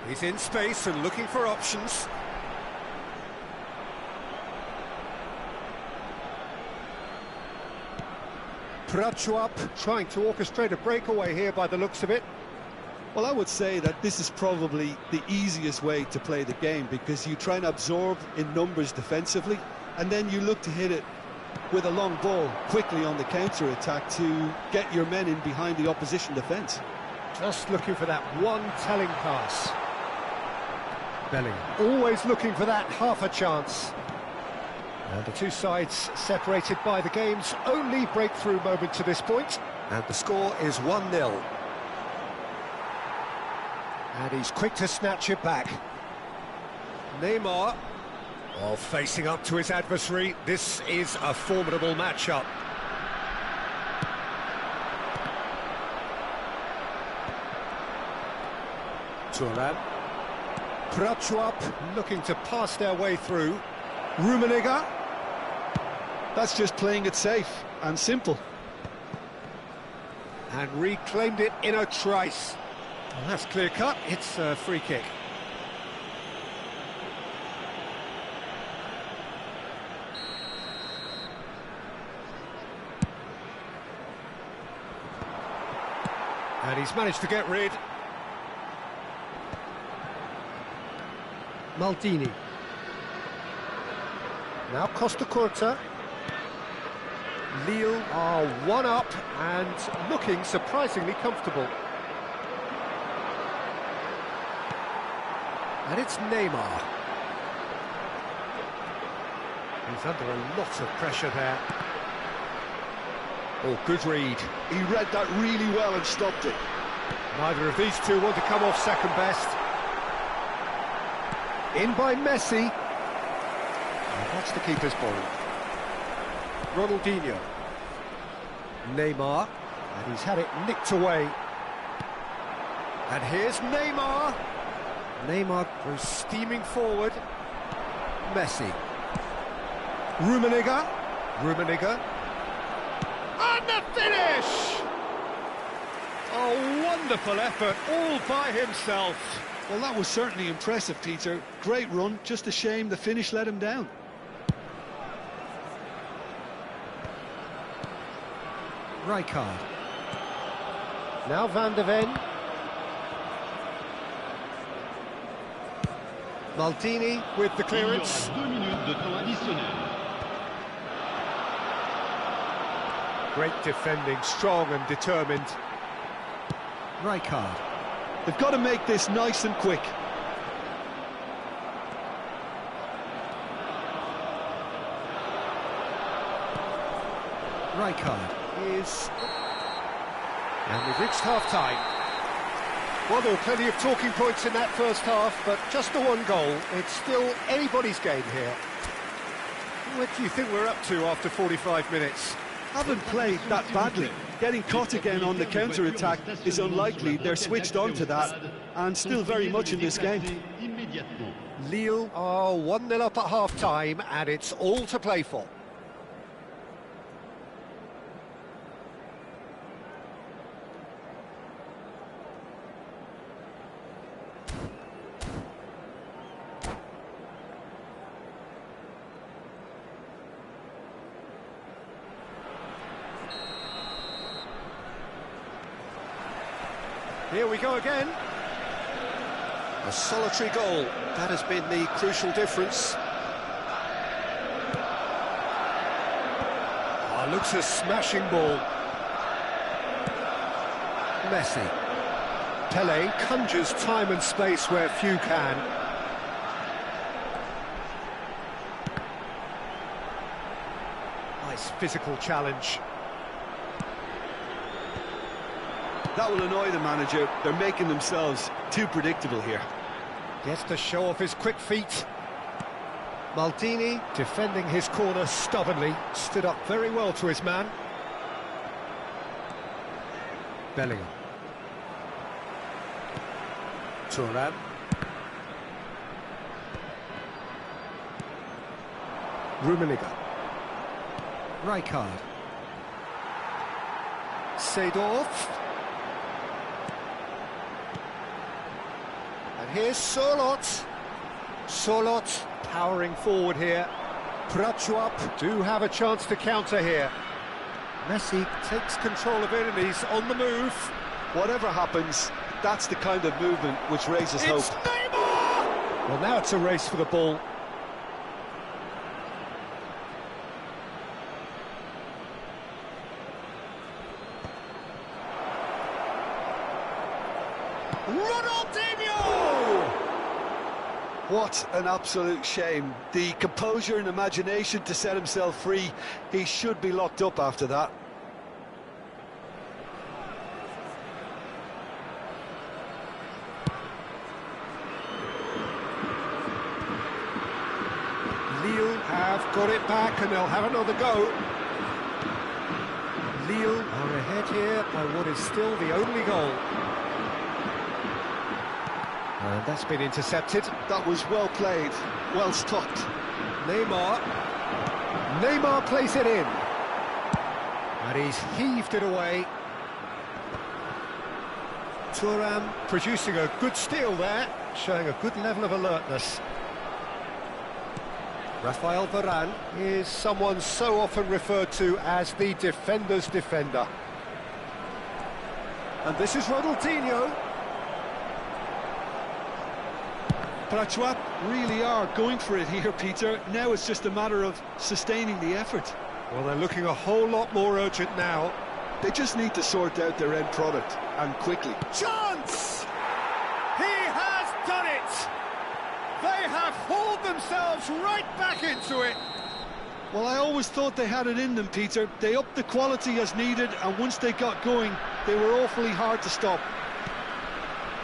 He's in space and looking for options. Prachuap trying to orchestrate a breakaway here by the looks of it. Well, I would say that this is probably the easiest way to play the game, because you try and absorb in numbers defensively, and then you look to hit it with a long ball quickly on the counter-attack to get your men in behind the opposition defence. Just looking for that one telling pass. Bellingham always looking for that half a chance. And the two sides separated by the game's only breakthrough moment to this point. And the score is 1-0. And he's quick to snatch it back. Neymar, facing up to his adversary. This is a formidable matchup. Thuram. Prachuap looking to pass their way through. Rummenigge. That's just playing it safe and simple. And reclaimed it in a trice. Well, that's clear cut, it's a free kick. And he's managed to get rid. Maldini. Now Costa Curta. Lille are one up and looking surprisingly comfortable. And it's Neymar. He's under a lot of pressure there. Oh, good read. He read that really well and stopped it. Neither of these two want to come off second best. In by Messi. And that's the keeper's ball. Ronaldinho. Neymar. And he's had it nicked away. And here's Neymar. Neymar goes steaming forward. Messi. Rummenigge. Rummenigge. And the finish! A wonderful effort, all by himself. Well, that was certainly impressive, Peter. Great run, just a shame the finish let him down. Rijkaard. Now Van de Ven. Maldini with the clearance. 2 minutes de temps additionnel. Great defending, strong and determined. Rijkaard. They've got to make this nice and quick. Rijkaard is... And we've reached half-time. Well, there were plenty of talking points in that first half, but just the one goal. It's still anybody's game here. What do you think we're up to after 45 minutes? Haven't played that badly. Getting caught again on the counter-attack is unlikely. They're switched on to that, and still very much in this game. Lille are 1-0 up at half-time, and it's all to play for. Here we go again. A solitary goal. That has been the crucial difference. Oh, looks a smashing ball. Messi. Pelé conjures time and space where few can. Nice physical challenge. That will annoy the manager. They're making themselves too predictable here. Gets to show off his quick feet. Maldini defending his corner stubbornly. Stood up very well to his man. Bellingham. Thuram. Rummenigge. Rijkaard. Seedorf. And here's Sorloth. Sorloth powering forward here. Prachuap do have a chance to counter here. Messi takes control of it and he's on the move. Whatever happens, that's the kind of movement which raises hope. It's Neymar! Well, now it's a race for the ball. Ronaldinho! What an absolute shame. The composure and imagination to set himself free. He should be locked up after that. Lille have got it back and they'll have another go. Lille are ahead here by what is still the only goal. And that's been intercepted. That was well played, well stopped. Neymar plays it in. And he's heaved it away. Thuram producing a good steal there, showing a good level of alertness. Rafael Varane is someone so often referred to as the defender's defender. And this is Ronaldinho. Prachuap really are going for it here, Peter. Now it's just a matter of sustaining the effort. Well, they're looking a whole lot more urgent now. They just need to sort out their end product, and quickly. Chance! He has done it! They have hauled themselves right back into it. Well, I always thought they had it in them, Peter. They upped the quality as needed, and once they got going, they were awfully hard to stop.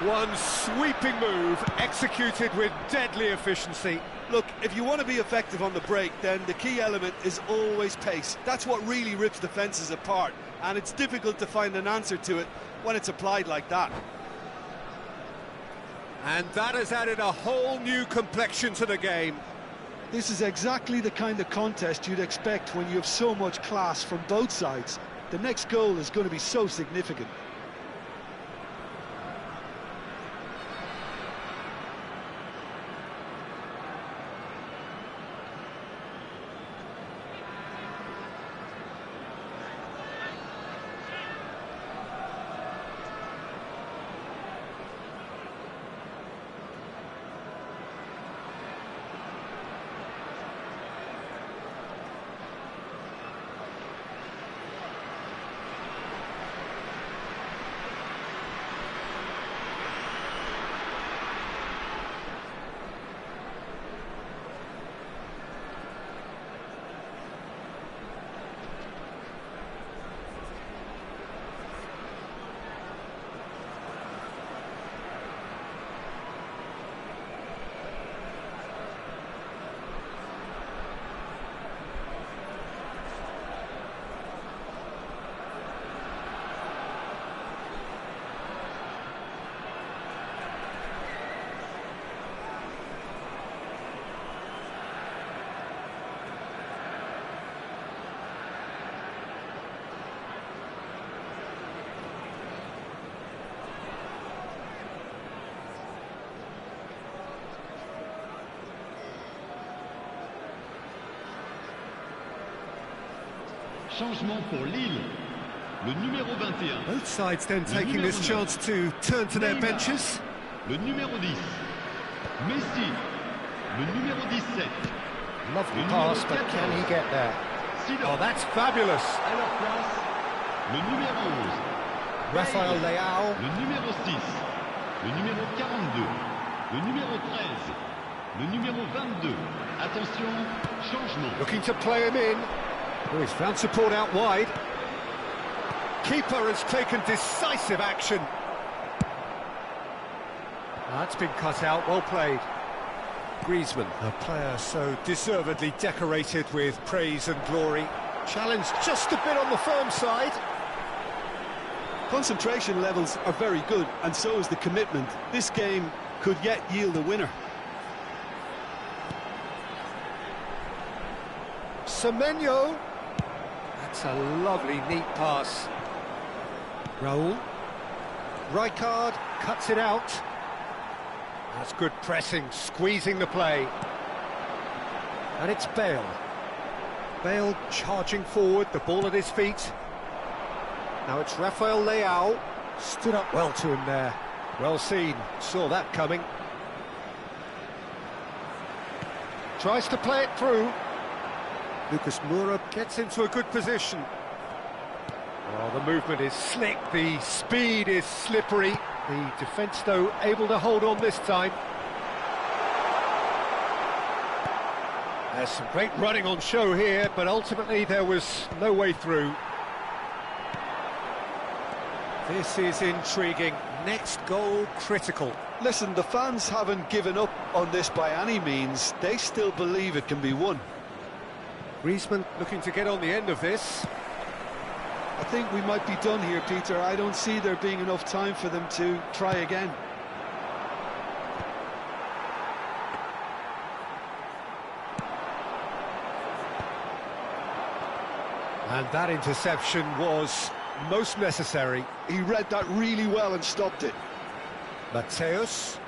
One sweeping move, executed with deadly efficiency. Look, if you want to be effective on the break, then the key element is always pace. That's what really rips defences apart, and it's difficult to find an answer to it when it's applied like that. And that has added a whole new complexion to the game. This is exactly the kind of contest you'd expect when you have so much class from both sides. The next goal is going to be so significant. Changement pour Lille. Le numéro 21. Both sides then taking this chance to turn to their benches. Le numéro 10. Messi. Le numéro 17. Lovely pass, but can he get there? Oh, that's fabulous. Le numéro 11. Rafael Leao. Le numéro 6. Le numéro 42. Le numéro 13. Le numéro 22. Attention, changement. Looking to play him in. Oh, he's found support out wide. Keeper has taken decisive action. That's been cut out, well played. Griezmann, a player so deservedly decorated with praise and glory. Challenge just a bit on the firm side. Concentration levels are very good, and so is the commitment. This game could yet yield a winner. Semenyo. That's a lovely, neat pass. Raul. Rijkaard cuts it out. That's good pressing, squeezing the play. And it's Bale. Bale charging forward, the ball at his feet. Now it's Rafael Leao. Stood up well to him there. Well seen, saw that coming. Tries to play it through. Lucas Moura gets into a good position. Oh, the movement is slick, the speed is slippery. The defence, though, able to hold on this time. There's some great running on show here, but ultimately there was no way through. This is intriguing. Next goal critical. Listen, the fans haven't given up on this by any means. They still believe it can be won. Griezmann looking to get on the end of this. I think we might be done here, Peter. I don't see there being enough time for them to try again. And that interception was most necessary. He read that really well and stopped it. Mateus.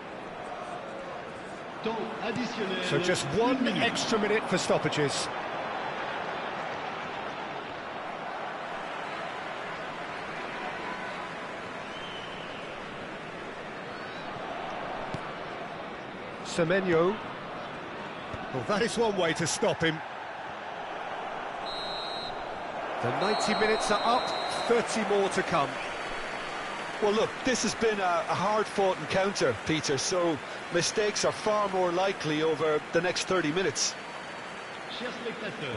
Temps additionnel. So just 1 extra minute for stoppages. Semenyo. Well, that is one way to stop him. The 90 minutes are up, 30 more to come. Well, look, this has been a hard-fought encounter, Peter, so mistakes are far more likely over the next 30 minutes.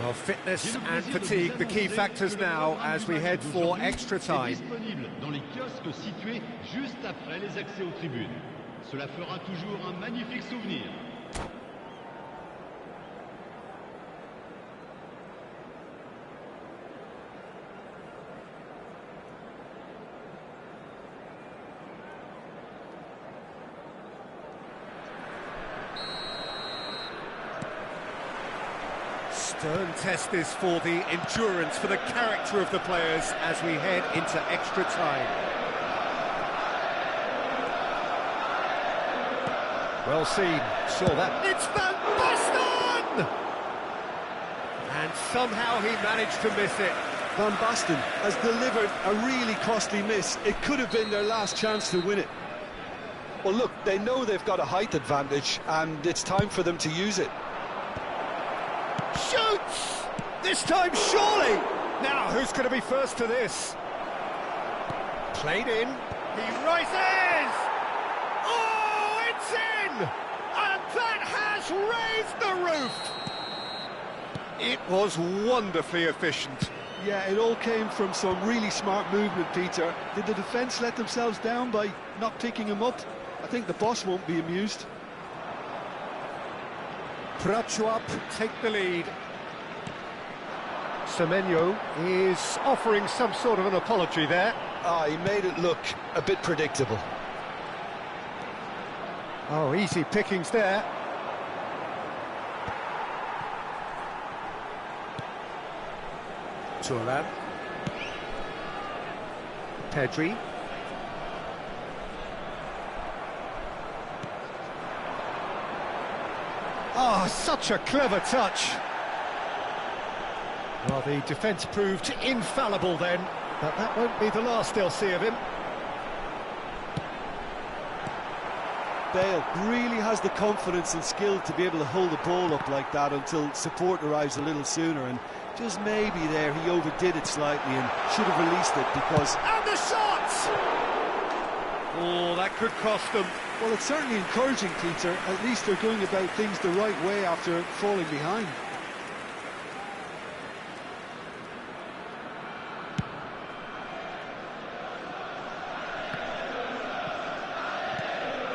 Well, fitness and fatigue, the key factors now as we head for extra time. Dans les kiosques situés juste après les accès aux tribunes. Cela fera toujours un magnifique souvenir. Stern test is for the endurance, for the character of the players as we head into extra time. Well seen, saw that. It's Van Basten! And somehow he managed to miss it. Van Basten has delivered a really costly miss. It could have been their last chance to win it. Well, look, they know they've got a height advantage, and it's time for them to use it. Shoots! This time, surely! Now, who's going to be first to this? Played in. He rises! Oh, it's in! And that has raised the roof! It was wonderfully efficient. Yeah, it all came from some really smart movement, Peter. Did the defence let themselves down by not picking him up? I think the boss won't be amused. Prachuap take the lead. Semenyo is offering some sort of an apology there. He made it look a bit predictable. Oh, easy pickings there. Turan. Pedri. Oh, such a clever touch. Well, the defence proved infallible then, but that won't be the last they'll see of him. Bale really has the confidence and skill to be able to hold the ball up like that until support arrives a little sooner, and just maybe there he overdid it slightly and should have released it because... And the shot! Oh, that could cost them. Well, it's certainly encouraging, Peter. At least they're going about things the right way after falling behind.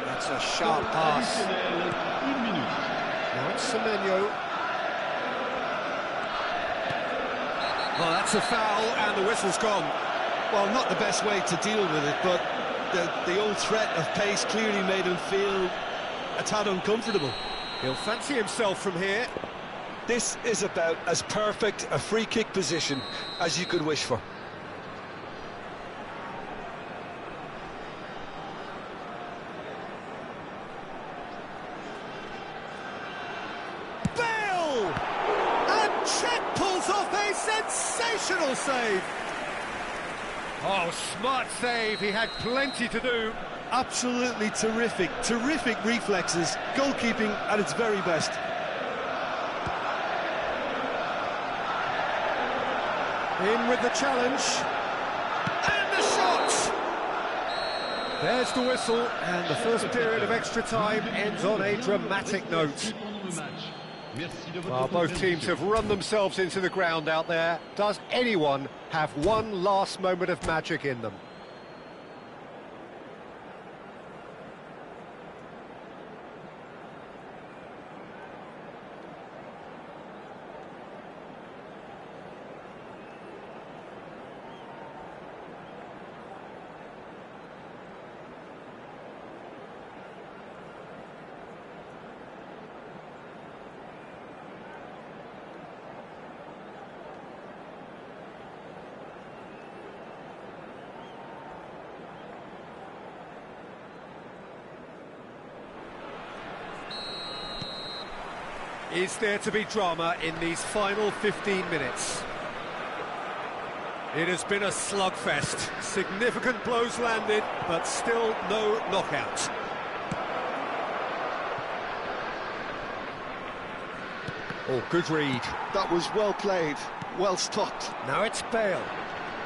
That's a sharp pass. Now it's Semenyo. Well, that's a foul, and the whistle's gone. Well, not the best way to deal with it, but the old threat of pace clearly made him feel a tad uncomfortable. He'll fancy himself from here. This is about as perfect a free kick position as you could wish for. Bale! And Czech pulls off a sensational save. Oh, smart save. He had plenty to do. Absolutely terrific reflexes, goalkeeping at its very best. In with the challenge. And the shot! There's the whistle, and the first period of extra time ends on a dramatic note. Well, both teams have run themselves into the ground out there. Does anyone have one last moment of magic in them? Is there to be drama in these final 15 minutes? It has been a slugfest. Significant blows landed, but still no knockout. Oh, good read. That was well played, well stopped. Now it's Bale.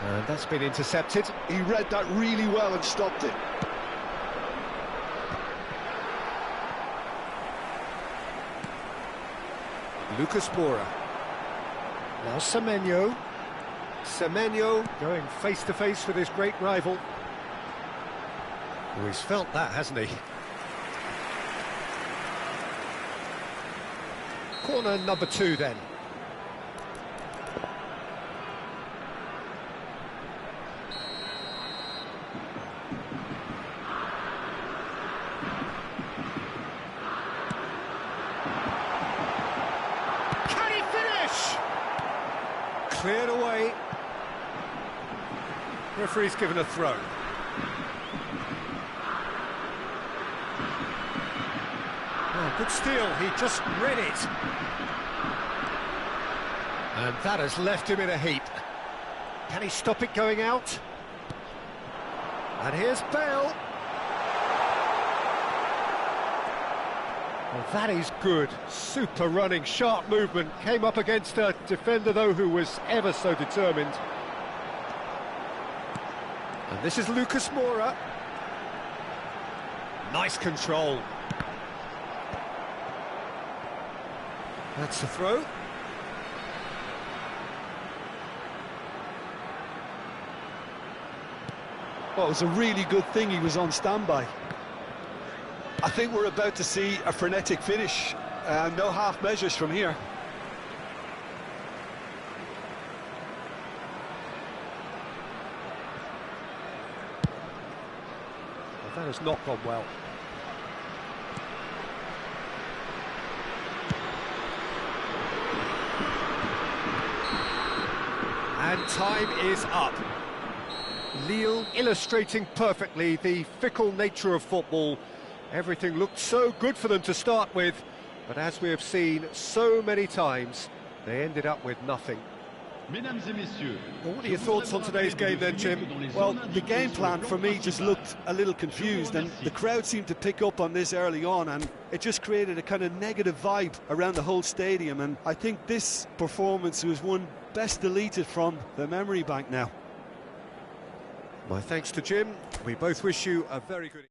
And that's been intercepted. He read that really well and stopped it. Lucas Moura. Now Semenyo. Semenyo going face-to-face with his great rival. Oh, he's felt that, hasn't he? Corner number 2 then. Cleared away. Referee's given a throw. Oh, good steal. He just read it. And that has left him in a heap. Can he stop it going out? And here's Bale. Well, that is good. Super running, sharp movement. Came up against a defender, though, who was ever so determined. And this is Lucas Moura. Nice control. That's the throw. Well, it was a really good thing he was on standby. I think we're about to see a frenetic finish. No half measures from here. Well, that has not gone well. And time is up. Lille illustrating perfectly the fickle nature of football. Everything looked so good for them to start with, but as we have seen so many times, they ended up with nothing. Well, what are your thoughts on today's game then, Jim? Well, the game plan for me just looked a little confused, and the crowd seemed to pick up on this early on, and it just created a kind of negative vibe around the whole stadium, and I think this performance was one best deleted from the memory bank now. My thanks to Jim. We both wish you a very good...